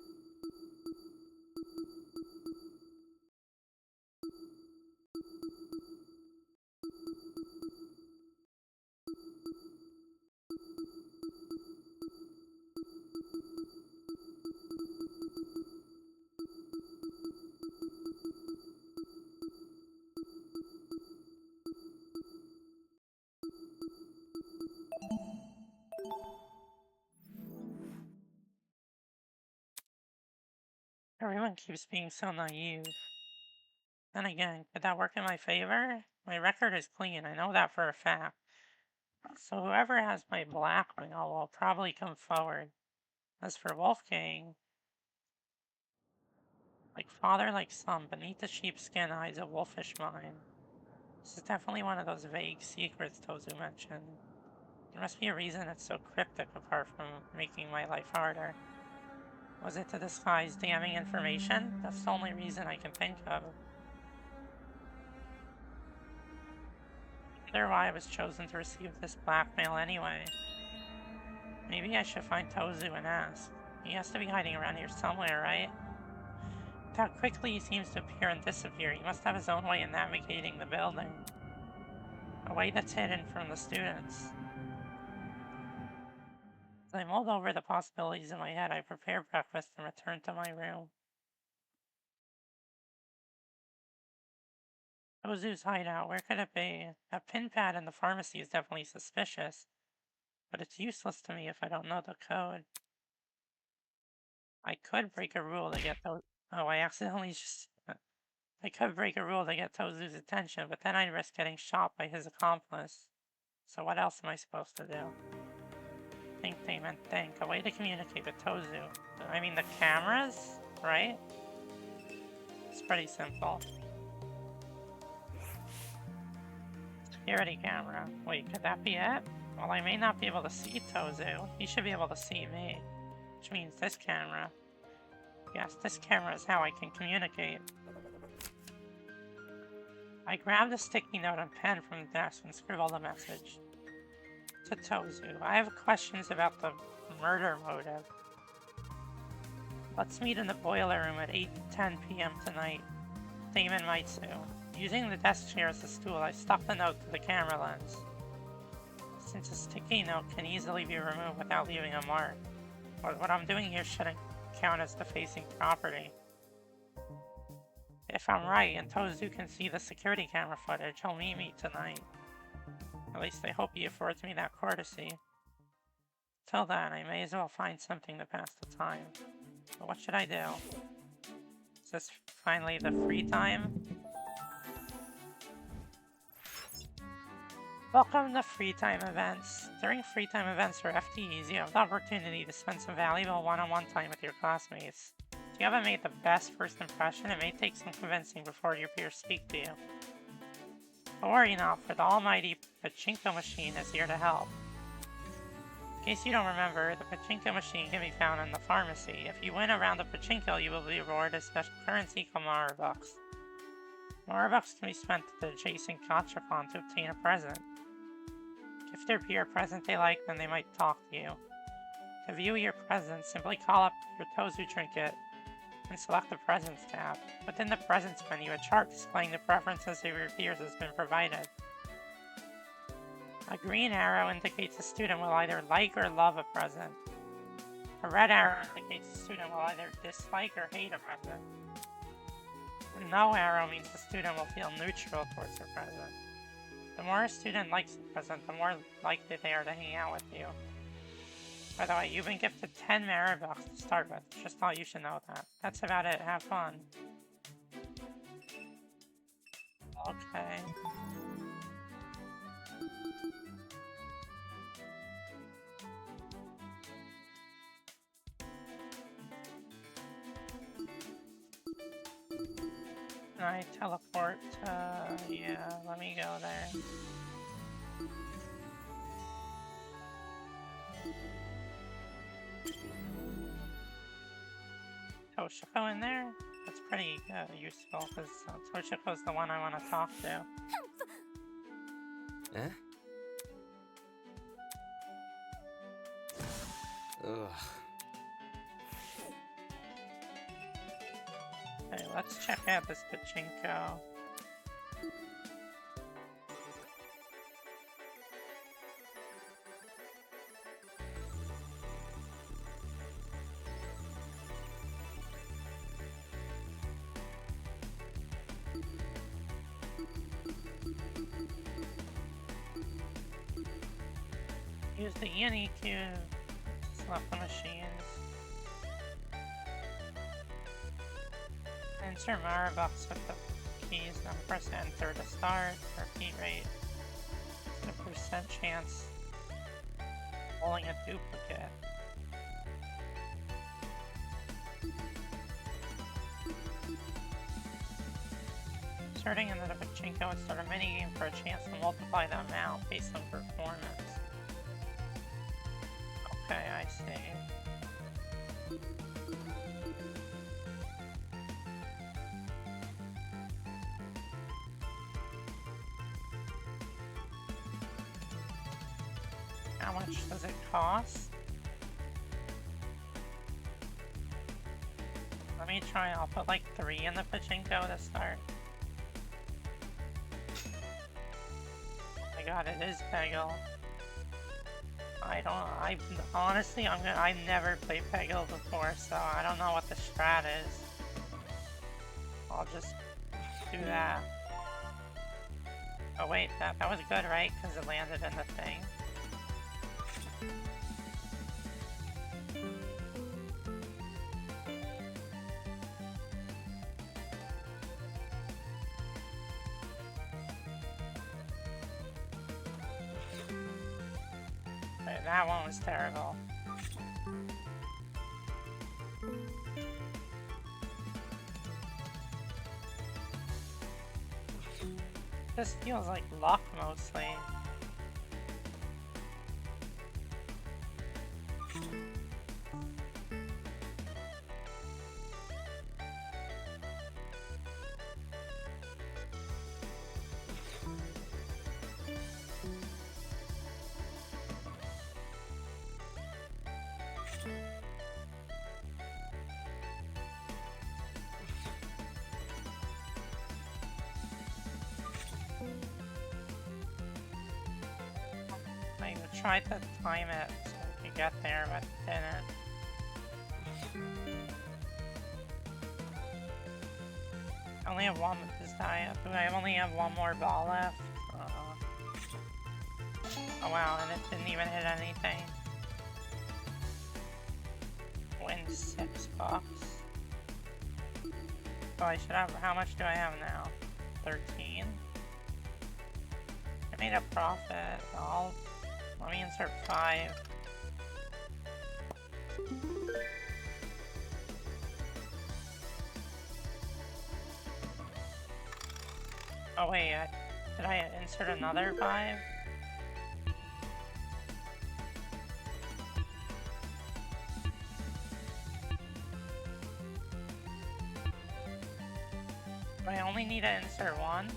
Everyone keeps being so naive. Then again, could that work in my favor? My record is clean, I know that for a fact. So whoever has my blackmail will probably come forward. As for Wolfgang, Like father, like son, beneath the sheepskin hides a wolfish mind. This is definitely one of those vague secrets Tozu mentioned. There must be a reason it's so cryptic apart from making my life harder. Was it to disguise damning information? That's the only reason I can think of. I wonder why I was chosen to receive this blackmail anyway. Maybe I should find Tozu and ask. He has to be hiding around here somewhere, right? With how quickly he seems to appear and disappear, he must have his own way of navigating the building. A way that's hidden from the students. As I mulled over the possibilities in my head, I prepared breakfast and returned to my room. Tozu's hideout, where could it be? A pin pad in the pharmacy is definitely suspicious, but it's useless to me if I don't know the code. I could break a rule to get those. Oh, I accidentally just. I could break a rule to get Tozu's attention, but then I'd risk getting shot by his accomplice. So what else am I supposed to do? Think, Damon, think. A way to communicate with Tozu. I mean, the cameras, right? It's pretty simple. Security camera. Wait, could that be it? Well, I may not be able to see Tozu. He should be able to see me. Which means this camera. Yes, this camera is how I can communicate. I grabbed a sticky note and pen from the desk and scribbled a message. To Tozu, I have questions about the murder motive. Let's meet in the boiler room at 8:10 p.m. tonight. Damon Maitsu. Using the desk chair as a stool, I stuck the note to the camera lens. Since a sticky note can easily be removed without leaving a mark, what I'm doing here shouldn't count as defacing property. If I'm right and Tozu can see the security camera footage, he'll meet me tonight. At least I hope he affords me that courtesy. Till then, I may as well find something to pass the time. But what should I do? Is this finally the free time? Welcome to Free Time Events. During Free Time Events for FTEs, you have the opportunity to spend some valuable one-on-one time with your classmates. If you haven't made the best first impression, it may take some convincing before your peers speak to you. But worry not, for the almighty Pachinko machine is here to help. In case you don't remember, the Pachinko machine can be found in the pharmacy. If you win a round of Pachinko, you will be rewarded special currency called Marabucks. Marabucks can be spent at the adjacent Gachapon to obtain a present. If there be a present they like, then they might talk to you. To view your presents, simply call up your Tozu trinket and select the Presents tab. Within the Presents menu, a chart displaying the preferences of your peers has been provided. A green arrow indicates a student will either like or love a present. A red arrow indicates a student will either dislike or hate a present. A no arrow means the student will feel neutral towards the present. The more a student likes the present, the more likely they are to hang out with you. By the way, you've been gifted 10 Marabucks to start with. Just thought you should know that. That's about it. Have fun. Okay. I teleport, yeah, let me go there. Toshiko in there? That's pretty useful, because Toshiko's the one I want to talk to. Eh? Ugh. Okay, let's check out this Pachinko. Use the E&E to select the machines. Insert Marabucks with the keys, then press enter to start. Repeat rate. A percent chance of pulling a duplicate. inserting into the pachinko instead of minigame for a chance to multiply the amount based on performance. Okay, I see. How much does it cost? Let me try, I'll put like 3 in the pachinko to start. Oh my god, it is Peggle. Honestly, I've never played Peggle before, so I don't know what the strat is. I'll just do that. Oh wait, that was good, right? Because it landed in the thing. That one was terrible. This feels like luck mostly. I tried to time it so we could get there, but didn't. I only have one with this die. Do I only have one more ball left? Oh wow, and it didn't even hit anything. Win $6. Oh, I should have. How much do I have now? 13. I made a profit. Let me insert 5. Oh wait, did I insert another 5? I only need to insert 1.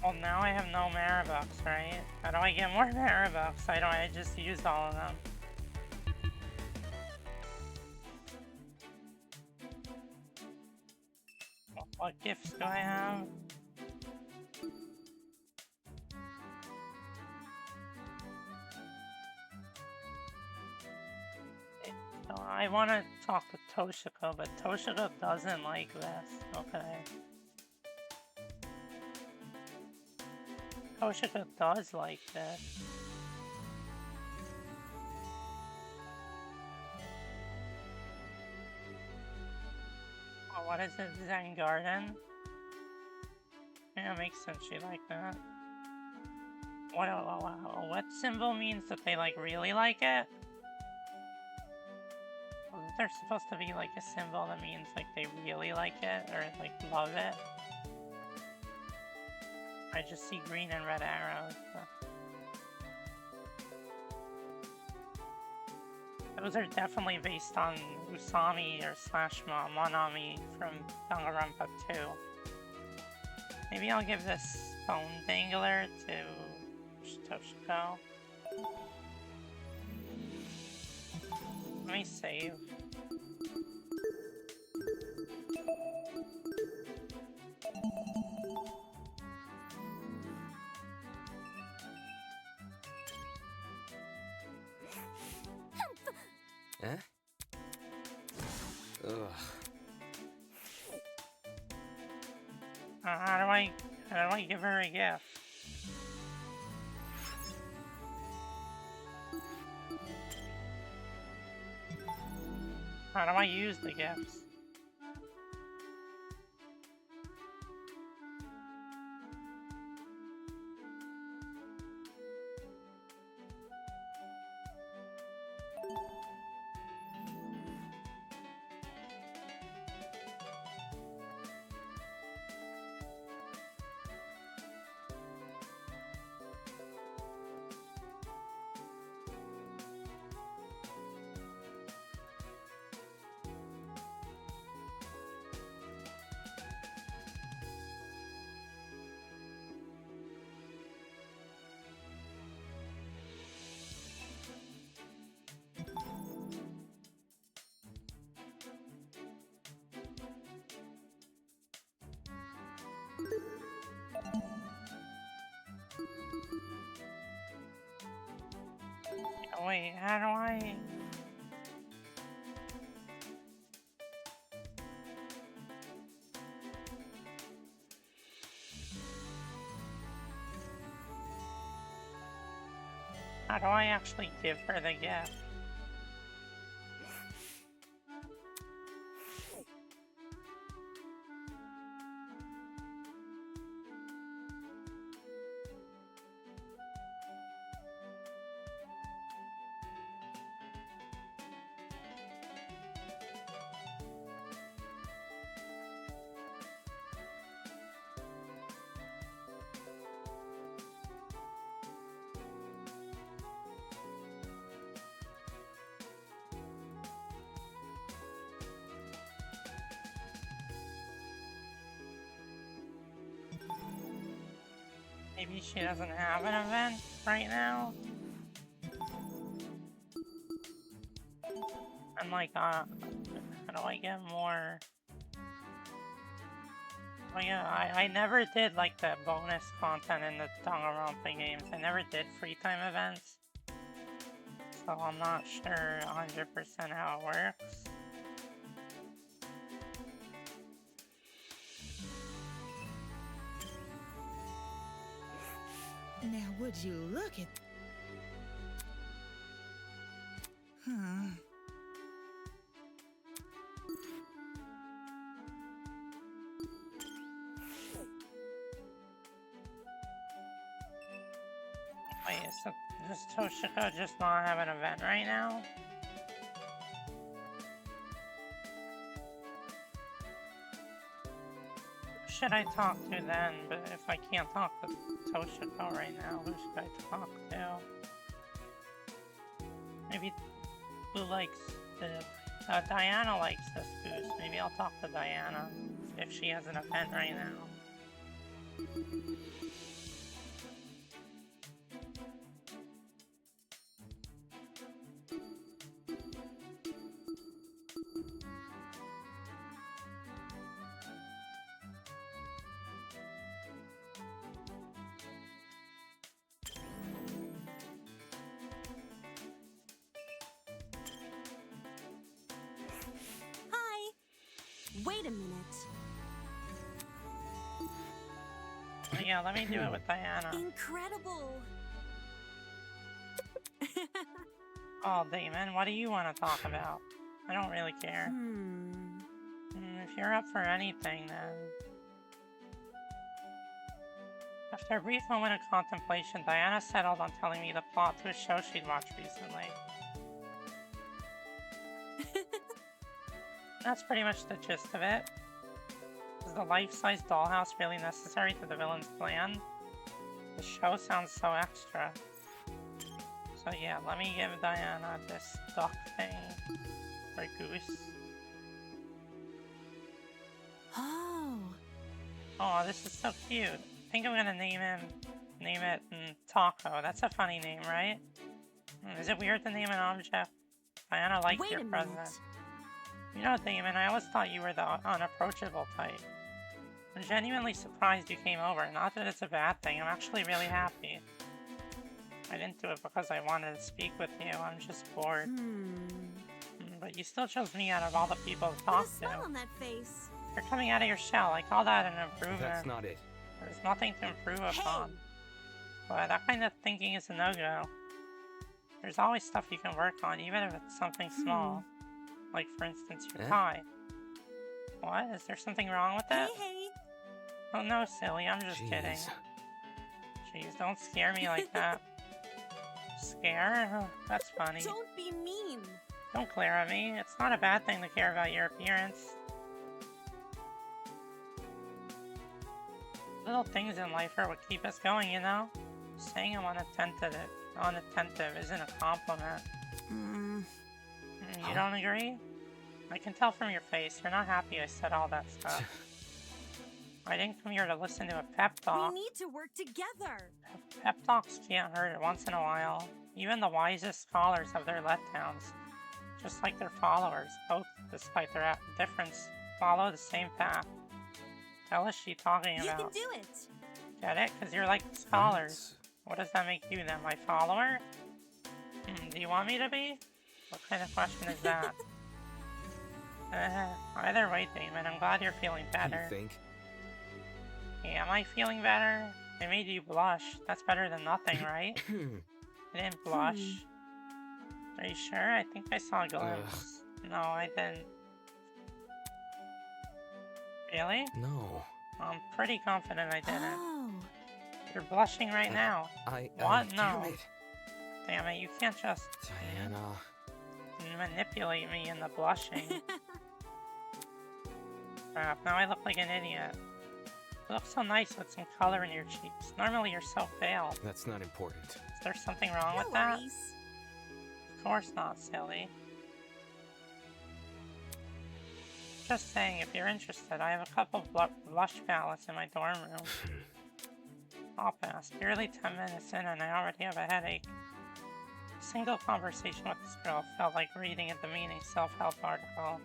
Well, now I have no Maribux, right? How do I get more Maribux? I just used all of them. What gifts do I have? I want to talk to Toshiko, but Toshiko doesn't like this. Okay. Toshiko does like this. Oh, what is it? Zen Garden? Yeah, it makes sense she like that. What symbol means that they like really like it? Isn't there supposed to be like a symbol that means like they really like it or like love it? I just see green and red arrows. Those are definitely based on Usami or slash Monami from Danganronpa 2. Maybe I'll give this Bone Dangler to Toshiko. Let me save. Eh? Ugh. How do I give her a gift? How do I use the gifts? Oh, wait, how do I... How do I actually give her the gift? Maybe she doesn't have an event right now? And like, how do I get more? Oh yeah, I never did like the bonus content in the Danganronpa games. I never did free time events. So I'm not sure 100% how it works. Now, would you look at... Huh. Wait, so does Toshiko just not have an event right now? Who should I talk to then? But if I can't talk to Toshiko right now, who should I talk to? Maybe who likes the... Diana likes this boost. Maybe I'll talk to Diana if she has an event right now. Wait a minute. Yeah, let me do it with Diana. Incredible. Oh, Damon, what do you want to talk about? I don't really care. If you're up for anything, then... After a brief moment of contemplation, Diana settled on telling me the plot to a show she'd watched recently. That's pretty much the gist of it. Is the life-size dollhouse really necessary to the villain's plan? The show sounds so extra. So yeah, let me give Diana this duck thing for Goose. Oh, this is so cute. I think I'm gonna name it Taco. That's a funny name, right? Is it weird to name an object? Diana liked your present. You know, Damon, I always thought you were the unapproachable type. I'm genuinely surprised you came over. Not that it's a bad thing, I'm actually really happy. I didn't do it because I wanted to speak with you, I'm just bored. But you still chose me out of all the people to talk to. Put a smile on that face. You're coming out of your shell, I call that an improvement. That's not it. There's nothing to improve upon. But that kind of thinking is a no-go. There's always stuff you can work on, even if it's something small. Like, for instance, your tie. What? Is there something wrong with it? Hey. Oh no, silly, I'm just kidding. Jeez, don't scare me like that. Scare? Oh, that's funny. Don't be mean. Don't glare at me. It's not a bad thing to care about your appearance. Little things in life are what keep us going, you know? Saying I'm unattentive isn't a compliment. You don't agree? I can tell from your face, you're not happy I said all that stuff. I didn't come here to listen to a pep talk. We need to work together. Pep talks can't hurt once in a while. Even the wisest scholars have their letdowns. Just like their followers, both, despite their difference, follow the same path. Tell us she talking about. You can do it. Get it? Because you're like the scholars. What does that make you then, my follower? Do you want me to be? What kind of question is that? Either way, Damon, I'm glad you're feeling better. You think? Yeah, am I feeling better? I made you blush. That's better than nothing, right? I didn't blush. Are you sure? I think I saw a glimpse. No, I didn't. Really? No. I'm pretty confident I didn't. Oh. You're blushing right now. What? No. Damn it. Damn it, you can't just Diana. manipulate me into blushing. Crap, now I look like an idiot. You look so nice with some color in your cheeks. Normally you're so pale. That's not important. Is there something wrong No with that? worries. Of course not, silly. Just saying, if you're interested, I have a couple of blush palettes in my dorm room. I'll pass. Barely 10 minutes in and I already have a headache. A single conversation with this girl felt like reading a demeaning self-help article.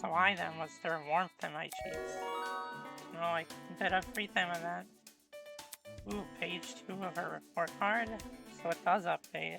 So why then was there warmth in my cheeks? No, I did a free time event. Ooh, page 2 of her report card. So it does update.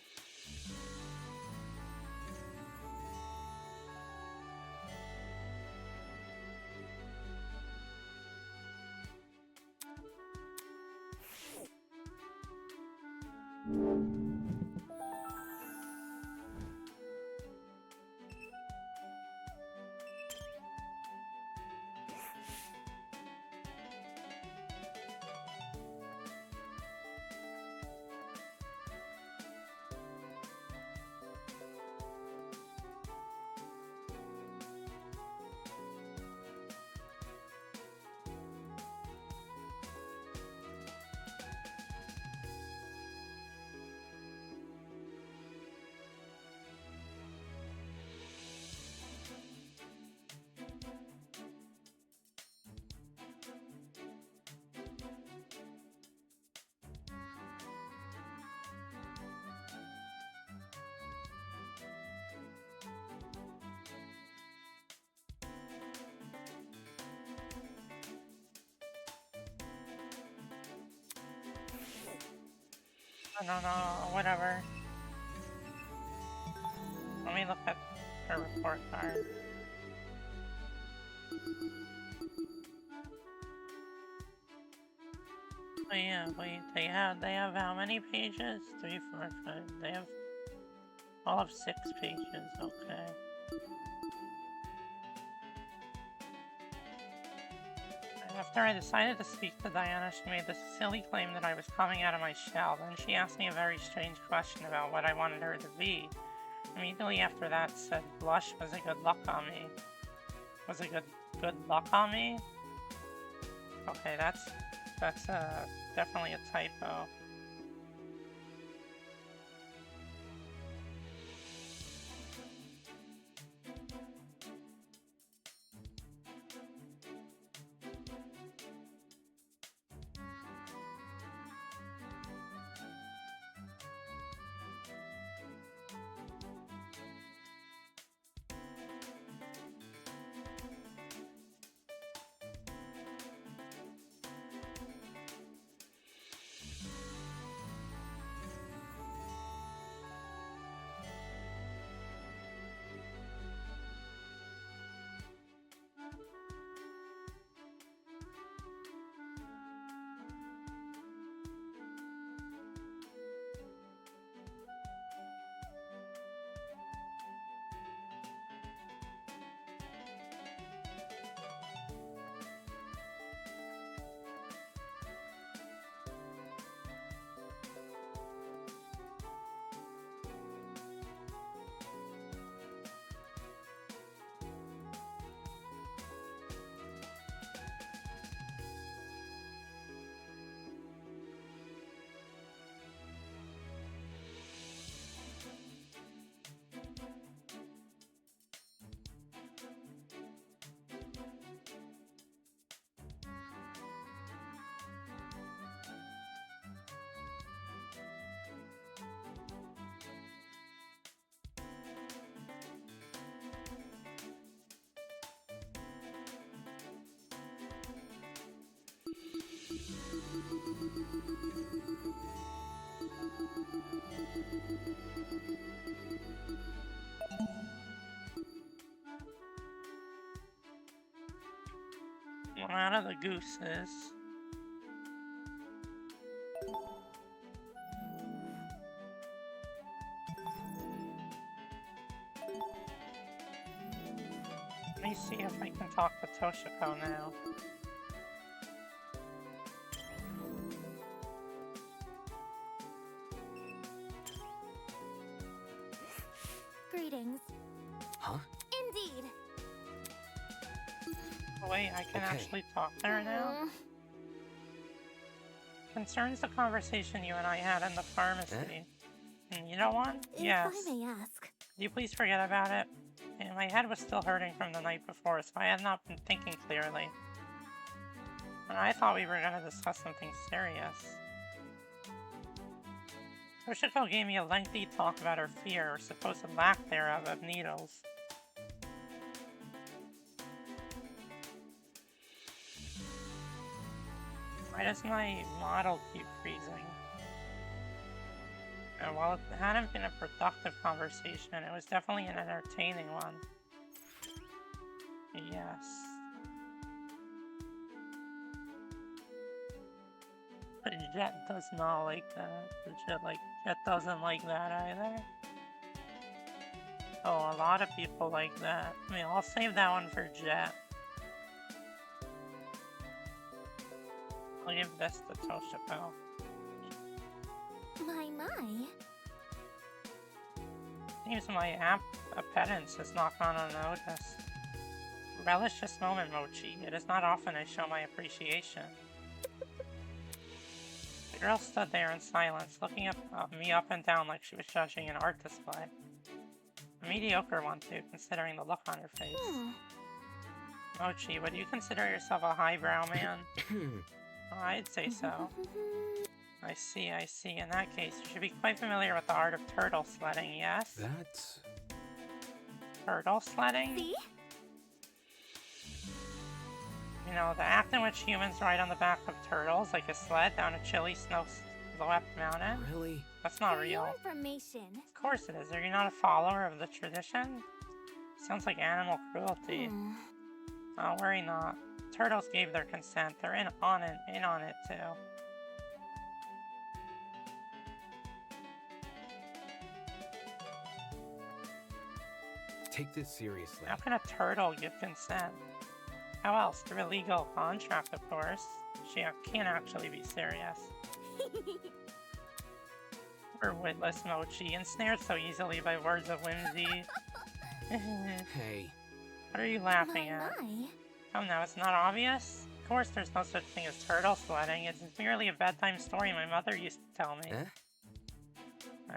No, whatever. Let me look at her report card. Oh yeah, wait, they have how many pages? 3, 4, 5. They have all of 6 pages, okay. After I decided to speak to Diana, she made this silly claim that I was coming out of my shell. Then she asked me a very strange question about what I wanted her to be. Immediately after that said blush was a good luck on me. Was a good luck on me? Okay, that's definitely a typo. One out of the gooses. Let me see if I can talk to Toshiko now. Greetings. Huh? Indeed. Wait, I can Okay. actually talk to her now? Concerns the conversation you and I had in the pharmacy. And you know what? Yes. If I may ask. Could you please forget about it? And my head was still hurting from the night before, so I had not been thinking clearly. And I thought we were going to discuss something serious. Toshiko gave me a lengthy talk about her fear, or supposed lack thereof, of needles. Why does my model keep freezing? And while it hadn't been a productive conversation, it was definitely an entertaining one. Yes. But Jet does not like that. Jet doesn't like that either. Oh, a lot of people like that. I mean, I'll save that one for Jet. I'll give this to Toshiko. My. Seems my appetence has not gone unnoticed. Relish this moment, Mochi. It is not often I show my appreciation. The girl stood there in silence, looking me up and down like she was judging an art display. A mediocre one, too, considering the look on her face. Mochi, would you consider yourself a highbrow man? Oh, I'd say so. I see. In that case, you should be quite familiar with the art of turtle sledding, yes? That's... Turtle sledding? See? You know, the act in which humans ride on the back of turtles like a sled down a chilly snow-swept mountain? Really? That's not For real. your information. Of course it is. Are you not a follower of the tradition? Sounds like animal cruelty. Oh, worry not. Turtles gave their consent. They're in on it too. Take this seriously. How can a turtle give consent? How else? Through a legal contract, of course. She can't actually be serious. We're witless, Mochi, ensnared so easily by words of whimsy. Hey. What are you laughing at? Oh no, it's not obvious? Of course there's no such thing as turtle sledding. It's merely a bedtime story my mother used to tell me.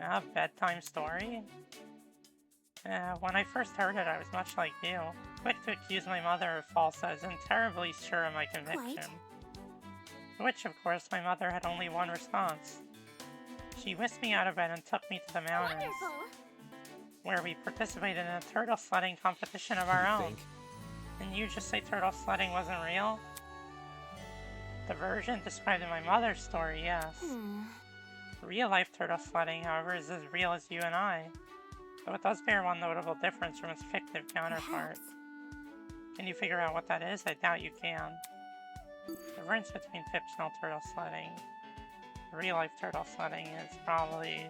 A bedtime story? When I first heard it, I was much like you. Quick to accuse my mother of falsehoods and terribly sure of my conviction. To which, of course, my mother had only one response. She whisked me out of bed and took me to the mountains, where we participated in a turtle sledding competition of our own. Didn't you just say turtle sledding wasn't real? The version described in my mother's story, yes. Real-life turtle sledding, however, is as real as you and I. Though it does bear one notable difference from its fictive counterpart. Can you figure out what that is? I doubt you can. The difference between fictional turtle sledding and real-life turtle sledding is probably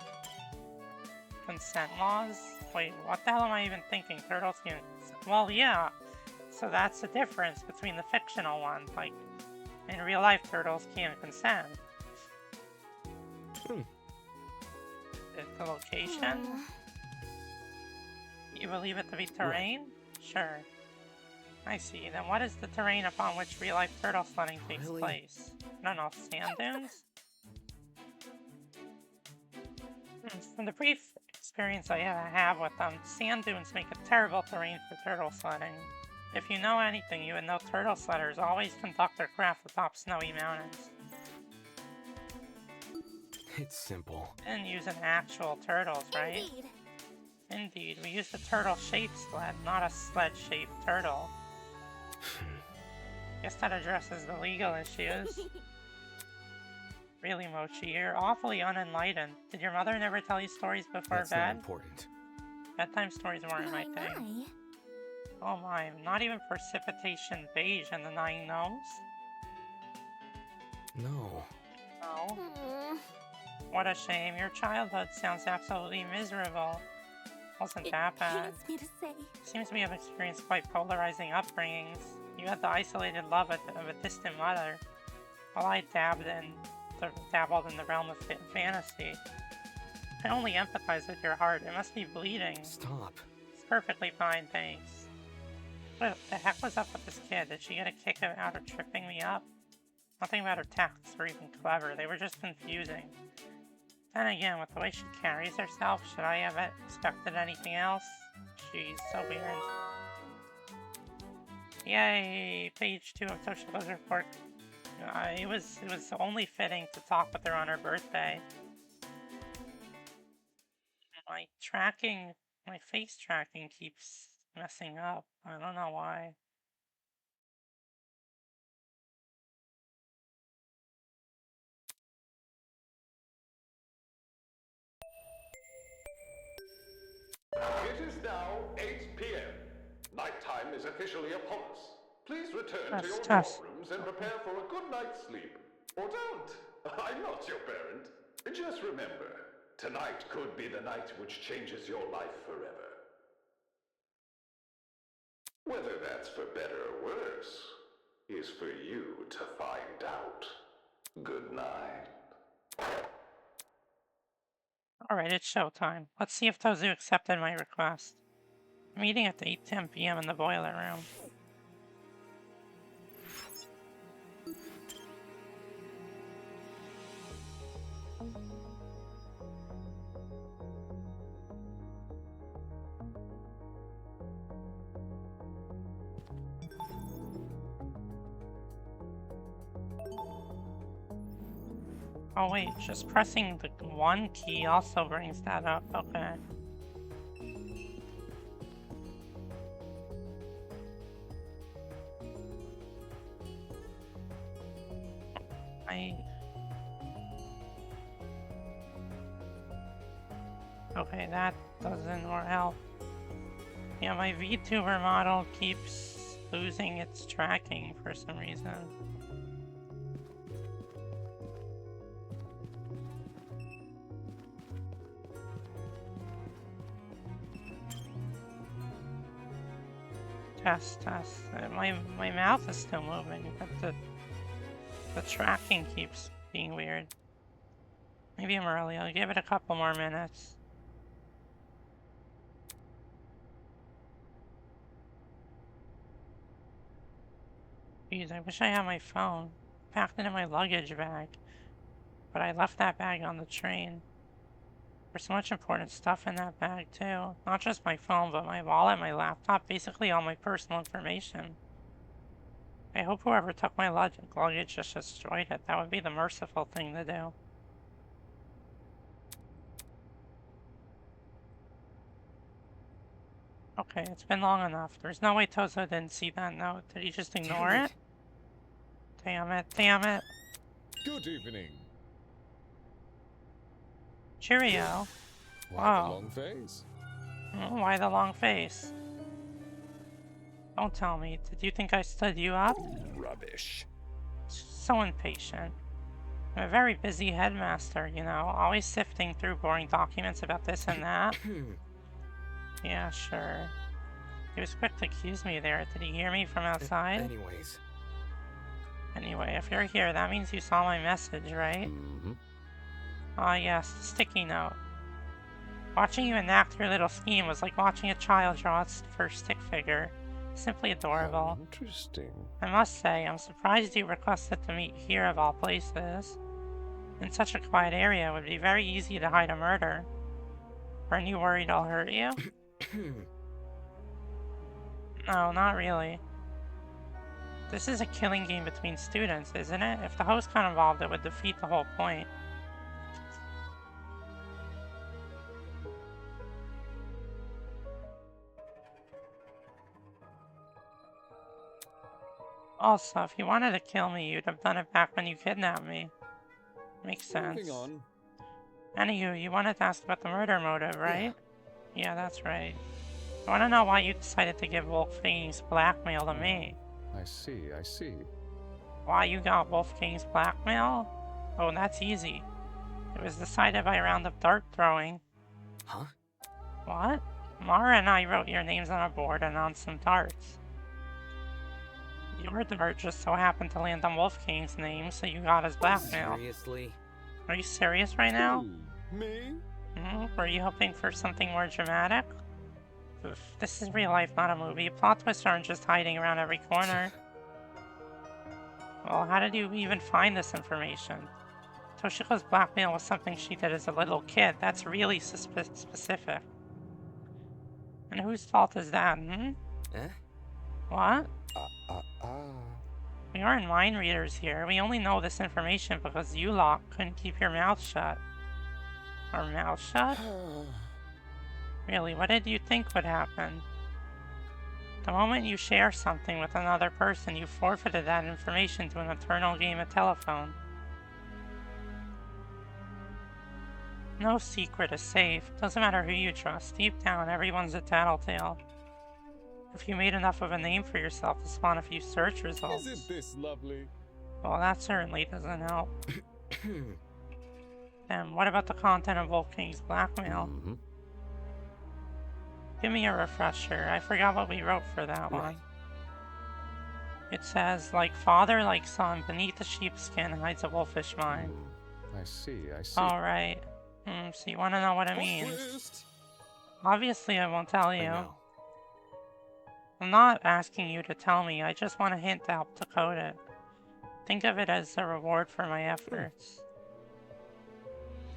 consent laws? Wait, what the hell am I even thinking? Turtles can... Well, yeah. So that's the difference between the fictional one. Like, in real life, turtles can't consent. The location? You believe it to be terrain? Sure. I see. Then what is the terrain upon which real-life turtle sledding takes place? I don't know, sand dunes? From the brief experience I have with them, sand dunes make a terrible terrain for turtle sledding. If you know anything, you would know turtle sledders always conduct their craft atop snowy mountains. It's simple. Didn't use an actual turtles, right? Indeed, we used a turtle-shaped sled, not a sled-shaped turtle. Guess that addresses the legal issues. Really, Mochi, you're awfully unenlightened. Did your mother never tell you stories before That's bed? not important. Bedtime stories weren't my thing. Oh my, not even Precipitation Beige and the Nine Gnomes? No. No. What a shame. Your childhood sounds absolutely miserable. Wasn't that bad. Me to say. Seems we have experienced quite polarizing upbringings. You had the isolated love of a distant mother, while I dabbled in the realm of fantasy. I only empathize with your heart. It must be bleeding. Stop. It's perfectly fine, thanks. What the heck was up with this kid? Did she get a kick out of tripping me up? Nothing about her tactics were even clever. They were just confusing. Then again, with the way she carries herself, should I have expected anything else? She's so weird. Yay! Page 2 of Toshiko's report. It was only fitting to talk with her on her birthday. My face tracking keeps messing up. I don't know why. It is now 8 p.m. Nighttime is officially upon us. Please return to your dorm rooms and prepare for a good night's sleep. Or don't. I'm not your parent. Just remember, tonight could be the night which changes your life forever. Whether that's for better or worse is for you to find out. Good night. Alright, it's showtime. Let's see if Tozu accepted my request. Meeting at 8:10 p.m. in the boiler room. Oh wait, just pressing the 1 key also brings that up, okay. Okay, that doesn't help. Yeah, my VTuber model keeps losing its tracking for some reason. Test. My mouth is still moving, but the tracking keeps being weird. Maybe I'm early. I'll give it a couple more minutes. Jeez, I wish I had my phone. Packed it in my luggage bag. But I left that bag on the train. There's so much important stuff in that bag, too. Not just my phone, but my wallet, my laptop, basically all my personal information. I hope whoever took my luggage just destroyed it. That would be the merciful thing to do. Okay, it's been long enough. There's no way Tozo didn't see that note. Did he just ignore it? Damn it. Good evening. Cheerio. Why the long face? Why the long face? Don't tell me. Did you think I stood you up? Rubbish. So impatient. I'm a very busy headmaster, you know, always sifting through boring documents about this and that. Yeah, sure. He was quick to accuse me there. Did he hear me from outside? Anyway, if you're here, that means you saw my message, right? Ah, yes, the sticky note. Watching you enact your little scheme was like watching a child draw its first stick figure. Simply adorable. Interesting. I must say, I'm surprised you requested to meet here of all places. In such a quiet area, it would be very easy to hide a murder. Aren't you worried I'll hurt you? No, not really. This is a killing game between students, isn't it? If the host got involved, it would defeat the whole point. Also, if you wanted to kill me, you'd have done it back when you kidnapped me. Makes sense. Moving on. Anywho, you wanted to ask about the murder motive, right? Yeah, that's right. I want to know why you decided to give Wolfgang's blackmail to me. I see. Why you got Wolfgang's blackmail? Oh, that's easy. It was decided by a round of dart throwing. Huh? What? Mara and I wrote your names on a board and on some darts. Your dart just so happened to land on Wolfgang's name, so you got his blackmail. Seriously? Are you serious right now? Me? Were you hoping for something more dramatic? Oof, this is real life, not a movie. Plot twists aren't just hiding around every corner. Well, how did you even find this information? Toshiko's blackmail was something she did as a little kid. That's really specific. And whose fault is that, Eh? What? We aren't mind readers here. We only know this information because you lot couldn't keep your mouth shut. Our mouth shut? Really, what did you think would happen? The moment you share something with another person, you forfeited that information to an eternal game of telephone. No secret is safe. Doesn't matter who you trust. Deep down, everyone's a tattletale. If you made enough of a name for yourself to spawn a few search results. Isn't this lovely? Well, that certainly doesn't help. Then, what about the content of Wolfgang's blackmail? Give me a refresher. I forgot what we wrote for that one. It says, like father, like son, beneath the sheepskin hides a wolfish mind. I see. Alright. So you want to know what it means? Obviously, I won't tell you. I'm not asking you to tell me, I just want a hint to help decode it. Think of it as a reward for my efforts.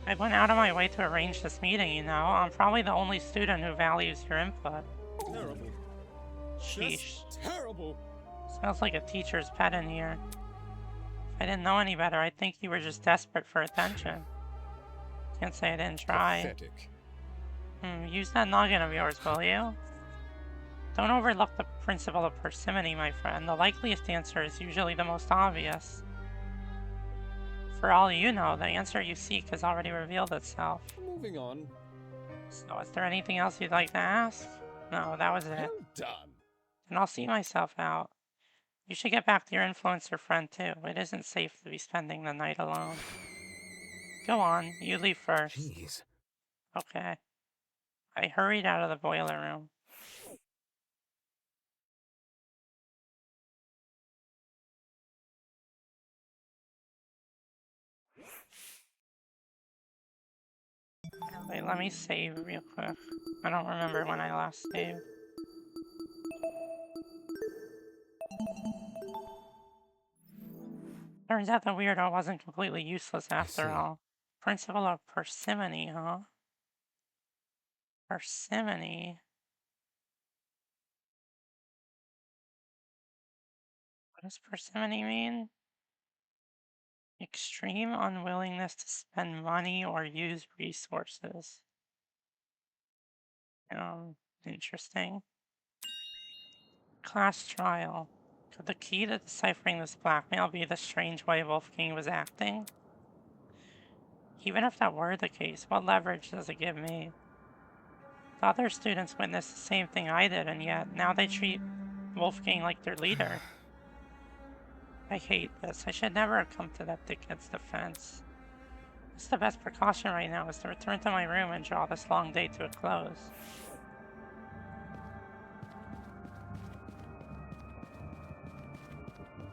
I went out of my way to arrange this meeting, you know. I'm probably the only student who values your input. Terrible. Sheesh. Just terrible. Smells like a teacher's pet in here. If I didn't know any better, I'd think you were just desperate for attention. Can't say I didn't try. Pathetic. Use that noggin of yours, will you? Don't overlook the principle of parsimony, my friend. The likeliest answer is usually the most obvious. For all you know, the answer you seek has already revealed itself. Moving on. So, is there anything else you'd like to ask? No, that was it. Well done. And I'll see myself out. You should get back to your influencer friend, too. It isn't safe to be spending the night alone. Go on, you leave first. Jeez. Okay. I hurried out of the boiler room. Wait, let me save real quick. I don't remember when I last saved. Turns out the weirdo wasn't completely useless after all. Principle of parsimony, huh? Parsimony? What does parsimony mean? Extreme unwillingness to spend money or use resources. Interesting. Class trial. Could the key to deciphering this blackmail be the strange way Wolfgang was acting? Even if that were the case, what leverage does it give me? The other students witnessed the same thing I did, and yet now they treat Wolfgang like their leader. I hate this. I should never have come to that dickhead's defense. It's the best precaution right now is to return to my room and draw this long day to a close.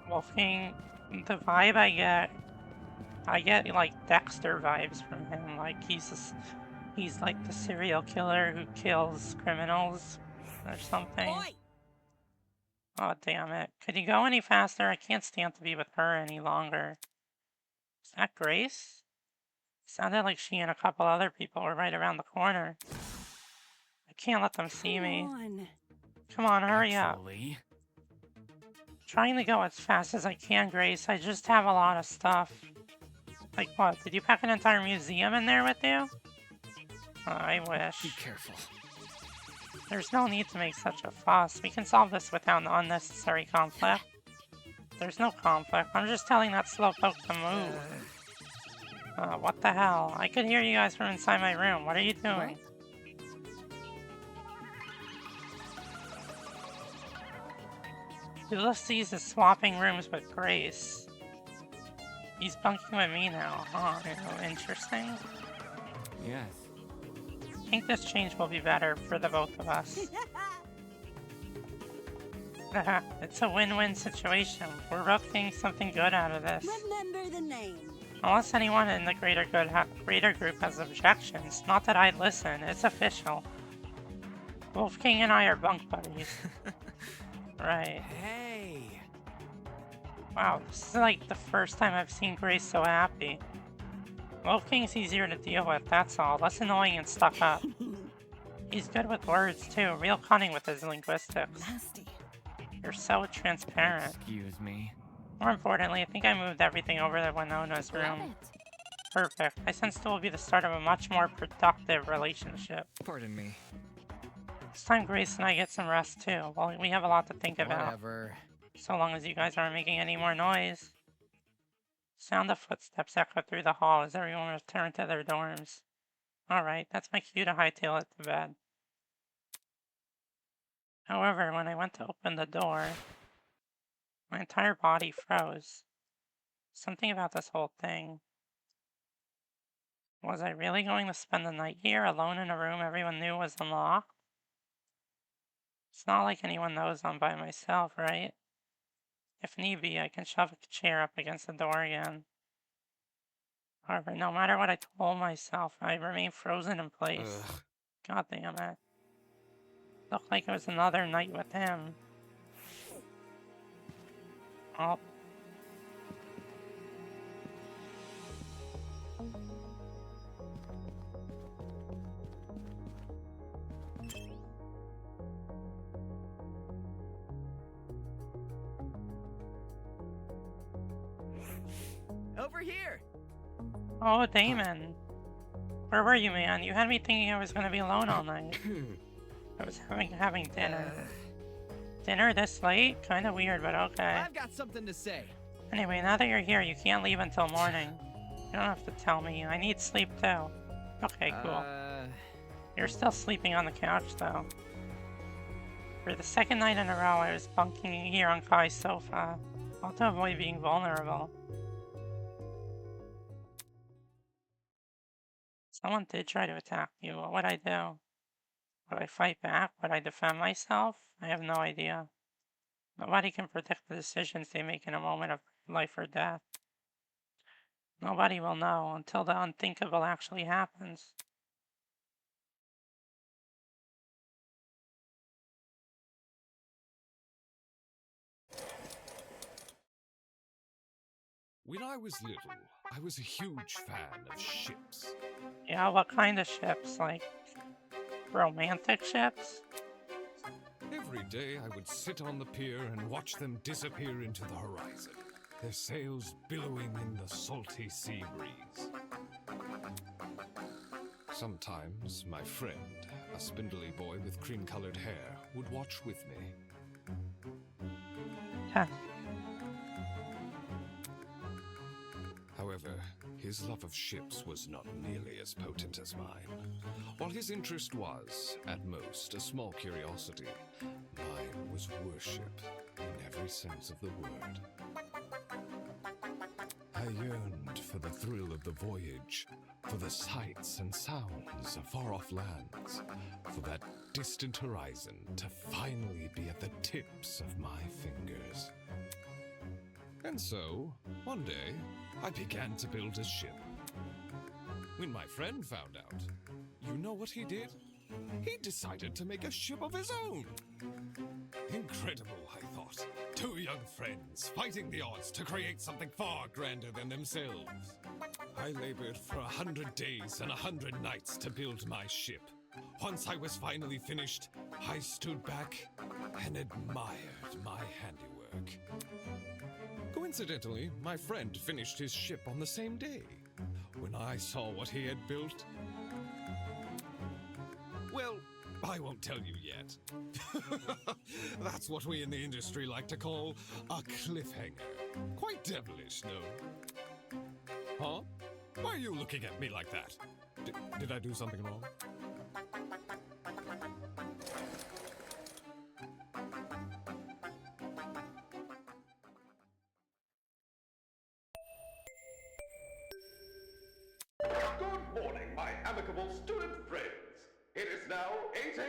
Wolfgang, the vibe I get like Dexter vibes from him. Like he's like the serial killer who kills criminals or something. Oi! Oh, damn it. Could you go any faster? I can't stand to be with her any longer. Is that Grace? Sounded like she and a couple other people were right around the corner. I can't let them see me. Come on, hurry up. Trying to go as fast as I can, Grace. I just have a lot of stuff. Like what? Did you pack an entire museum in there with you? Oh, I wish. Be careful. There's no need to make such a fuss. We can solve this without unnecessary conflict. There's no conflict. I'm just telling that slowpoke to move. What the hell? I could hear you guys from inside my room. What are you doing? Ulysses is swapping rooms with Grace. He's bunking with me now. Oh, interesting. Yes. I think this change will be better for the both of us. It's a win-win situation. We're both getting something good out of this. Remember the name. Unless anyone in the greater group has objections. Not that I'd listen. It's official. Wolf King and I are bunk buddies. Right. Hey! Wow, this is like the first time I've seen Grace so happy. Wolf King's easier to deal with, that's all. Less annoying and stuck up. He's good with words too, real cunning with his linguistics. Nasty. You're so transparent. Excuse me. More importantly, I think I moved everything over to Winona's room. Perfect. I sense it will be the start of a much more productive relationship. Pardon me. It's time Grace and I get some rest too. Well, we have a lot to think about. Whatever. So long as you guys aren't making any more noise. Sound of footsteps echo through the hall as everyone returns to their dorms. Alright, that's my cue to hightail it to bed. However, when I went to open the door, my entire body froze. Something about this whole thing. Was I really going to spend the night here, alone in a room everyone knew was unlocked? It's not like anyone knows I'm by myself, right? If need be, I can shove a chair up against the door again. However, no matter what I told myself, I remain frozen in place. Ugh. God damn it. Looked like it was another night with him. Oh. Over here! Oh, Damon. Where were you, man? You had me thinking I was gonna be alone all night. I was having dinner. Dinner this late? Kinda weird, but okay. I've got something to say. Anyway, now that you're here, you can't leave until morning. You don't have to tell me. I need sleep too. Okay, cool. You're still sleeping on the couch, though. For the second night in a row, I was bunking here on Kai's sofa. All to avoid being vulnerable. Someone did try to attack you. What would I do? Would I fight back? Would I defend myself? I have no idea. Nobody can predict the decisions they make in a moment of life or death. Nobody will know until the unthinkable actually happens. When I was little, I was a huge fan of ships. Yeah, what kind of ships? Like, romantic ships? Every day I would sit on the pier and watch them disappear into the horizon, their sails billowing in the salty sea breeze. Sometimes my friend, a spindly boy with cream-colored hair, would watch with me. Huh. However, his love of ships was not nearly as potent as mine. While his interest was, at most, a small curiosity, mine was worship in every sense of the word. I yearned for the thrill of the voyage, for the sights and sounds of far-off lands, for that distant horizon to finally be at the tips of my fingers. And so, one day, I began to build a ship. When my friend found out, you know what he did? He decided to make a ship of his own! Incredible, I thought. Two young friends fighting the odds to create something far grander than themselves. I labored for 100 days and 100 nights to build my ship. Once I was finally finished, I stood back and admired my handiwork. Coincidentally, my friend finished his ship on the same day. When I saw what he had built... Well, I won't tell you yet. That's what we in the industry like to call a cliffhanger. Quite devilish, no? Huh? Why are you looking at me like that? Did I do something wrong? Good morning, my amicable student friends. It is now 8 a.m.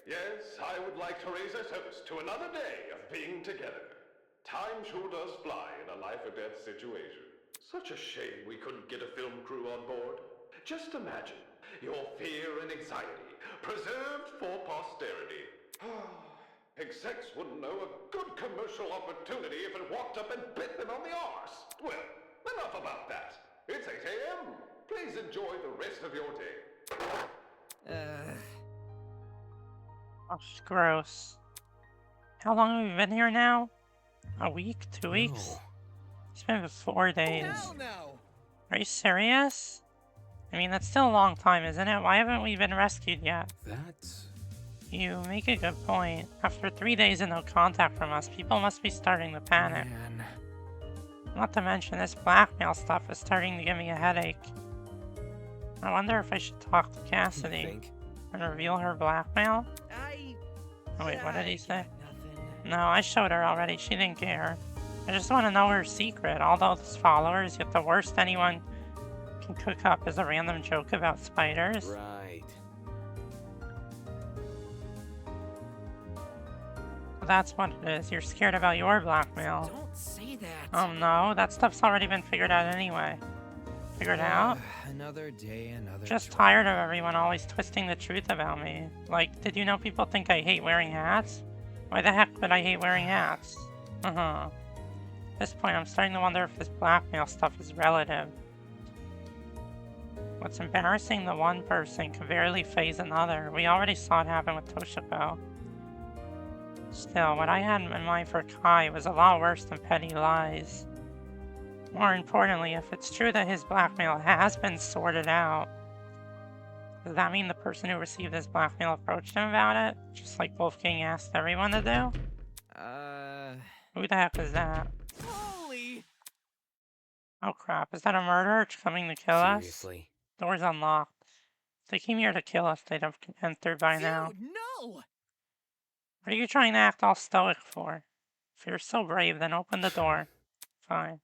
Yes, I would like to raise a toast to another day of being together. Time sure does fly in a life-or-death situation. Such a shame we couldn't get a film crew on board. Just imagine your fear and anxiety preserved for posterity. Execs wouldn't know a good commercial opportunity if it walked up and bit them on the arse. Well, enough about that. It's 8 a.m. Please enjoy the rest of your day. Oh, gross. How long have we been here now? A week? 2 weeks? No. It's been 4 days. Hell no! Are you serious? I mean, that's still a long time, isn't it? Why haven't we been rescued yet? That's... You make a good point. After 3 days and no contact from us, people must be starting to panic. Man. Not to mention, this blackmail stuff is starting to give me a headache. I wonder if I should talk to Cassidy Think? and reveal her blackmail? Oh wait, what did he say? No, I showed her already. She didn't care. I just want to know her secret. All those followers, yet the worst anyone can cook up is a random joke about spiders. Right. That's what it is. You're scared about your blackmail. Don't say that. Oh no, that stuff's already been figured out anyway. Figured out? Another day, another. Just joy. tired of everyone always twisting the truth about me. Like, did you know people think I hate wearing hats? Why the heck would I hate wearing hats? At this point, I'm starting to wonder if this blackmail stuff is relative. What's embarrassing, the one person can barely phase another. We already saw it happen with Toshiko. Still, what I had in mind for Kai was a lot worse than petty lies. More importantly, if it's true that his blackmail has been sorted out, does that mean the person who received this blackmail approached him about it? Just like Wolfgang asked everyone to do? Who the heck is that? Holy! Oh crap, is that a murderer coming to kill us? Seriously. Door's unlocked. If they came here to kill us, they'd have entered by now. Dude, no! What are you trying to act all stoic for? If you're so brave, then open the door. Fine.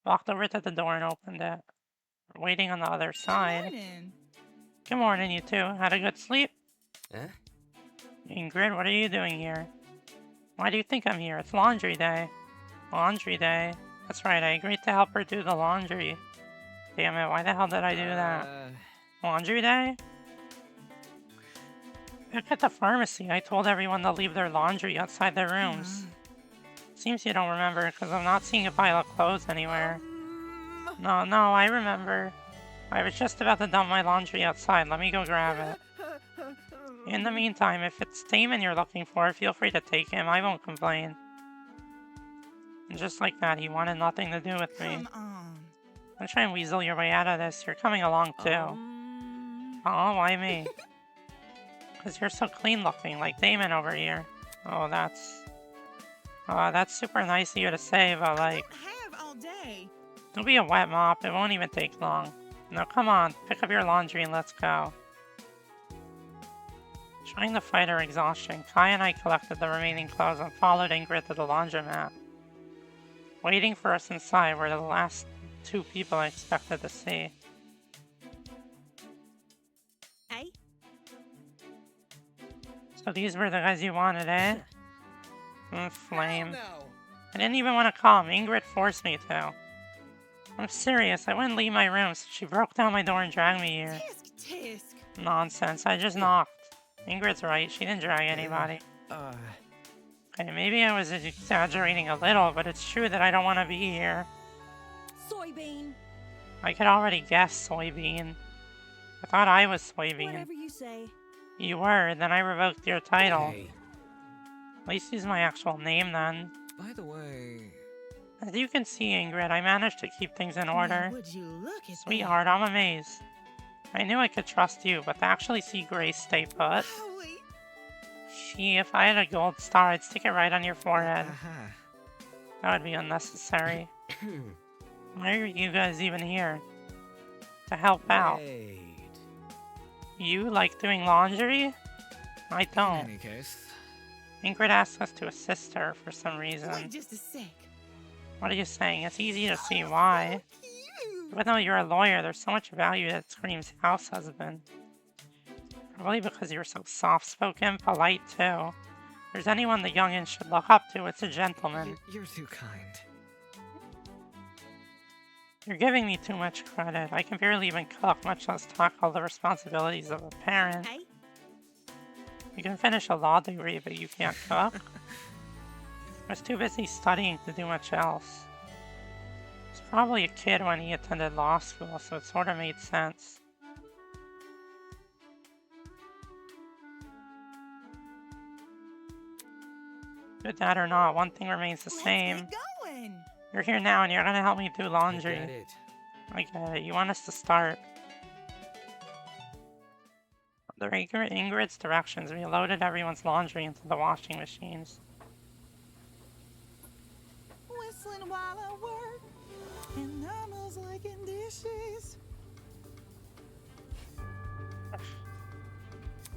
Walked over to the door and opened it. We're waiting on the other side. Morning. Good morning, you two. Had a good sleep? Eh? Ingrid, what are you doing here? Why do you think I'm here? It's laundry day. Laundry day? That's right, I agreed to help her do the laundry. Damn it, why the hell did I do that? Laundry day? Back at the pharmacy, I told everyone to leave their laundry outside their rooms. Seems you don't remember, because I'm not seeing a pile of clothes anywhere. No, I remember. I was just about to dump my laundry outside. Let me go grab it. In the meantime, if it's Damon you're looking for, feel free to take him. I won't complain. And just like that, he wanted nothing to do with me. Come on. Don't try and weasel your way out of this. You're coming along, too. Oh, why me? Because you're so clean looking, like Damon over here. Oh, that's super nice of you to say, but like... Have all day. It'll be a wet mop. It won't even take long. Now come on, pick up your laundry and let's go. Trying to fight her exhaustion, Kai and I collected the remaining clothes and followed Ingrid to the laundromat. Waiting for us inside were the last two people I expected to see. Hey? So these were the guys you wanted, eh? Flame. No! I didn't even want to call him. Ingrid forced me to. I'm serious. I wouldn't leave my room, so she broke down my door and dragged me here. Tisk. Nonsense. I just knocked. Ingrid's right. She didn't drag anybody. Okay, maybe I was exaggerating a little, but it's true that I don't want to be here. Soybean. I could already guess Soybean. I thought I was Soybean. Whatever you say. You were, then I revoked your title. Hey. At least use my actual name then. By the way... As you can see, Ingrid, I managed to keep things in order. Would you look at Sweetheart, I'm amazed. I knew I could trust you, but to actually see Grace stay put... that? Gee, if I had a gold star, I'd stick it right on your forehead. Aha. That would be unnecessary. Why are you guys even here? to help out. Wait. You like doing laundry? I In don't. any case, Ingrid asked us to assist her for some Wait reason. just a sec. What are you saying? It's easy to see why. Even though you're a lawyer, there's so much value that screams house husband. Probably because you're so soft-spoken, polite too. If there's anyone the youngins should look up to, it's a gentleman. you're too kind. You're giving me too much credit. I can barely even cook, much less tackle the responsibilities of a parent. Hey, You can finish a law degree, but you can't cook? I was too busy studying to do much else. He was probably a kid when he attended law school, so it sort of made sense. Good dad or not, one thing remains the same. Let's get going. You're here now and you're gonna help me do I laundry. get it. I get it. You want us to start. Under Ingrid's directions, we loaded everyone's laundry into the washing machines. Whistling while I work, and almost liking dishes.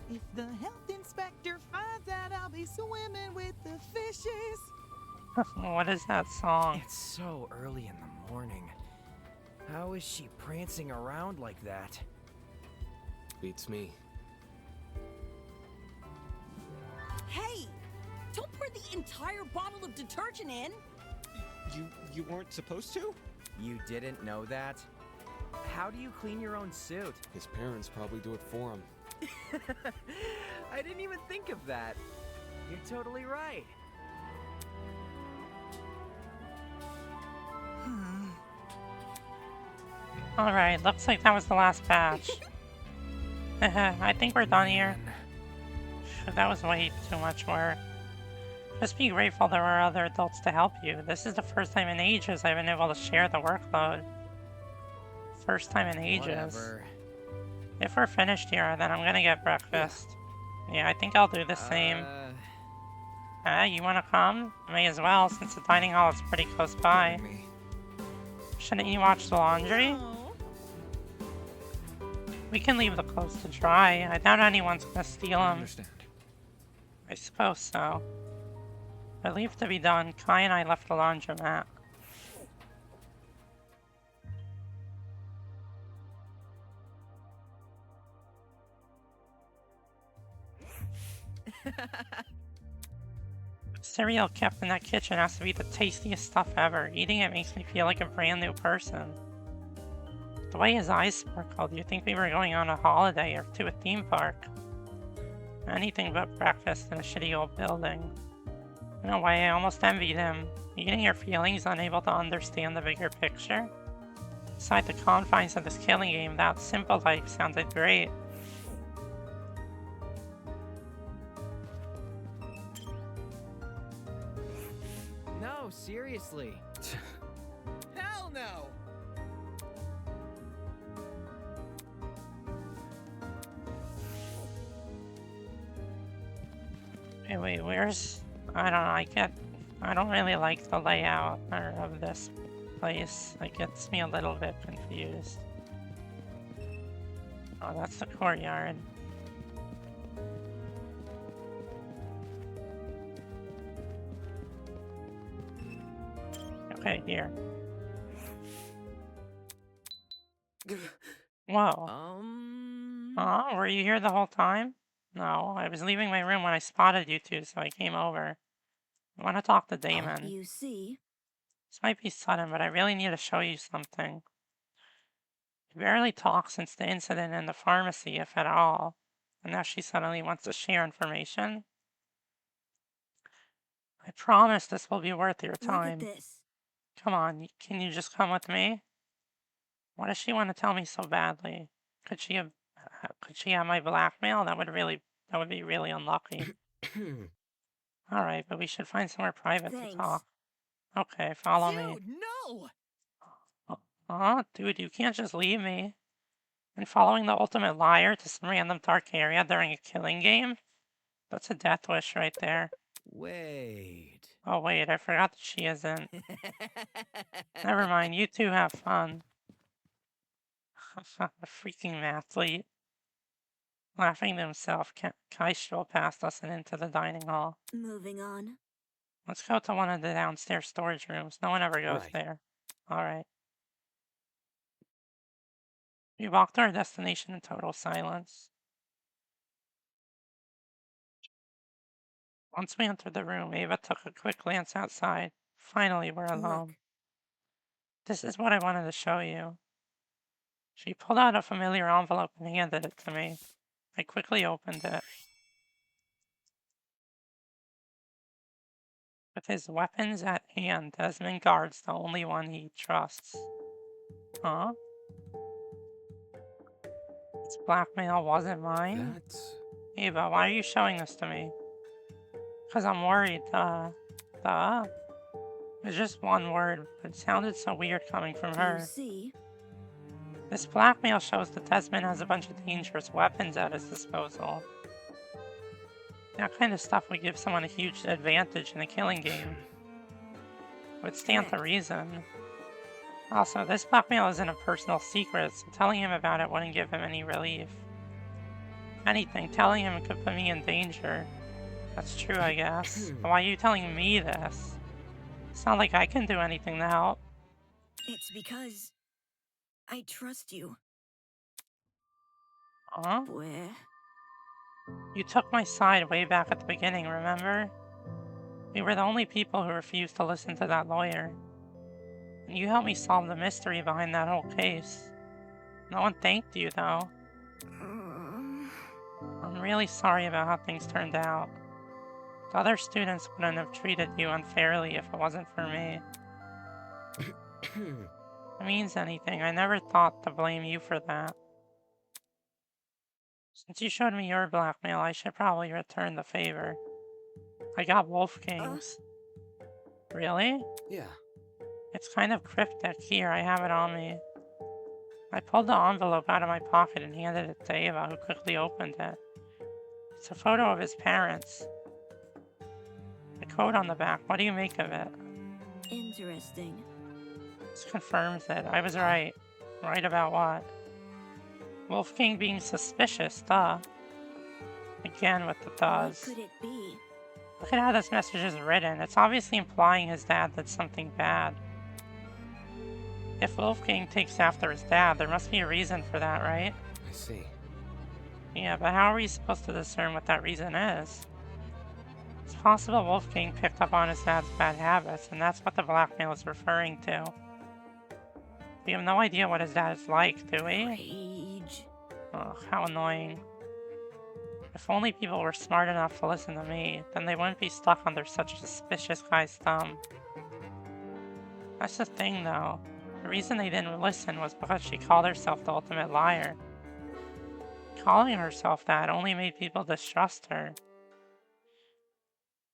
If the health inspector finds out I'll be swimming with the fishes. What is that song? It's so early in the morning. How is she prancing around like that? Beats me. hey! Don't pour the entire bottle of detergent in. You weren't supposed to? You didn't know that? How do you clean your own suit? His parents probably do it for him. I didn't even think of that. You're totally right. Alright, looks like that was the last batch. I think we're done here. That was way too much work. Just be grateful there are other adults to help you. This is the first time in ages I've been able to share the workload. First time in ages. Whatever. If we're finished here, then I'm gonna get breakfast. Yeah, I think I'll do the same. You wanna come? May as well, since the dining hall is pretty close by. Me. Shouldn't you watch the laundry? Oh, We can leave the clothes to dry. I doubt anyone's gonna steal I them. understand. I suppose so. Relief to be done, Kai and I left the laundromat. Cereal kept in that kitchen has to be the tastiest stuff ever. Eating it makes me feel like a brand new person. The way his eyes sparkled, you'd think we were going on a holiday or to a theme park. Anything but breakfast in a shitty old building. In a way, I almost envied him. Eating your feelings, unable to understand the bigger picture. Inside the confines of this killing game, that simple life sounded great. No, seriously. hell no! Hey, wait, where's... I don't know, I don't really like the layout of this place. It gets me a little bit confused. Oh, that's the courtyard. Okay, here. Whoa. Oh, were you here the whole time? No, I was leaving my room when I spotted you two, so I came over. I want to talk to Damon. You see? This might be sudden, but I really need to show you something. We barely talked since the incident in the pharmacy, if at all. And now she suddenly wants to share information. I promise this will be worth your time. Look at this. Come on, can you just come with me? What does she want to tell me so badly? Could she have my blackmail? That would be really unlucky. Alright, but we should find somewhere private to talk. Okay, follow me. Dude, no! Dude, you can't just leave me. And following the ultimate liar to some random dark area during a killing game? That's a death wish right there. Wait. Oh wait, I forgot that she isn't. Never mind, you two have fun. A freaking mathlete. Laughing to himself, Kai strolled past us and into the dining hall. Moving on. Let's go to one of the downstairs storage rooms. No one ever goes Right. there. Alright. We walked to our destination in total silence. Once we entered the room, Ava took a quick glance outside. Finally, we're alone. Look. This is what I wanted to show you. She pulled out a familiar envelope and handed it to me. I quickly opened it. With his weapons at hand, Desmond guards the only one he trusts. Huh? This blackmail wasn't mine? That's... Ava, why are you showing this to me? Because I'm worried, Duh. It's just one word, but it sounded so weird coming from her. You see? This blackmail shows that Desmond has a bunch of dangerous weapons at his disposal. That kind of stuff would give someone a huge advantage in a killing game. Would stand to reason. Also, this blackmail isn't a personal secret, so telling him about it wouldn't give him any relief. If anything, telling him could put me in danger. That's true, I guess. But why are you telling me this? It's not like I can do anything to help. It's because I trust you. Huh? Where? You took my side way back at the beginning, remember? We were the only people who refused to listen to that lawyer. And you helped me solve the mystery behind that whole case. No one thanked you, though. I'm really sorry about how things turned out. The other students wouldn't have treated you unfairly if it wasn't for me. If it means anything, I never thought to blame you for that. Since you showed me your blackmail, I should probably return the favor. I got Wolfgang's. Really? Yeah. It's kind of cryptic. Here, I have it on me. I pulled the envelope out of my pocket and handed it to Ava, who quickly opened it. It's a photo of his parents. The code on the back, what do you make of it? Interesting. This confirms it. I was right. Right about what? Wolfgang being suspicious, duh. Again with the does. What could it be? Look at how this message is written. It's obviously implying his dad did something bad. If Wolfgang takes after his dad, there must be a reason for that, right? I see. Yeah, but how are we supposed to discern what that reason is? It's possible Wolfgang picked up on his dad's bad habits, and that's what the blackmail is referring to. We have no idea what his dad is like, do we? Rage. Ugh, how annoying. If only people were smart enough to listen to me, then they wouldn't be stuck under such a suspicious guy's thumb. That's the thing, though. The reason they didn't listen was because she called herself the ultimate liar. Calling herself that only made people distrust her.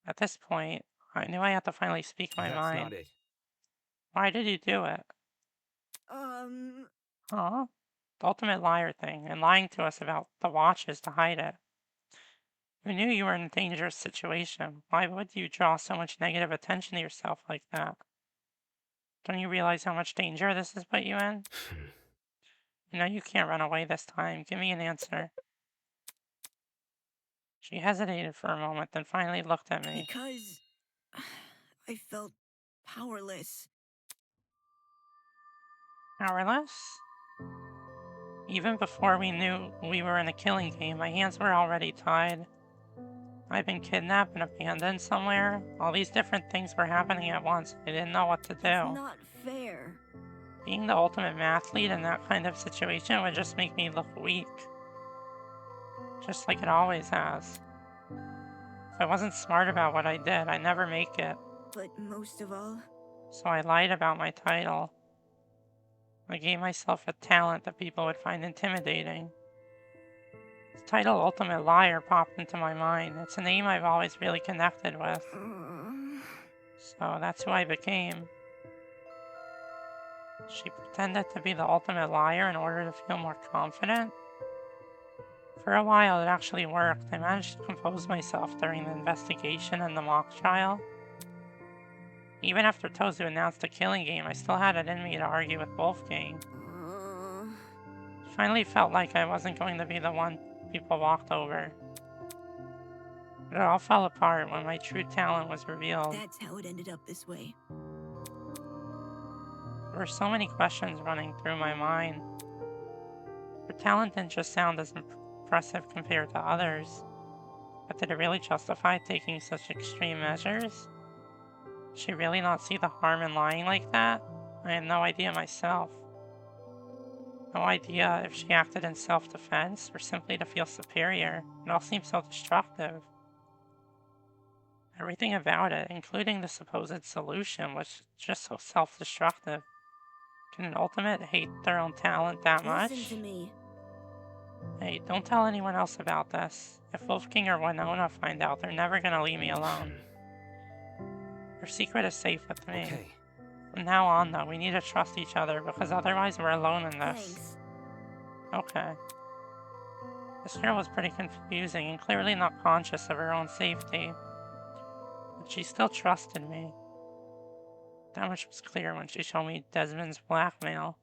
At this point, I knew I had to finally speak my mind. That's not it. Why did you do it? Huh? The ultimate liar thing, and lying to us about the watches to hide it. You knew you were in a dangerous situation. Why would you draw so much negative attention to yourself like that? Don't you realize how much danger this has put you in? You know you can't run away this time. Give me an answer. She hesitated for a moment, then finally looked at me. Because I felt powerless. Powerless? Even before we knew we were in a killing game, my hands were already tied. I'd been kidnapped and abandoned somewhere. All these different things were happening at once. I didn't know what to do. That's not fair. Being the ultimate mathlete in that kind of situation would just make me look weak. Just like it always has. If I wasn't smart about what I did, I'd never make it. But most of all... So I lied about my title. I gave myself a talent that people would find intimidating. The title Ultimate Liar popped into my mind. It's a name I've always really connected with. So that's who I became. She pretended to be the ultimate liar in order to feel more confident. For a while it actually worked. I managed to compose myself during the investigation and the mock trial. Even after Tozu announced the killing game, I still had it in me to argue with Wolfgang. finally felt like I wasn't going to be the one people walked over. But it all fell apart when my true talent was revealed. That's how it ended up this way. There were so many questions running through my mind. Her talent didn't just sound as impressive compared to others, but did it really justify taking such extreme measures? Did she really not see the harm in lying like that? I had no idea myself. No idea if she acted in self-defense or simply to feel superior. It all seemed so destructive. Everything about it, including the supposed solution, was just so self-destructive. Can an ultimate hate their own talent that much? Listen to me. Hey, don't tell anyone else about this. If Wolfgang or Winona find out, they're never gonna leave me alone. Your secret is safe with me. Okay. From now on, though, we need to trust each other, because otherwise we're alone in this. Thanks. Okay. This girl was pretty confusing and clearly not conscious of her own safety. But she still trusted me. That much was clear when she showed me Desmond's blackmail.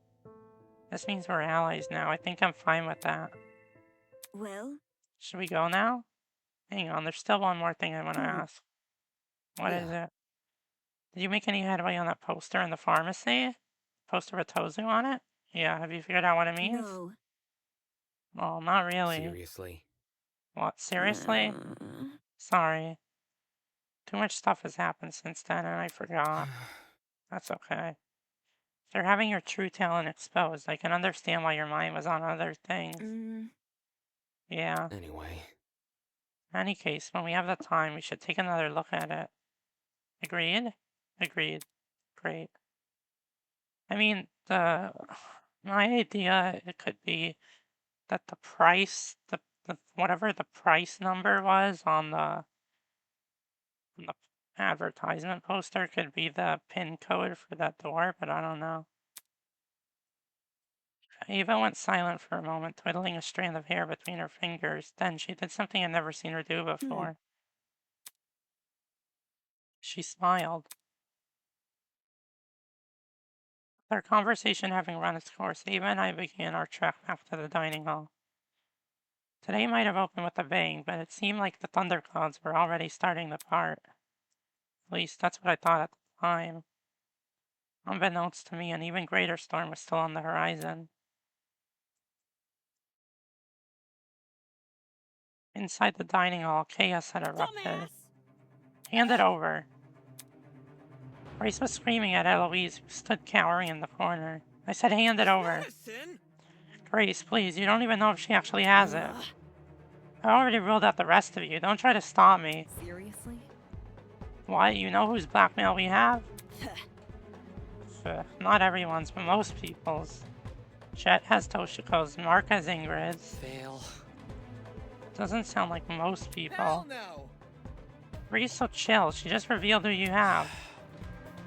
This means we're allies now. I think I'm fine with that. Well? Should we go now? Hang on, there's still one more thing I want to ask. What is it? Did you make any headway on that poster in the pharmacy? Poster with Tozu on it? Yeah, have you figured out what it means? No. Well, not really. Seriously? What, seriously? Sorry. Too much stuff has happened since then and I forgot. That's okay. If you're having your true talent exposed, I can understand why your mind was on other things. Yeah. Anyway. In any case, when we have the time, we should take another look at it. Agreed? Agreed. Great. I mean, my idea, it could be that the price, whatever the price number was on the advertisement poster could be the PIN code for that door, but I don't know. Ava went silent for a moment, twiddling a strand of hair between her fingers. Then she did something I'd never seen her do before. She smiled. With our conversation having run its course, Ava and I began our trek back to the dining hall. Today might have opened with a bang, but it seemed like the thunderclouds were already starting to part. At least, that's what I thought at the time. Unbeknownst to me, an even greater storm was still on the horizon. Inside the dining hall, chaos had erupted. Dumbass! Hand it over. Grace was screaming at Eloise, who stood cowering in the corner. I said, hand it over. Grace, please, you don't even know if she actually has it. I already ruled out the rest of you. Don't try to stop me. Seriously? What? You know whose blackmail we have? Not everyone's, but most people's. Jet has Toshiko's, Mark has Ingrid's. Fail. Doesn't sound like most people. Hell no. Bree's so chill, she just revealed who you have.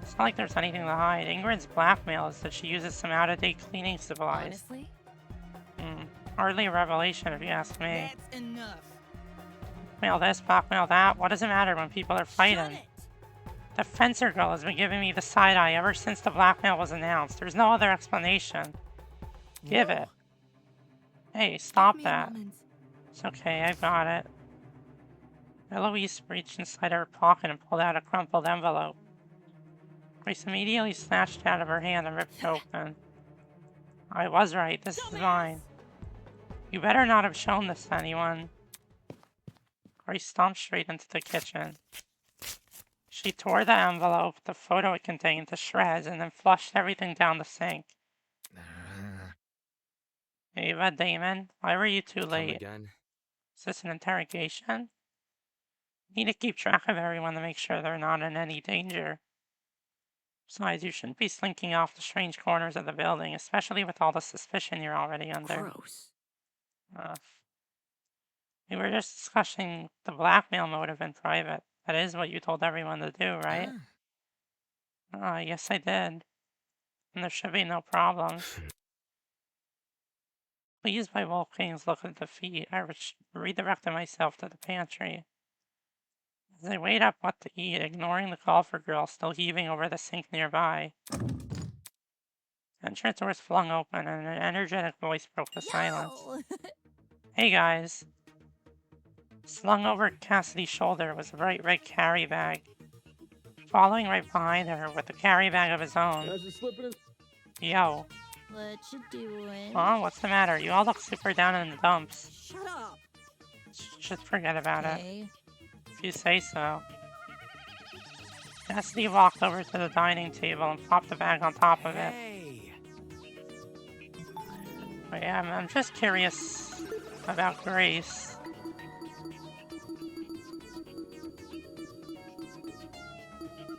It's not like there's anything to hide. Ingrid's blackmail is that she uses some out-of-date cleaning supplies. Honestly? Hardly a revelation if you ask me. That's enough. Blackmail this, blackmail that. What does it matter when people are fighting? The fencer girl has been giving me the side-eye ever since the blackmail was announced. There's no other explanation. Give it. Hey, stop that. It's okay, I got it. Eloise reached inside her pocket and pulled out a crumpled envelope. Grace immediately snatched it out of her hand and ripped it open. I was right, this is mine. You better not have shown this to anyone. Grace stomped straight into the kitchen. She tore the envelope, the photo it contained, to shreds and then flushed everything down the sink. Ava, Damon, why were you too late? Again. Is this an interrogation? You need to keep track of everyone to make sure they're not in any danger. Besides, you shouldn't be slinking off the strange corners of the building, especially with all the suspicion you're already under. Gross. We were just discussing the blackmail motive in private. That is what you told everyone to do, right? Yes, I did. And there should be no problems. Pleased by Wolfgang's look of defeat, I redirected myself to the pantry. As I weighed up what to eat, ignoring the golfer girl still heaving over the sink nearby. A entrance doors flung open, and an energetic voice broke the silence. Hey guys. Slung over Cassidy's shoulder was a bright red carry bag. Following right behind her with a carry bag of his own. Yo. What you doing? Huh? What's the matter? You all look super down in the dumps. Shut up. Just forget about it. Okay. If you say so. Cassidy walked over to the dining table and popped the bag on top of it. But yeah, I'm just curious about Grace.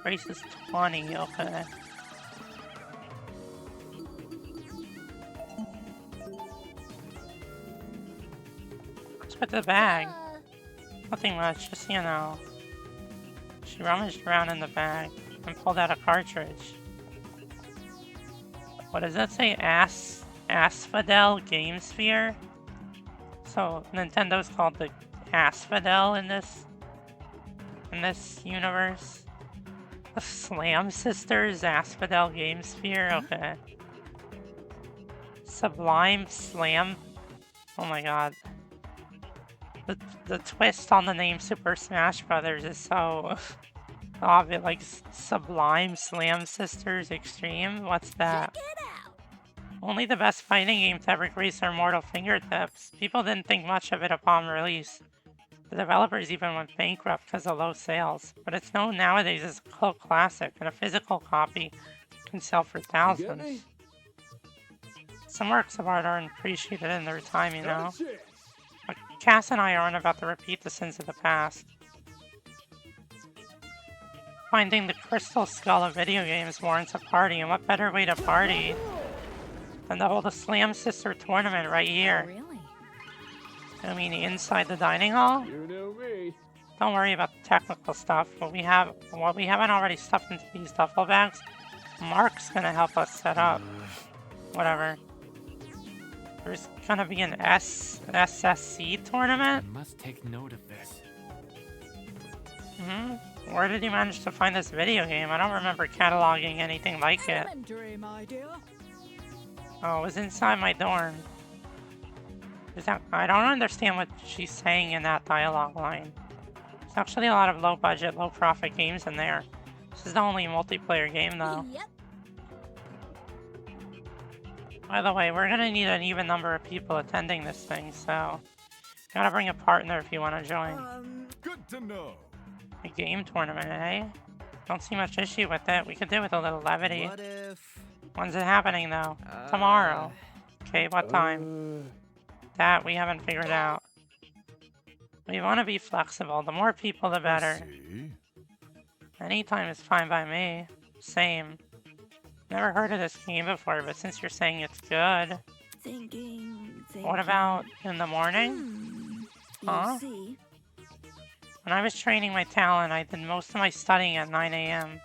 Grace is 20, okay. What's with the bag? Nothing much, just, you know. She rummaged around in the bag and pulled out a cartridge. What does that say? Asphodel Game Sphere? So Nintendo's called the Asphodel in this universe. The Slam Sisters Asphodel Game Sphere? Okay. Sublime Slam? Oh my god. The twist on the name Super Smash Brothers is so obvious, like Sublime Slam Sisters Extreme? What's that? Only the best fighting game to ever grace our mortal fingertips. People didn't think much of it upon release. The developers even went bankrupt because of low sales, but it's known nowadays as a cult classic, and a physical copy can sell for thousands. Some works of art aren't appreciated in their time, you know? But Cass and I aren't about to repeat the sins of the past. Finding the crystal skull of video games warrants a party, and what better way to party than to hold a Slam Sister tournament right here? Really? I mean, inside the dining hall? You know me. Don't worry about the technical stuff. What we haven't already stuffed into these duffel bags, Mark's gonna help us set up. Whatever. There's gonna be an SSC tournament? I must take note of this. Where did you manage to find this video game? I don't remember cataloging anything like it. Elementary, my dear. Oh, it was inside my dorm. I don't understand what she's saying in that dialogue line. There's actually a lot of low-budget, low-profit games in there. This is the only multiplayer game, though. Yep. By the way, we're gonna need an even number of people attending this thing, so you gotta bring a partner if you want to join. Good to know. A game tournament, eh? Don't see much issue with it. We could do it with a little levity. What if... When's it happening, though? Tomorrow. Okay, what time? That we haven't figured out. We want to be flexible. The more people, the better. Any time is fine by me. Same. Never heard of this game before, but since you're saying it's good... Thinking. What about in the morning? Huh? See. When I was training my talent, I did most of my studying at 9 AM.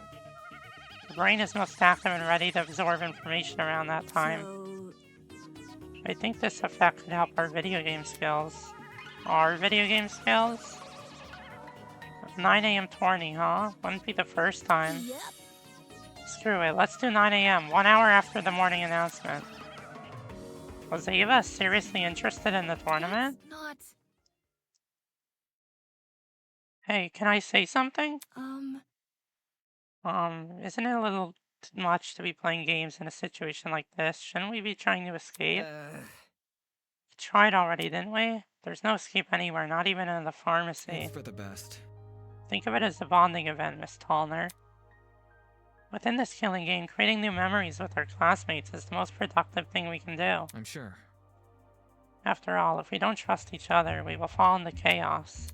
The brain is most active and ready to absorb information around that time. So, I think this effect could help our video game skills. Our video game skills? 9 AM tourney, huh? Wouldn't be the first time. yep. Screw it, let's do 9 AM, 1 hour after the morning announcement. Was Ava seriously interested in the tournament? Not. Hey, can I say something? Isn't it a little too much to be playing games in a situation like this? Shouldn't we be trying to escape? We tried already, didn't we? There's no escape anywhere, not even in the pharmacy. It's for the best. Think of it as a bonding event, Miss Tallner. Within this killing game, creating new memories with our classmates is the most productive thing we can do. I'm sure. After all, if we don't trust each other, we will fall into chaos.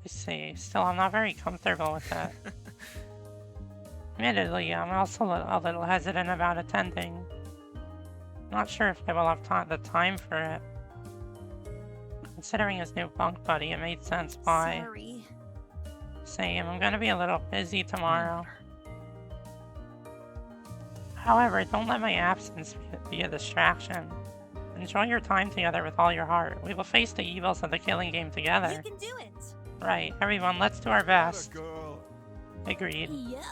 You see, still I'm not very comfortable with that. Admittedly, I'm also a little hesitant about attending. Not sure if I will have the time for it. Considering his new bunk buddy, it made sense why. Sorry. Same, I'm gonna be a little busy tomorrow. However, don't let my absence be a distraction. Enjoy your time together with all your heart. We will face the evils of the killing game together. You can do it. Right, everyone, let's do our best. Agreed. Yep.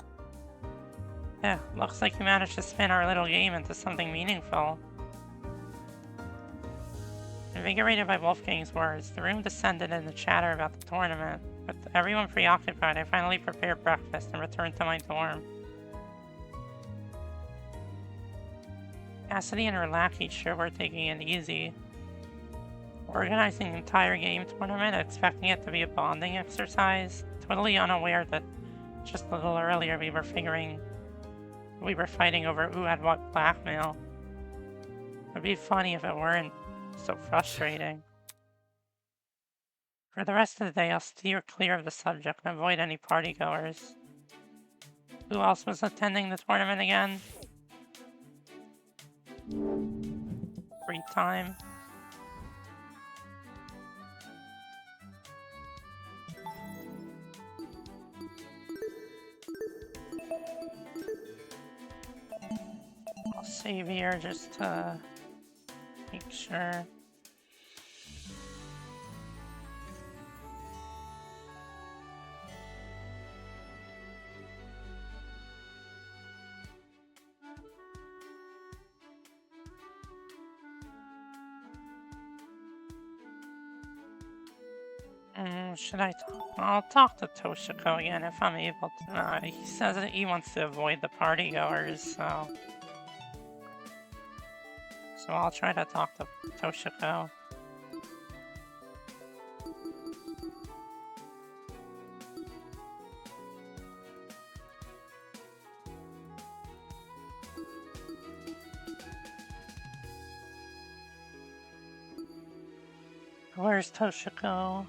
Yeah, looks like you managed to spin our little game into something meaningful. Invigorated by Wolfgang's words, the room descended into chatter about the tournament. With everyone preoccupied, I finally prepared breakfast and returned to my dorm. Cassidy and her lackey sure were taking it easy. Organizing the entire game tournament, expecting it to be a bonding exercise, totally unaware that just a little earlier we were fighting over who had what blackmail. It'd be funny if it weren't so frustrating. For the rest of the day, I'll steer clear of the subject and avoid any partygoers. Who else was attending the tournament again? Free time. I'll save here just to make sure. Should I talk? I'll talk to Toshiko again if I'm able to. He says that he wants to avoid the partygoers, so I'll try to talk to Toshiko. Where's Toshiko?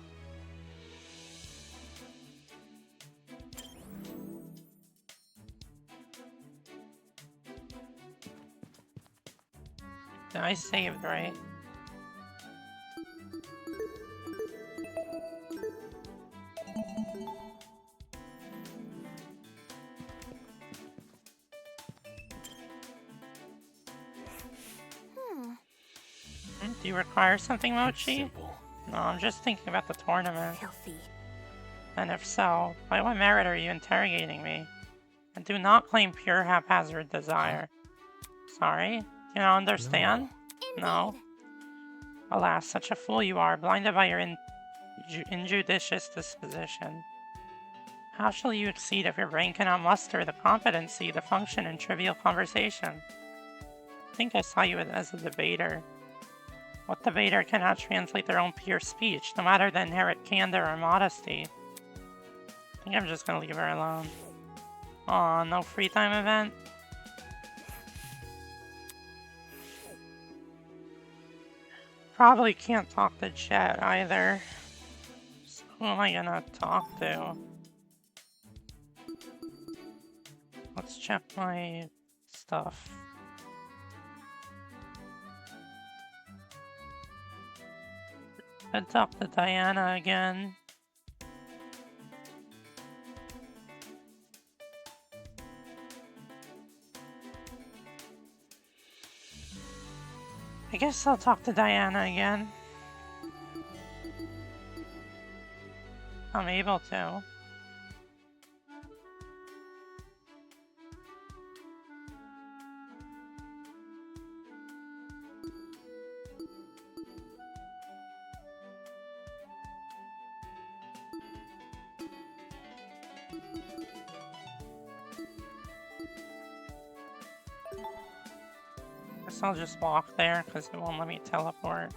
I saved, right? Do you require something, Mochi? No, I'm just thinking about the tournament. Filthy. And if so, by what merit are you interrogating me? And do not claim pure haphazard desire. Sorry? You don't understand? No. Alas, such a fool you are, blinded by your injudicious disposition. How shall you exceed if your brain cannot muster the competency to function in trivial conversation? I think I saw you as a debater. What debater cannot translate their own pure speech, no matter the inherent candor or modesty? I think I'm just gonna leave her alone. Aw, no free time event? Probably can't talk to Jet either. So who am I gonna talk to? Let's check my stuff. I'd talk to Diana again. I guess I'll talk to Diana again. I'm able to. I'll just walk there because it won't let me teleport.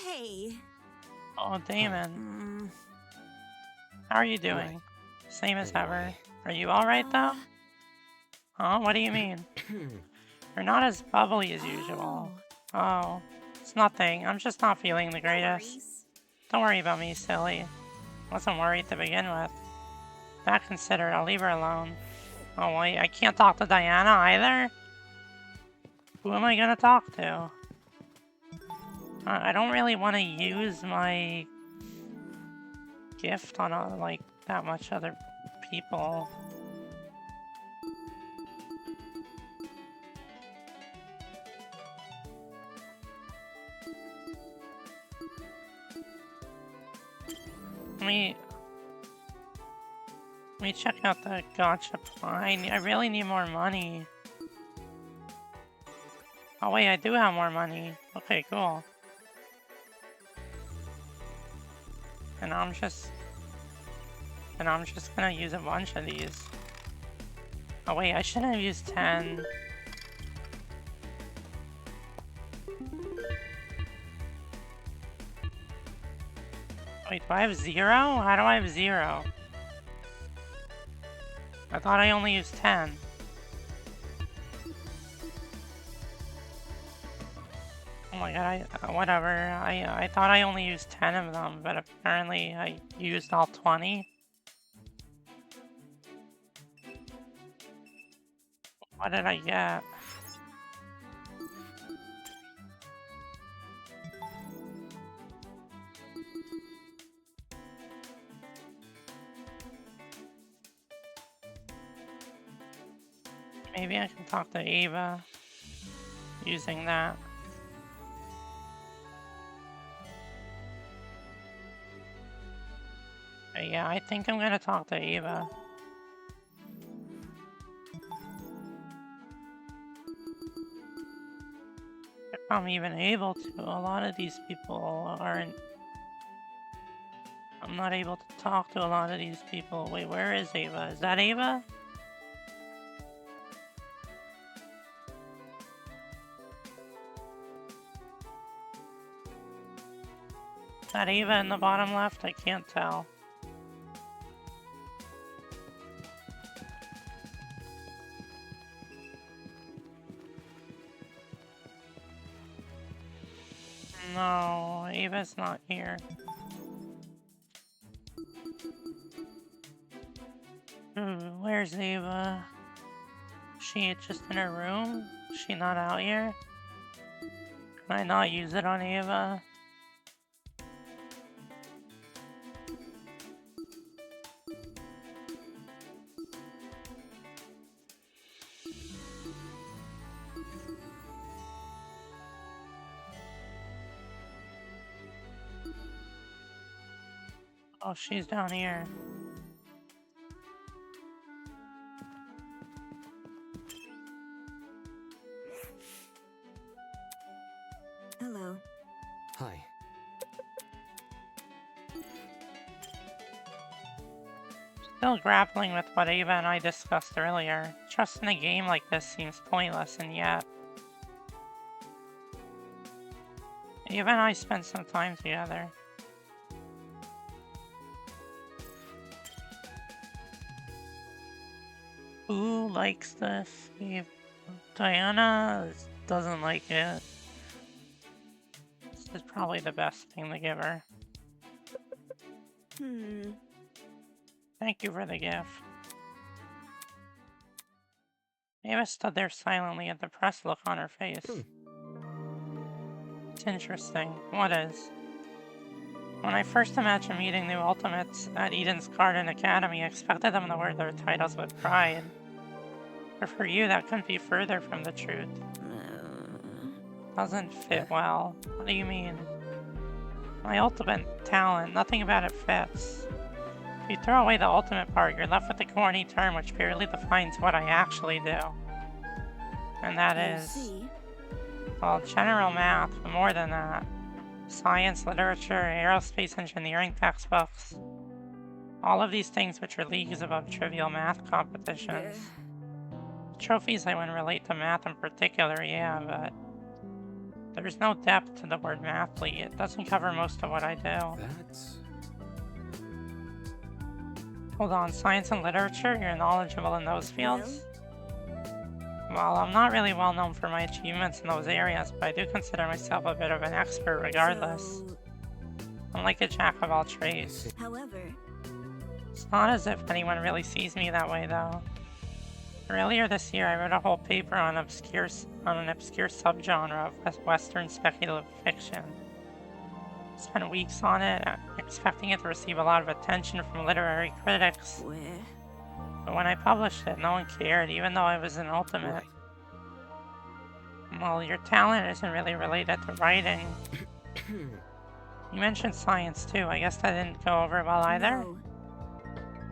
Hey. Oh, Damon. How are you doing? Same as ever. Are you alright though? Huh? What do you mean? You're not as bubbly as usual. Oh, it's nothing. I'm just not feeling the greatest. Don't worry about me, silly. Wasn't worried to begin with. That considered, I'll leave her alone. Oh wait, I can't talk to Diana either? Who am I gonna talk to? I don't really want to use my gift on like that much other people. Let me check out the gacha plan. I really need more money. Oh wait, I do have more money. Okay, cool. And I'm just gonna use a bunch of these. Oh wait, I shouldn't have used 10. Wait, do I have 0? How do I have 0? I thought I only used 10. Oh my god, whatever. I thought I only used 10 of them, but apparently I used all 20. What did I get? Maybe I can talk to Ava using that. Yeah, I think I'm gonna talk to Ava. If I'm even able to, a lot of these people aren't. I'm not able to talk to a lot of these people. Wait, where is Ava? Is that Ava? Is that Ava in the bottom left? I can't tell. No, Ava's not here. Where's Ava? Is she just in her room? Is she not out here? Can I not use it on Ava? Oh, she's down here. Hello. Hi. Still grappling with what Ava and I discussed earlier. Trust in a game like this seems pointless, and yet Ava and I spent some time together. Who likes this? Diana doesn't like it. This is probably the best thing to give her. Thank you for the gift. Ava stood there silently, a depressed look on her face. It's interesting. What is? When I first imagined meeting new Ultimates at Eden's Garden Academy, I expected them to wear their titles with pride. But for you, that couldn't be further from the truth. Doesn't fit well. What do you mean? My ultimate talent, nothing about it fits. If you throw away the ultimate part, you're left with the corny term which barely defines what I actually do. And that is, well, general math, but more than that. Science, literature, aerospace engineering textbooks. All of these things which are leagues above trivial math competitions. The trophies I win relate to math in particular, yeah, but there's no depth to the word mathlete. It doesn't cover most of what I do. Hold on, science and literature? You're knowledgeable in those fields? Well, I'm not really well known for my achievements in those areas, but I do consider myself a bit of an expert regardless. I'm like a jack of all trades. However, it's not as if anyone really sees me that way, though. Earlier this year, I wrote a whole paper on an obscure subgenre of Western speculative fiction. Spent weeks on it, expecting it to receive a lot of attention from literary critics. But when I published it, no one cared, even though I was an ultimate. Well, your talent isn't really related to writing. You mentioned science too. I guess that didn't go over well either. No.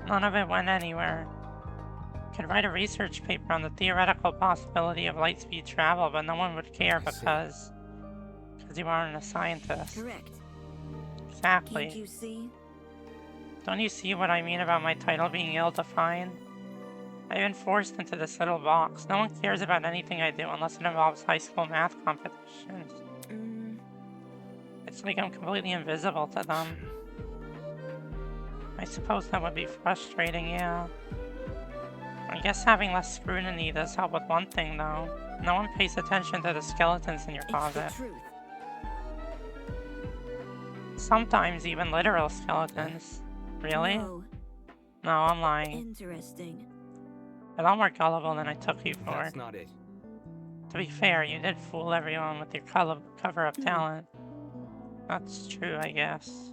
None of it went anywhere. Could write a research paper on the theoretical possibility of light speed travel, but no one would care because you aren't a scientist. Correct. Exactly. Can't you see? Don't you see what I mean about my title being ill-defined? I've been forced into this little box. No one cares about anything I do unless it involves high school math competitions. It's like I'm completely invisible to them. I suppose that would be frustrating, yeah. I guess having less scrutiny does help with one thing, though. No one pays attention to the skeletons in your closet. It's the truth. Sometimes even literal skeletons. Really? No. No, I'm lying. Interesting. A lot more gullible than I took you for. That's not it. To be fair, you did fool everyone with your cover-up talent. That's true, I guess.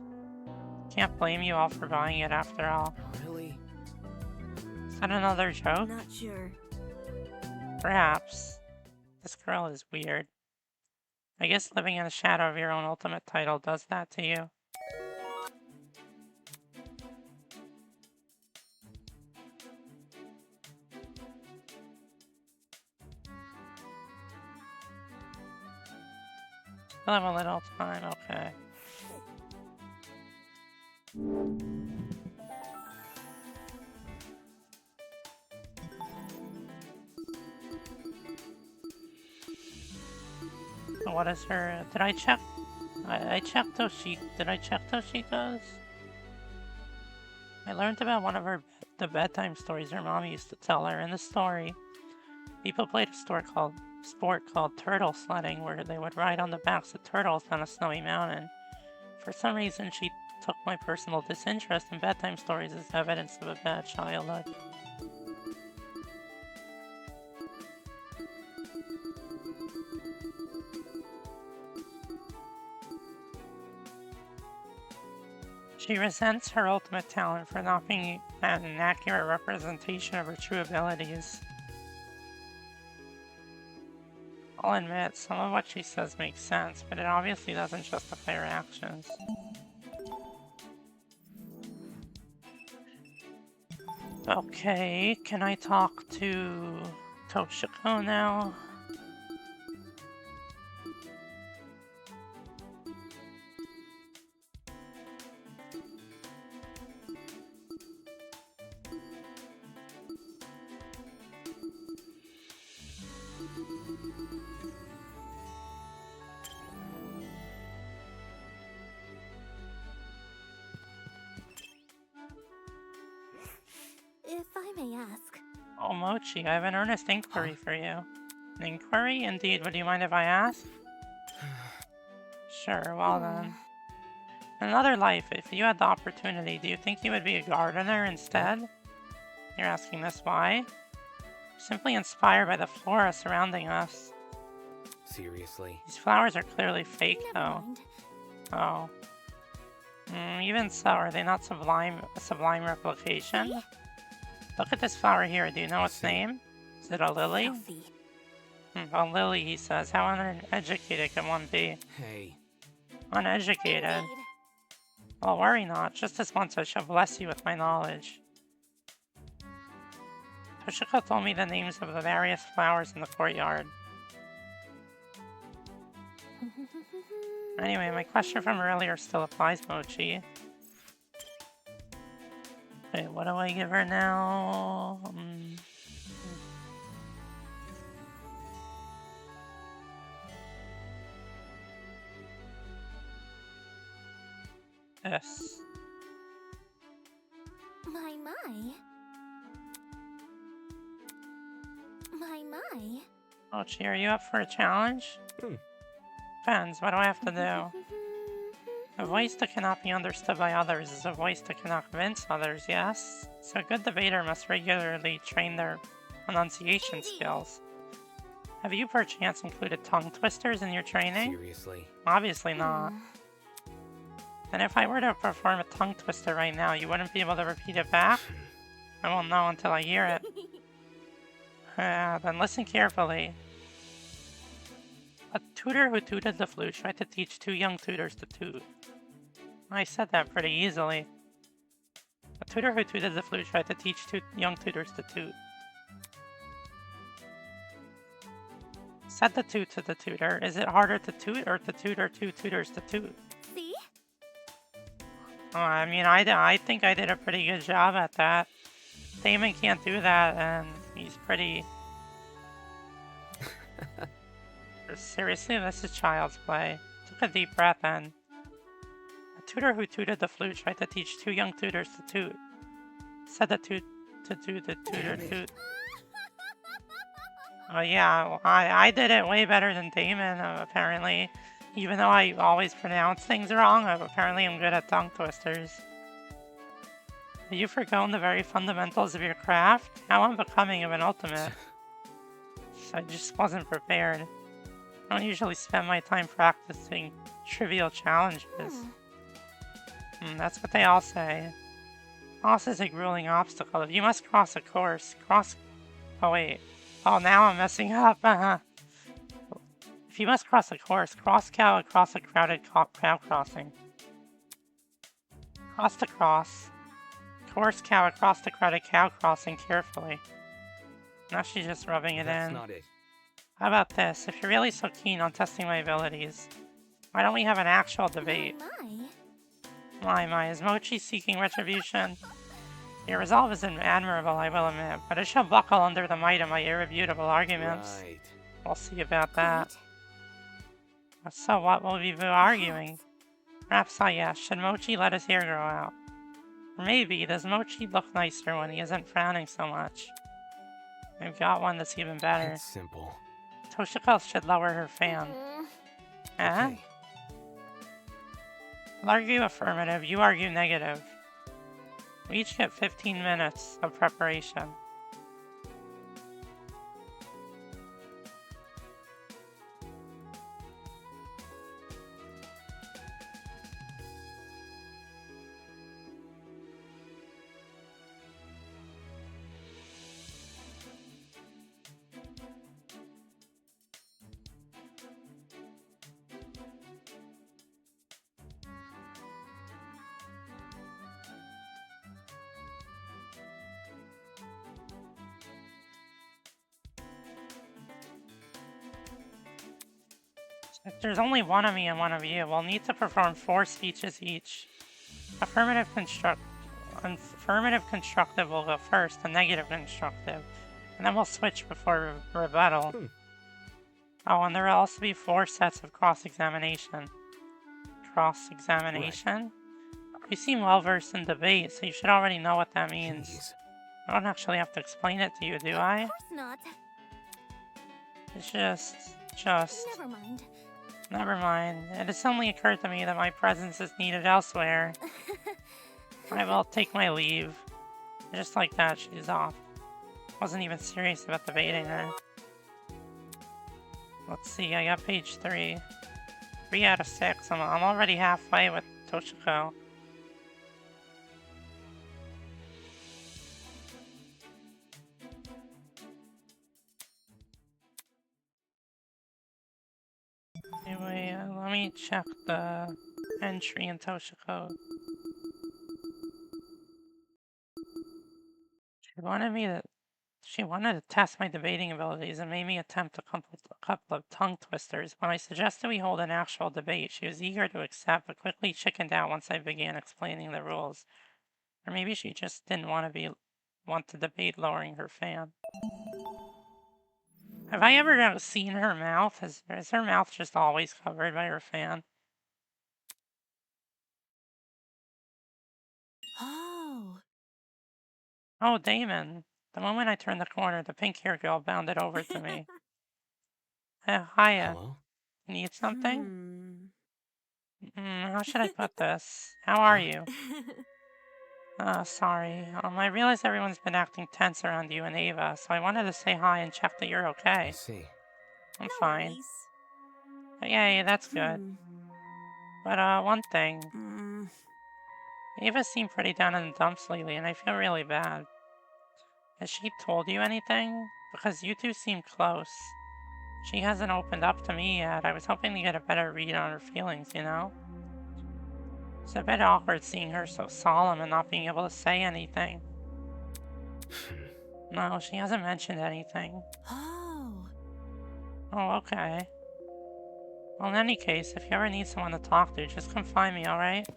Can't blame you all for buying it after all. Really? Is that another joke? Not sure. Perhaps. This girl is weird. I guess living in the shadow of your own ultimate title does that to you. Still have a little time, okay. So what is her? Did I check? I checked Did I check Toshiko's? I learned about one of the bedtime stories her mom used to tell her. In the story, people played a sport called turtle sledding, where they would ride on the backs of turtles on a snowy mountain. For some reason, she took my personal disinterest in bedtime stories as evidence of a bad childhood. She resents her ultimate talent for not being an accurate representation of her true abilities. I'll admit, some of what she says makes sense, but it obviously doesn't justify her actions. Okay, can I talk to Toshiko now? If I may ask. Oh, Mochi, I have an earnest inquiry for you. An inquiry? Indeed, would you mind if I ask? Sure, well then. In another life, if you had the opportunity, do you think you would be a gardener instead? You're asking this why? Simply inspired by the flora surrounding us. Seriously? These flowers are clearly fake, though. Oh. Even so, are they not a sublime replication? Look at this flower here. Do you know its name? Is it a lily? A lily, he says. How uneducated can one be? Hey. Uneducated? Well, worry not. Just as once I shall bless you with my knowledge. Toshiko told me the names of the various flowers in the courtyard. Anyway, my question from earlier still applies, Mochi. Wait, what do I give her now? This. My. Mochi, are you up for a challenge? Depends, what do I have to do? A voice that cannot be understood by others is a voice that cannot convince others, yes? So a good debater must regularly train their pronunciation skills. Have you perchance included tongue twisters in your training? Seriously? Obviously not. And if I were to perform a tongue twister right now, you wouldn't be able to repeat it back? I won't know until I hear it. Then listen carefully. A tutor who tooted the flute tried to teach 2 young tutors to toot. I said that pretty easily. A tutor who tooted the flute tried to teach 2 young tutors to toot. Said the toot to the tutor, is it harder to toot or to tutor 2 tutors to toot? See? I mean, I think I did a pretty good job at that. Damon can't do that, and he's pretty... Seriously, this is child's play. Took a deep breath in. A tutor who tooted the flute tried to teach 2 young tutors to toot. Said the toot to do the tutor toot. Oh yeah, well, I did it way better than Damon, apparently. Even though I always pronounce things wrong, apparently I'm good at tongue twisters. Have you forgotten the very fundamentals of your craft? How unbecoming of an ultimate. I just wasn't prepared. I don't usually spend my time practicing trivial challenges. That's what they all say. Cross is a grueling obstacle. If you must cross a course, cross... Oh wait. Oh, now I'm messing up. If you must cross a course, cross cow across a crowded cow crossing. Cross the cross. Course cow across the crowded cow crossing carefully. Now she's just rubbing it in. That's not it. How about this? If you're really so keen on testing my abilities, why don't we have an actual debate? My, is Mochi seeking retribution? Your resolve is admirable, I will admit, but it shall buckle under the might of my irrefutable arguments. Right. We'll see about that. So what will we be arguing? Perhaps yes. Should Mochi let his hair grow out? Or maybe, does Mochi look nicer when he isn't frowning so much? I've got one that's even better. It's simple. Toshiko should lower her fan. Okay. I'll argue affirmative, you argue negative. We each get 15 minutes of preparation. If there's only one of me and one of you, we'll need to perform 4 speeches each. Affirmative constructive will go first, and negative constructive. And then we'll switch before rebuttal. Oh, and there will also be 4 sets of cross-examination. Cross-examination? Right. You seem well-versed in debate, so you should already know what that means. Jeez. I don't actually have to explain it to you, do I? Of course not. It's just... Never mind. Never mind. It has suddenly occurred to me that my presence is needed elsewhere. I will take my leave. Just like that, she's off. Wasn't even serious about debating her. Let's see, I got page 3. 3 out of 6. I'm already halfway with Toshiko. Anyway, let me check the entry in Toshiko. She wanted to test my debating abilities and made me attempt a couple of tongue twisters. When I suggested we hold an actual debate, she was eager to accept, but quickly chickened out once I began explaining the rules. Or maybe she just didn't want to debate lowering her fan. Have I ever seen her mouth? Is her mouth just always covered by her fan? Oh, Damon. The moment I turned the corner, the pink-haired girl bounded over to me. Hiya. Hello? Need something? How should I put this? How are you? Sorry. I realize everyone's been acting tense around you and Ava, so I wanted to say hi and check that you're okay. I see. I'm fine. Yeah, that's good. But, one thing. Ava seemed pretty down in the dumps lately, and I feel really bad. Has she told you anything? Because you two seem close. She hasn't opened up to me yet. I was hoping to get a better read on her feelings, you know? It's a bit awkward seeing her so solemn and not being able to say anything. No, she hasn't mentioned anything. Oh. Oh, okay. Well, in any case, if you ever need someone to talk to, just come find me, alright?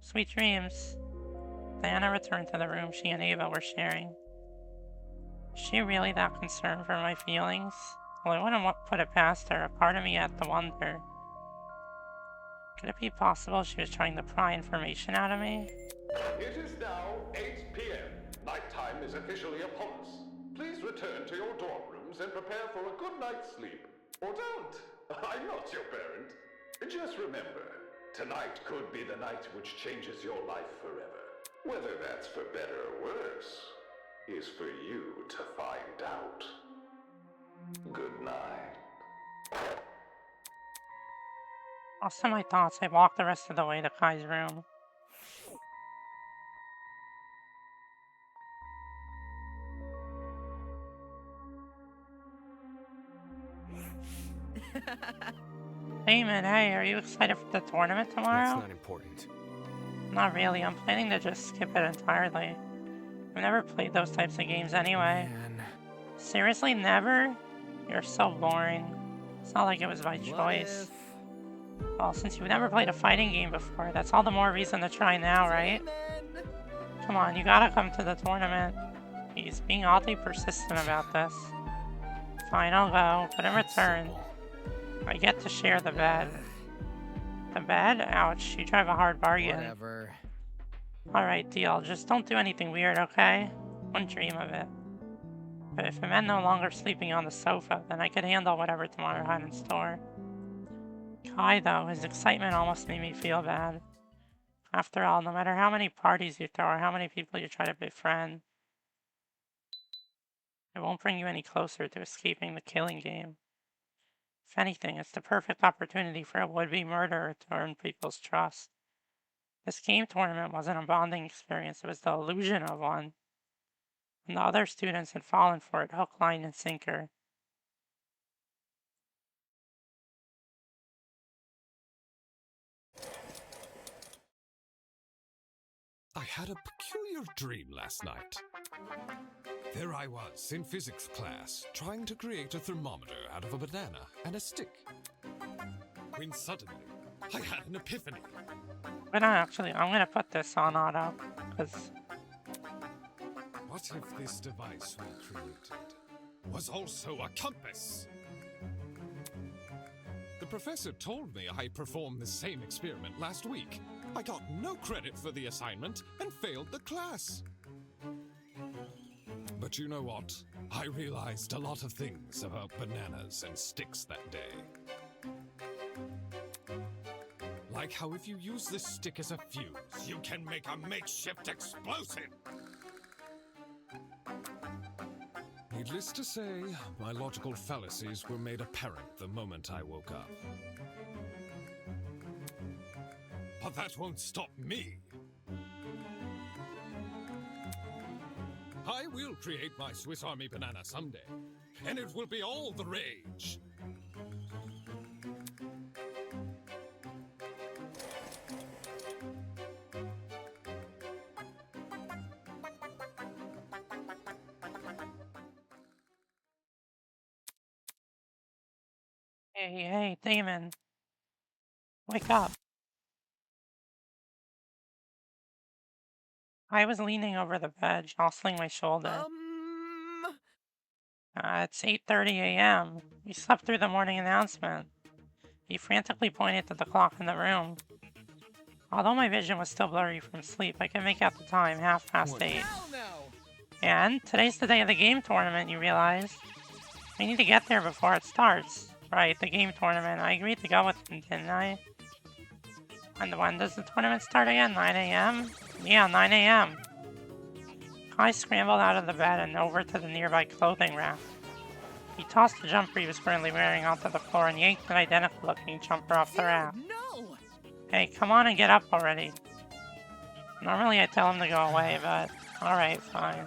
Sweet dreams. Diana returned to the room she and Ava were sharing. Is she really that concerned for my feelings? Well, I wouldn't put it past her. A part of me had to wonder. Could it be possible she was trying to pry information out of me? It is now 8 p.m. Nighttime is officially upon us. Please return to your dorm rooms and prepare for a good night's sleep. Or don't. I'm not your parent. Just remember, tonight could be the night which changes your life forever. Whether that's for better or worse is for you to find out. Good night. Lost in my thoughts, I walked the rest of the way to Kai's room. Damon, hey, are you excited for the tournament tomorrow? That's not important. Not really, I'm planning to just skip it entirely. I've never played those types of games anyway. Man. Seriously, never? You're so boring. It's not like it was by choice. Well, since you've never played a fighting game before, that's all the more reason to try now, right? Come on, you gotta come to the tournament. He's being oddly persistent about this. Fine, I'll go, but in return, I get to share the bed. The bed? Ouch, you drive a hard bargain. Whatever. Alright, deal. Just don't do anything weird, okay? Wouldn't dream of it. But if it meant no longer sleeping on the sofa, then I could handle whatever tomorrow had in store. Kai, though, his excitement almost made me feel bad. After all, no matter how many parties you throw or how many people you try to befriend, it won't bring you any closer to escaping the killing game. If anything, it's the perfect opportunity for a would-be murderer to earn people's trust. This game tournament wasn't a bonding experience, it was the illusion of one. And the other students had fallen for it hook, line, and sinker. I had a peculiar dream last night. There I was, in physics class, trying to create a thermometer out of a banana and a stick. When suddenly, I had an epiphany. I'm gonna put this on auto, because... What if this device we created was also a compass? The professor told me I performed the same experiment last week. I got no credit for the assignment and failed the class. But you know what? I realized a lot of things about bananas and sticks that day. Like how if you use this stick as a fuse, you can make a makeshift explosive! Needless to say, my logical fallacies were made apparent the moment I woke up. But that won't stop me! I will create my Swiss Army banana someday, and it will be all the rage! Hey, Damon. Wake up. I was leaning over the bed, jostling my shoulder. It's 8:30 a.m. You slept through the morning announcement. He frantically pointed to the clock in the room. Although my vision was still blurry from sleep, I could make out the time, 8:30. And today's the day of the game tournament, you realize. We need to get there before it starts. Right, the game tournament. I agreed to go with him, didn't I? And when does the tournament start again? 9 a.m.? Yeah, 9 a.m. Kai scrambled out of the bed and over to the nearby clothing rack. He tossed the jumper he was currently wearing onto the floor and yanked an identical-looking jumper off the rack. No! Hey, come on and get up already. Normally I tell him to go away, but alright, fine.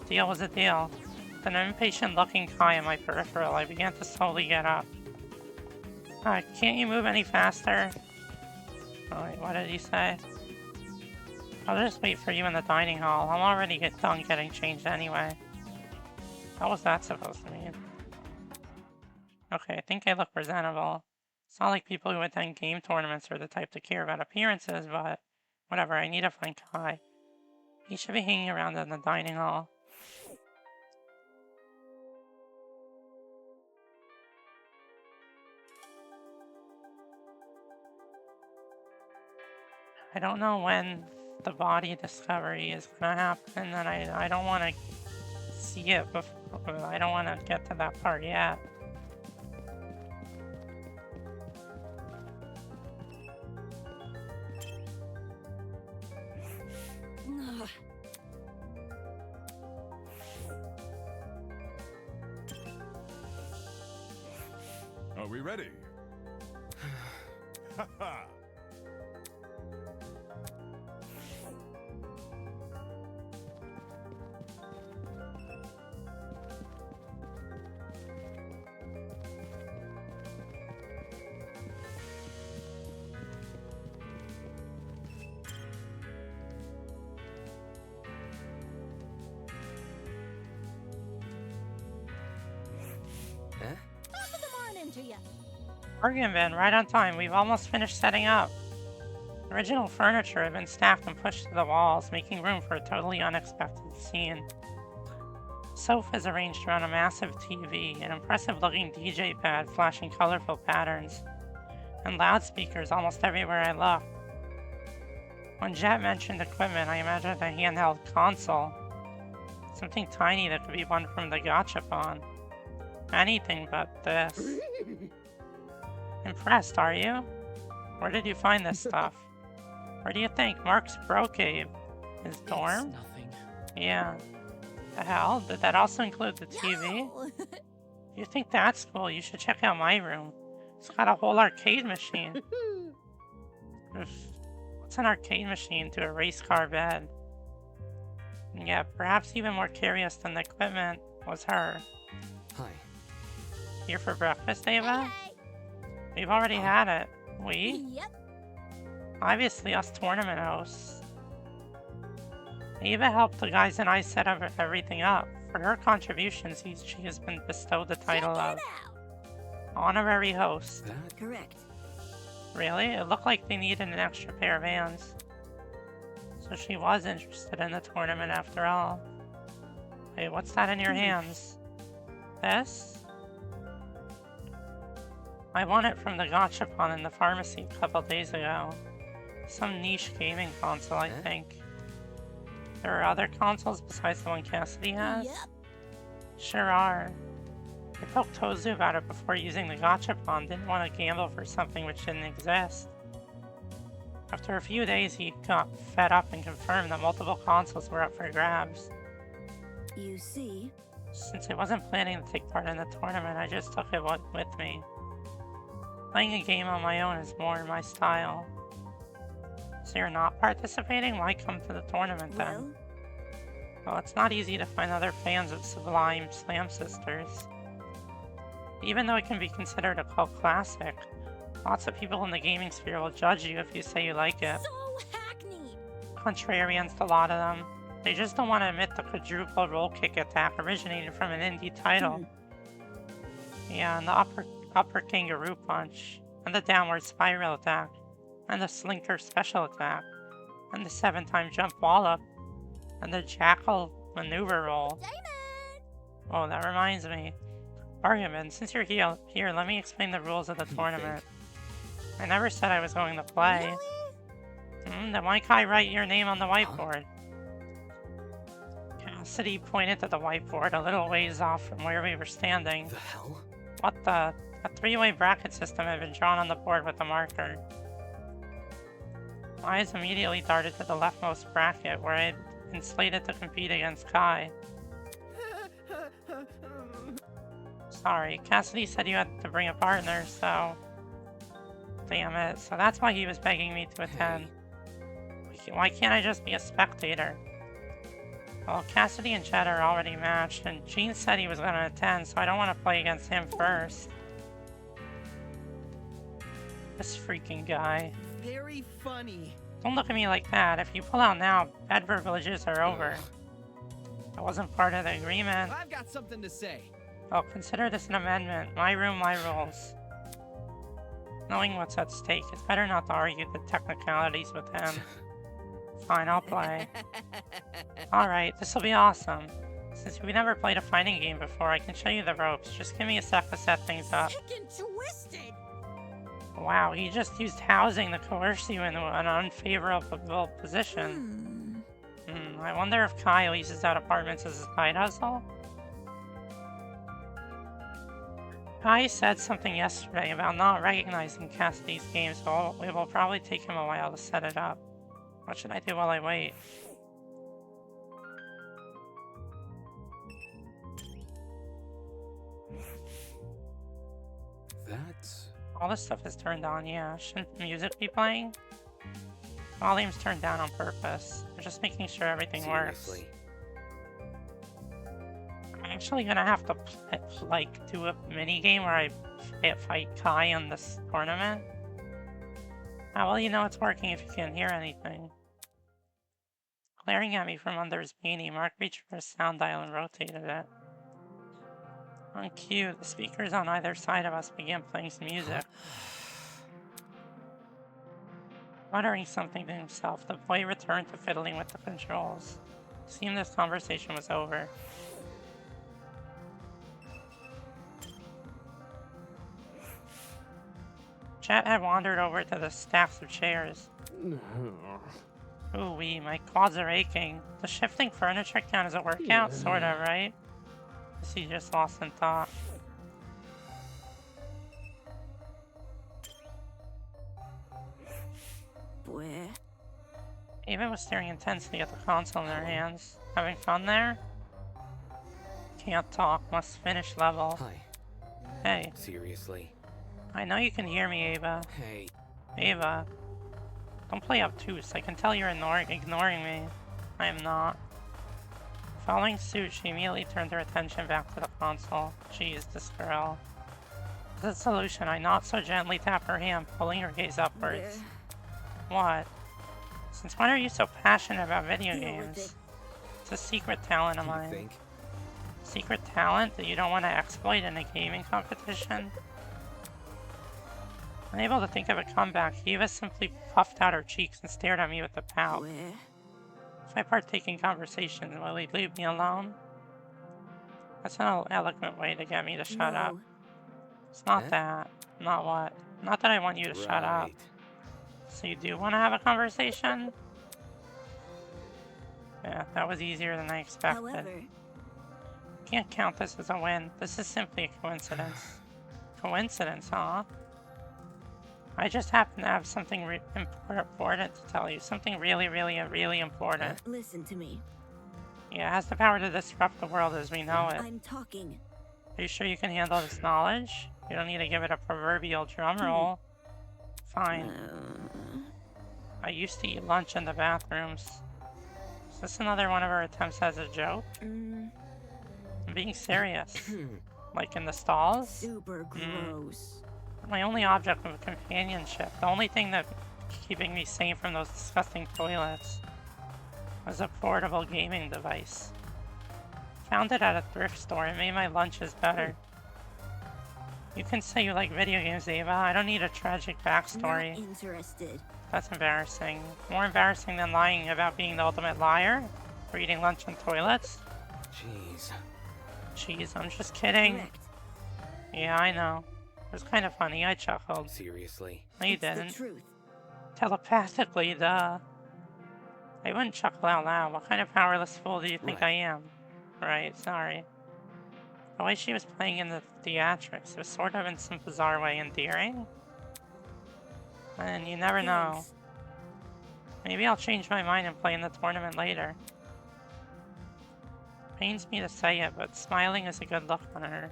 Deal was a deal. With an impatient-looking Kai in my peripheral, I began to slowly get up. Can't you move any faster? Oh, wait, what did he say? I'll just wait for you in the dining hall. I'll already get done getting changed anyway. What was that supposed to mean? Okay, I think I look presentable. It's not like people who attend game tournaments are the type to care about appearances, but whatever, I need to find Kai. He should be hanging around in the dining hall. I don't know when the body discovery is gonna happen, and I don't want to see it before. I don't want to get to that part yet. Are we ready? Haha! Top of the morning to you. Bargain bin, right on time. We've almost finished setting up. Original furniture had been stacked and pushed to the walls, making room for a totally unexpected scene. Sofas arranged around a massive TV, an impressive-looking DJ pad flashing colorful patterns, and loudspeakers almost everywhere I looked. When Jet mentioned equipment, I imagined a handheld console. Something tiny that could be won from the gachapon. Anything but this. Impressed, are you? Where did you find this stuff? Where do you think? Mark's bro cave. His dorm? It's nothing. Yeah. The hell? Did that also include the TV? You think that's cool? You should check out my room. It's got a whole arcade machine. What's an arcade machine to a race car bed? And yeah, perhaps even more curious than the equipment was her. Hi. Here for breakfast, Ava? Hey. We've already had it. We? Yep. Obviously us tournament hosts. Ava helped the guys and I set everything up. For her contributions, she has been bestowed the title of Honorary Host. Correct. Really? It looked like they needed an extra pair of hands. So she was interested in the tournament after all. Wait, what's that in your hands? This? I won it from the gachapon in the pharmacy a couple days ago. Some niche gaming console, I think. There are other consoles besides the one Cassidy has? Yep. Sure are. I poked Tozu about it before using the gachapon, didn't want to gamble for something which didn't exist. After a few days, he got fed up and confirmed that multiple consoles were up for grabs. You see? Since I wasn't planning to take part in the tournament, I just took it with me. Playing a game on my own is more my style. So you're not participating? Why come to the tournament then? Well, it's not easy to find other fans of Sublime Slam Sisters. Even though it can be considered a cult classic, lots of people in the gaming sphere will judge you if you say you like it. So hackneyed. Contrarians to a lot of them. They just don't want to admit the quadruple roll kick attack originated from an indie title. Yeah, and the upper kangaroo punch, and the downward spiral attack, and the slinker special attack, and the 7-time jump wallop, and the jackal maneuver roll. Oh, that reminds me. Argument, since you're here, let me explain the rules of the tournament. I never said I was going to play. Then why can't I write your name on the whiteboard? Cassidy pointed to the whiteboard a little ways off from where we were standing. The hell? What the? A 3-way bracket system had been drawn on the board with a marker. My eyes immediately darted to the leftmost bracket, where I had been slated to compete against Kai. Sorry, Cassidy said you had to bring a partner, so... Damn it, so that's why he was begging me to attend. We Why can't I just be a spectator? Well, Cassidy and Jed are already matched, and Gene said he was gonna attend, so I don't want to play against him first. This freaking guy. Very funny. Don't look at me like that. If you pull out now, bad privileges are over. I wasn't part of the agreement. I've got something to say. Oh, consider this an amendment. My room, my rules. Knowing what's at stake, it's better not to argue the technicalities with him. Fine, I'll play. Alright, this'll be awesome. Since we never played a fighting game before, I can show you the ropes. Just give me a sec to set things up. Sick and twisted. Wow, he just used housing to coerce you into an unfavorable position. I wonder if Kyle uses that apartment as a side hustle? Kai said something yesterday about not recognizing Cassidy's game, so it will probably take him a while to set it up. What should I do while I wait? That's... All this stuff is turned on, yeah. Shouldn't music be playing? Volume's turned down on purpose. I'm just making sure everything works. I'm actually gonna have to, do a mini-game where I fight Kai in this tournament. How well you know it's working if you can't hear anything? Glaring at me from under his beanie, Mark reached for his sound dial and rotated it. On cue, the speakers on either side of us began playing some music. Muttering something to himself, the boy returned to fiddling with the controls. It seemed this conversation was over. Chet had wandered over to the stacks of chairs. Ooh-wee, my quads are aching. The shifting furniture count is a workout? Sorta, right? He just lost in thought. Where? Ava was staring intensely at the console in her hands. Having fun there? Can't talk, must finish level. Hi. Hey. Seriously? I know you can hear me, Ava. Hey. Ava. Don't play obtuse. I can tell you're ignoring me. I am not. Following suit, she immediately turned her attention back to the console. Jeez, this girl. As a solution, I not so gently tap her hand, pulling her gaze upwards. What? Since when are you so passionate about video games? It's a secret talent of mine. Secret talent that you don't want to exploit in a gaming competition? Unable to think of a comeback, Eva simply puffed out her cheeks and stared at me with a pout. If I partake in conversations, will he leave me alone? That's an eloquent way to get me to shut up. It's not that. Not what? Not that I want you to shut up. So you do want to have a conversation? Yeah, that was easier than I expected. Can't count this as a win. This is simply a coincidence. Coincidence, huh? I just happen to have something important to tell you. Something really important. Listen to me. Yeah, it has the power to disrupt the world as we know it. I'm talking. Are you sure you can handle this knowledge? You don't need to give it a proverbial drum roll. Fine. I used to eat lunch in the bathrooms. Is this another one of our attempts as a joke? I'm being serious. Like in the stalls? Super gross. My only object of companionship, the only thing that keeping me sane from those disgusting toilets, was a portable gaming device. Found it at a thrift store. It made my lunches better. You can say you like video games, Ava. I don't need a tragic backstory. Not interested. That's embarrassing. More embarrassing than lying about being the ultimate liar? Or eating lunch in toilets? Jeez, I'm just kidding. Correct. Yeah, I know. It was kind of funny. I chuckled. Seriously? No, you It's didn't. the truth. Telepathically, duh. I wouldn't chuckle out loud. What kind of powerless fool do you think I am? Right, sorry. The way she was playing in the theatrics was sort of in some bizarre way endearing. And you never know. Maybe I'll change my mind and play in the tournament later. Pains me to say it, but smiling is a good look on her.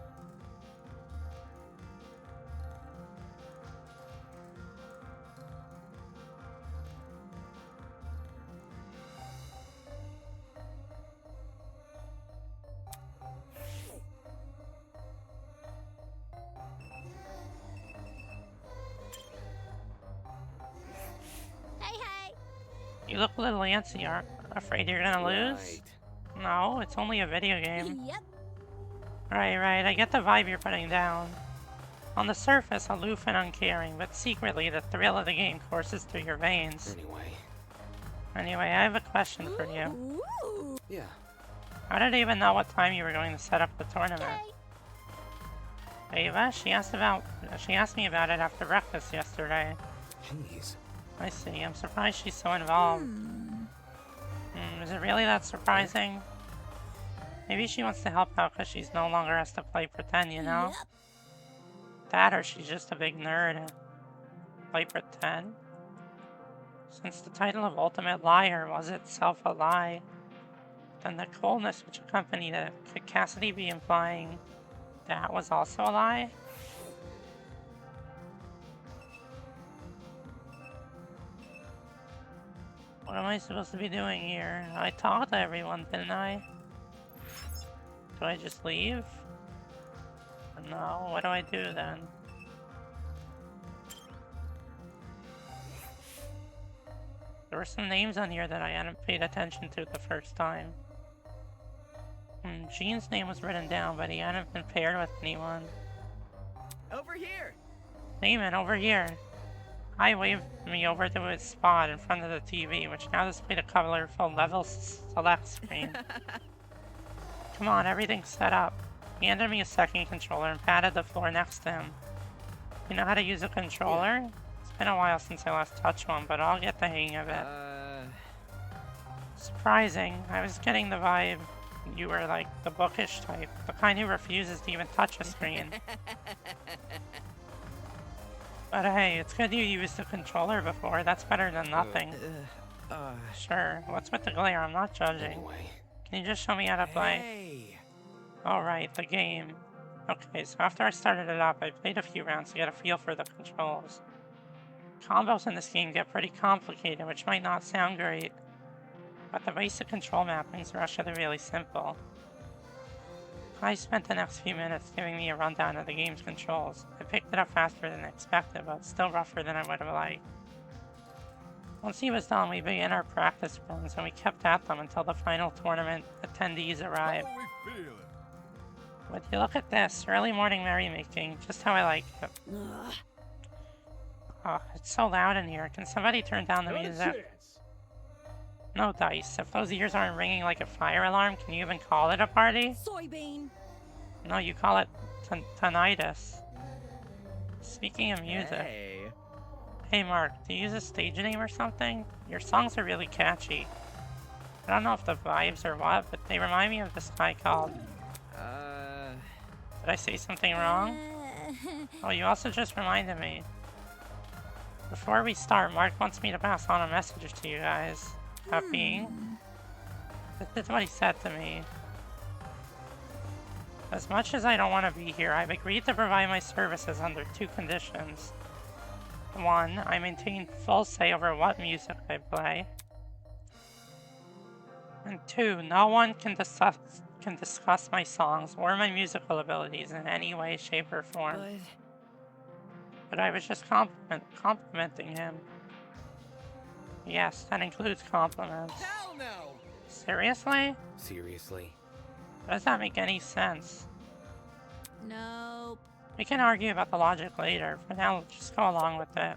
You look a little antsy. Are afraid you're gonna lose? No, it's only a video game. Yep. Right, I get the vibe you're putting down. On the surface, aloof and uncaring, but secretly the thrill of the game courses through your veins. Anyway, I have a question for you. Ooh. Yeah. How did Ava know what time you were going to set up the tournament? Ava? She asked me about it after breakfast yesterday. Jeez. I see. I'm surprised she's so involved. Is it really that surprising? Maybe she wants to help out because she's no longer has to play pretend, you know? Yep. That or she's just a big nerd. Play pretend? Since the title of Ultimate Liar was itself a lie, then the coldness which accompanied it, could Cassidy be implying that was also a lie? What am I supposed to be doing here? I talked to everyone, didn't I? Do I just leave? No, what do I do then? There were some names on here that I hadn't paid attention to the first time. Gene's name was written down, but he hadn't been paired with anyone. Over here! Naaman, over here! I waved me over to his spot in front of the TV, which now displayed a colorful level select screen. Come on, everything's set up. He handed me a second controller and patted the floor next to him. You know how to use a controller? Yeah. It's been a while since I last touched one, but I'll get the hang of it. Surprising. I was getting the vibe you were like the bookish type, the kind who refuses to even touch a screen. But hey, it's good you used a controller before. That's better than nothing. Sure. What's with the glare? I'm not judging. Anyway. Can you just show me how to play? Hey. Alright, the game. Okay, so after I started it up, I played a few rounds to get a feel for the controls. Combos in this game get pretty complicated, which might not sound great, but the basic control mappings are actually really simple. I spent the next few minutes giving me a rundown of the game's controls. I picked it up faster than expected, but still rougher than I would have liked. Once he was done, we began our practice runs, and we kept at them until the final tournament attendees arrived. How are we feeling? Would you look at this? Early morning merrymaking, just how I like it. Oh, it's so loud in here. Can somebody turn down the music? No dice. If those ears aren't ringing like a fire alarm, can you even call it a party? Soybean. No, you call it tinnitus. Speaking of music. Hey Mark, do you use a stage name or something? Your songs are really catchy. I don't know if the vibes or what, but they remind me of this guy called... Did I say something wrong? Oh, you also just reminded me. Before we start, Mark wants me to pass on a message to you guys. About being... This is what he said to me. As much as I don't want to be here, I've agreed to provide my services under 2 conditions. 1, I maintain full say over what music I play. And 2, no one can discuss my songs or my musical abilities in any way, shape, or form. But I was just complimenting him. Yes, that includes compliments. Hell no! Seriously? Seriously. Does that make any sense? Nope. We can argue about the logic later. For now, just go along with it.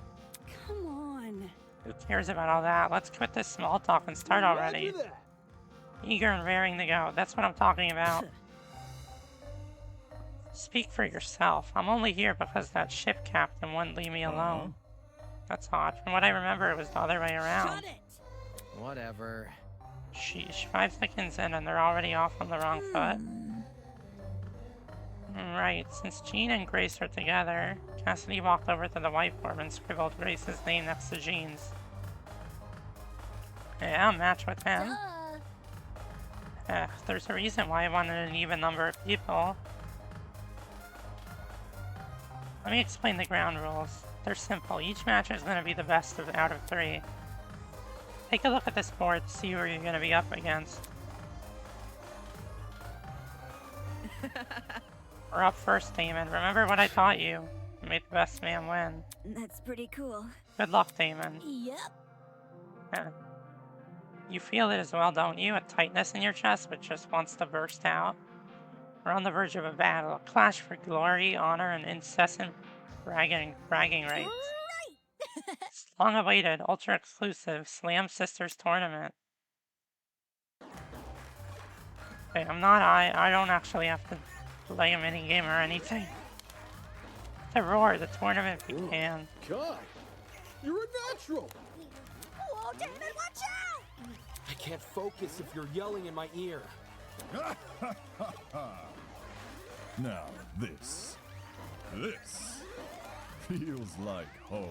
Come on. Who cares about all that? Let's quit this small talk and start already. Eager and raring to go. That's what I'm talking about. Speak for yourself. I'm only here because that ship captain wouldn't leave me alone. That's odd. From what I remember, it was the other way around. Shut it. Whatever. Sheesh, 5 seconds in and they're already off on the wrong foot. Right, since Gene and Grace are together, Cassidy walked over to the whiteboard and scribbled Grace's name next to Gene's. Yeah, I'll match with him. There's a reason why I wanted an even number of people. Let me explain the ground rules. They're simple. Each match is going to be the best out of 3. Take a look at this board to see who you're going to be up against. We're up first, Damon. Remember what I taught you. Make the best man win. That's pretty cool. Good luck, Damon. Yep. You feel it as well, don't you? A tightness in your chest which just wants to burst out. We're on the verge of a battle, a clash for glory, honor, and incessant bragging rights. It's long-awaited, ultra-exclusive Slam Sisters tournament. Okay, I don't actually have to play a minigame or anything. The roar, the tournament began. God, you're a natural. Whoa, David, watch out! I can't focus if you're yelling in my ear. Now this feels like home.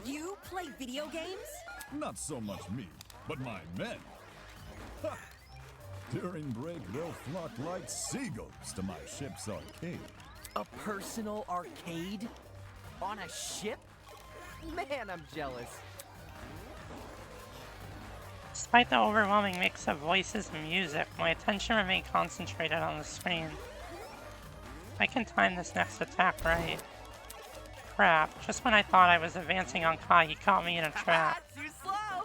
You play video games? Not so much me, but my men. Ha! During break, they'll flock like seagulls to my ship's arcade. A personal arcade? On a ship? Man, I'm jealous. Despite the overwhelming mix of voices and music, my attention remained concentrated on the screen. I can time this next attack right. Crap, just when I thought I was advancing on Kai, he caught me in a trap. Too slow!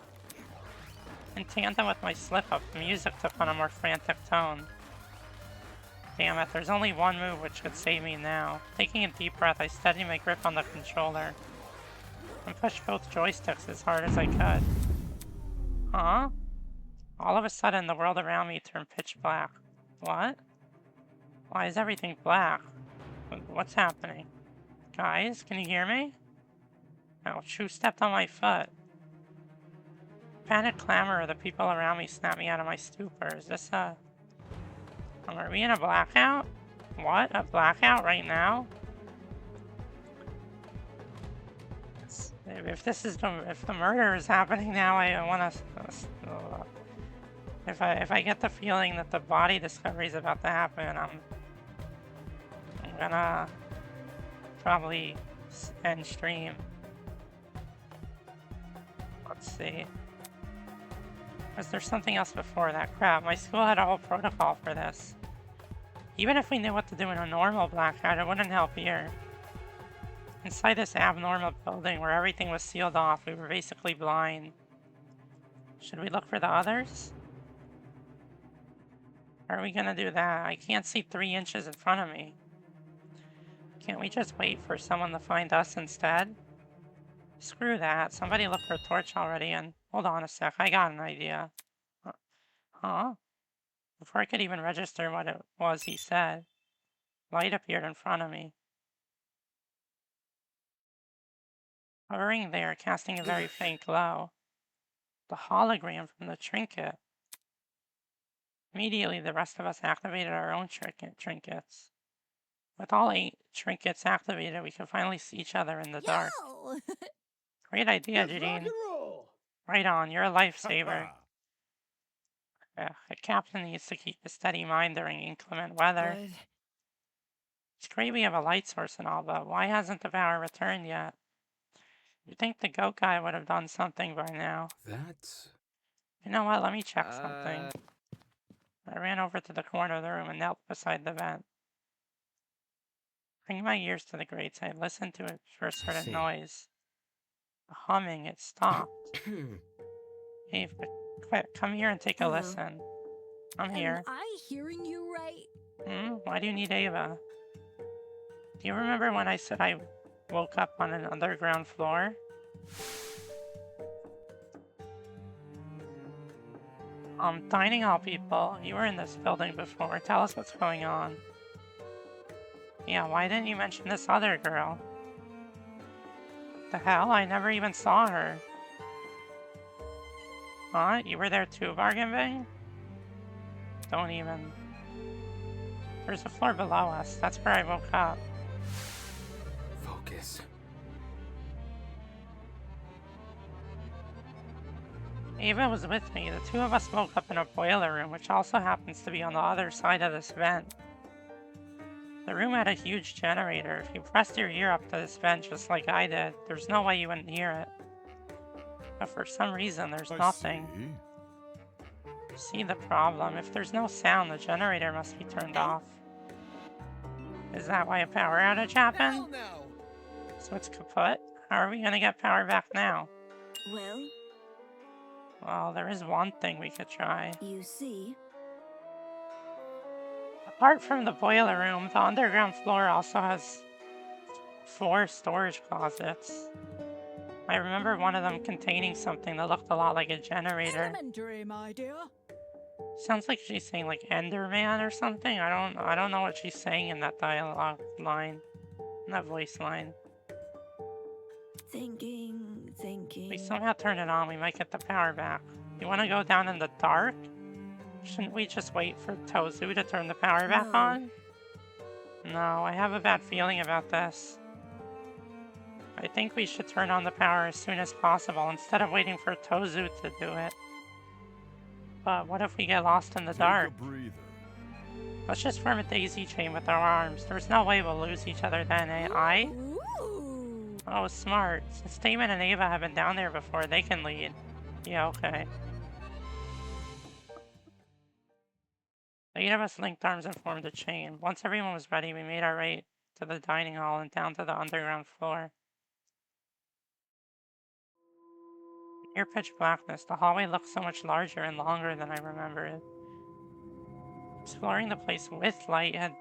In tandem with my slip-up, the music took on a more frantic tone. Damn it, there's only one move which could save me now. Taking a deep breath, I steadied my grip on the controller and pushed both joysticks as hard as I could. Huh? All of a sudden, the world around me turned pitch black. What? Why is everything black? What's happening? Guys, can you hear me? Ouch, who stepped on my foot? Panic clamor of the people around me snapped me out of my stupor. Is this a... Are we in a blackout? What? A blackout right now? If this is if the murder is happening now, I want to... If I get the feeling that the body discovery is about to happen, I'm gonna probably end stream. Let's see. Was there something else before that? Crap, my school had a whole protocol for this. Even if we knew what to do in a normal blackout, it wouldn't help here. Inside this abnormal building where everything was sealed off, we were basically blind. Should we look for the others? How are we gonna do that? I can't see 3 inches in front of me. Can't we just wait for someone to find us instead? Screw that. Somebody looked for a torch already and... Hold on a sec, I got an idea. Huh? Before I could even register what it was he said, light appeared in front of me. Hovering there, casting a very faint glow. The hologram from the trinket. Immediately, the rest of us activated our own trinkets. With all 8 trinkets activated, we could finally see each other in the dark. Great idea, Jadine. Right on, you're a lifesaver. A captain needs to keep a steady mind during inclement weather. It's great we have a light source and all, but why hasn't the power returned yet? You'd think the goat guy would have done something by now. That's... You know what, let me check something. I ran over to the corner of the room and knelt beside the vent. Bringing my ears to the grates, I listened to it first heard a noise. The humming, it stopped. Hey, quick, come here and take a listen. I'm here. Am I hearing you right? Why do you need Ava? Do you remember when I said I woke up on an underground floor? Dining hall people, you were in this building before. Tell us what's going on. Yeah, why didn't you mention this other girl? The hell? I never even saw her. Huh? You were there too, Bargain Bang? Don't even... There's a floor below us. That's where I woke up. Focus. Ava was with me. The 2 of us woke up in a boiler room, which also happens to be on the other side of this vent. The room had a huge generator. If you pressed your ear up to this vent just like I did, there's no way you wouldn't hear it. But for some reason, there's nothing. See the problem? If there's no sound, the generator must be turned off. Is that why a power outage happened? Hell no. So it's kaput? How are we gonna get power back now? Well, Well, there is one thing we could try. You see? Apart from the boiler room, the underground floor also has 4 storage closets. I remember one of them containing something that looked a lot like a generator. Elementary, my dear. Sounds like she's saying like Enderman or something. I don't know what she's saying in that dialogue line, in that voice line. Thinking. If we somehow turn it on, we might get the power back. You want to go down in the dark? Shouldn't we just wait for Tozu to turn the power back on? No, I have a bad feeling about this. I think we should turn on the power as soon as possible instead of waiting for Tozu to do it. But what if we get lost in the dark? Let's just form a daisy chain with our arms. There's no way we'll lose each other then, eh? Oh, smart. Since Damon and Ava have been down there before, they can lead. Yeah, okay. The 8 of us linked arms and formed a chain. Once everyone was ready, we made our way to the dining hall and down to the underground floor. Near pitch blackness, the hallway looked so much larger and longer than I remembered. Exploring the place with light had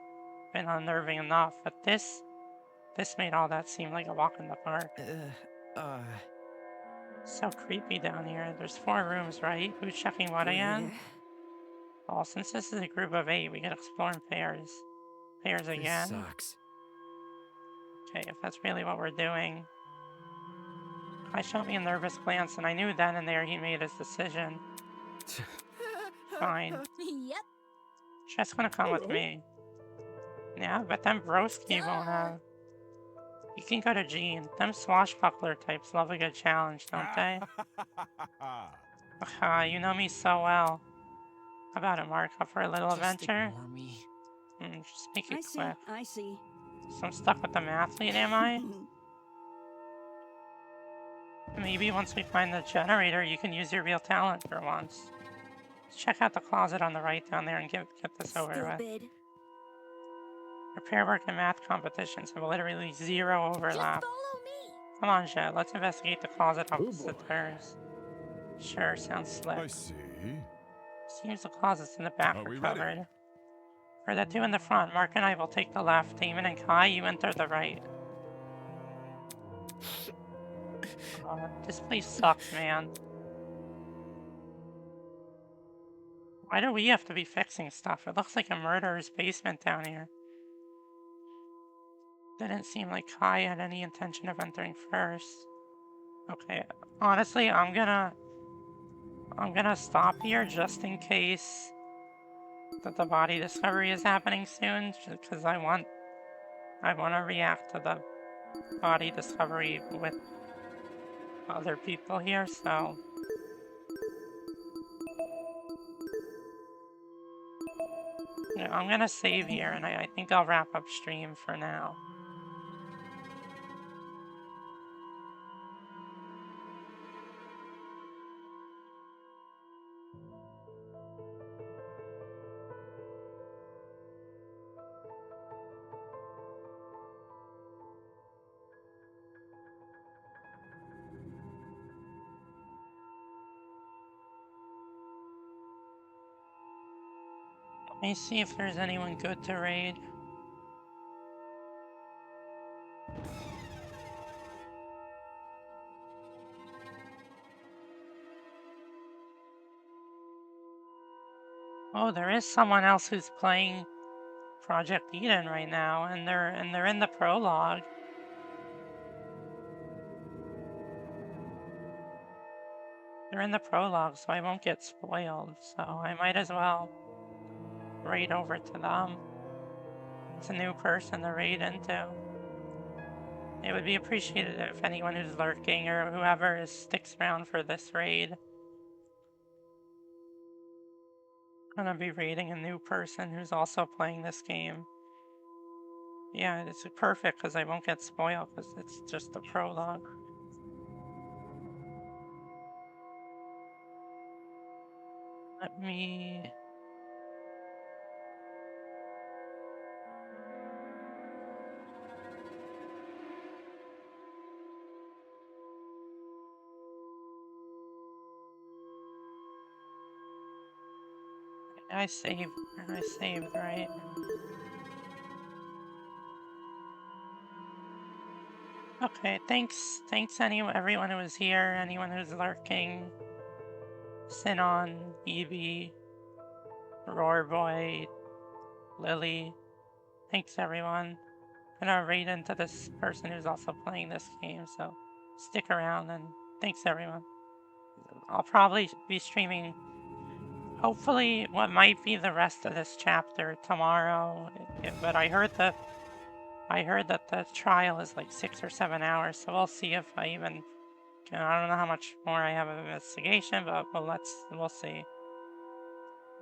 been unnerving enough, but this made all that seem like a walk in the park. So creepy down here. There's 4 rooms, right? Who's checking what again? Well, since this is a group of 8, we can explore in pairs. Pairs again? This sucks. Okay, if that's really what we're doing. Kai shot me a nervous glance, and I knew then and there he made his decision. Fine. Yep. Just gonna come with me. Yeah, but them broski won't have. You can go to Gene. Them swashbuckler types love a good challenge, don't they? You know me so well. How about it, Mark? Up for a little adventure? Ignore me. Just make it quick. I see. So I'm stuck with the mathlete, am I? Maybe once we find the generator, you can use your real talent for once. Check out the closet on the right down there and get this over with. Repair work and math competitions have literally 0 overlap. Come on, Jet, let's investigate the closet opposite hers. Sure, sounds slick. I see. Seems the closets in the back Are are we covered. ready? For the 2 in the front, Mark and I will take the left. Damon and Kai, you enter the right. This place sucks, man. Why do we have to be fixing stuff? It looks like a murderer's basement down here. Didn't seem like Kai had any intention of entering first. Okay, honestly, I'm gonna stop here just in case that the body discovery is happening soon, because I want to react to the body discovery with other people here, so yeah, I'm gonna save here, and I think I'll wrap up stream for now. Let me see if there's anyone good to raid. Oh, there is someone else who's playing Project Eden right now, and they're in the prologue. They're in the prologue, so I won't get spoiled, so I might as well raid over to them. It's a new person to raid into. It would be appreciated if anyone who's lurking or whoever sticks around for this raid. I'm gonna be raiding a new person who's also playing this game. Yeah, it's perfect because I won't get spoiled because it's just the prologue. Let me... I saved, right? Okay, thanks everyone who was here, anyone who's lurking. Sinon, Evie, Roarboy, Lily. Thanks everyone. I'm gonna read into this person who's also playing this game, so stick around and thanks everyone. I'll probably be streaming, hopefully, what might be the rest of this chapter tomorrow, but I heard that the trial is like 6 or 7 hours, so we'll see if I even I don't know how much more I have of investigation, but we'll see.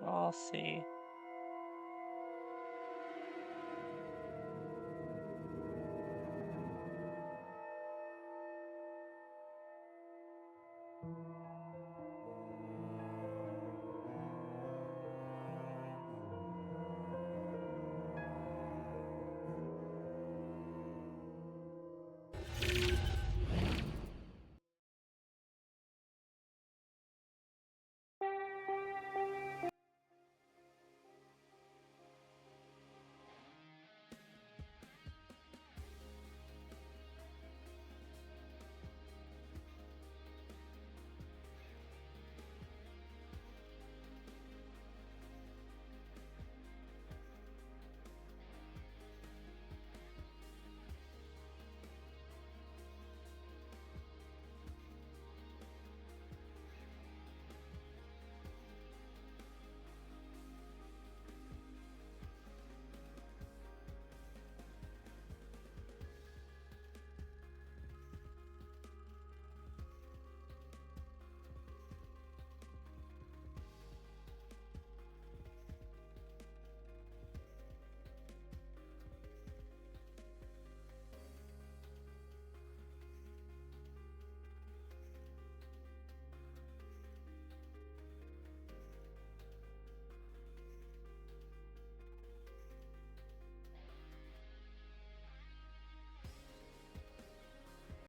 We'll see.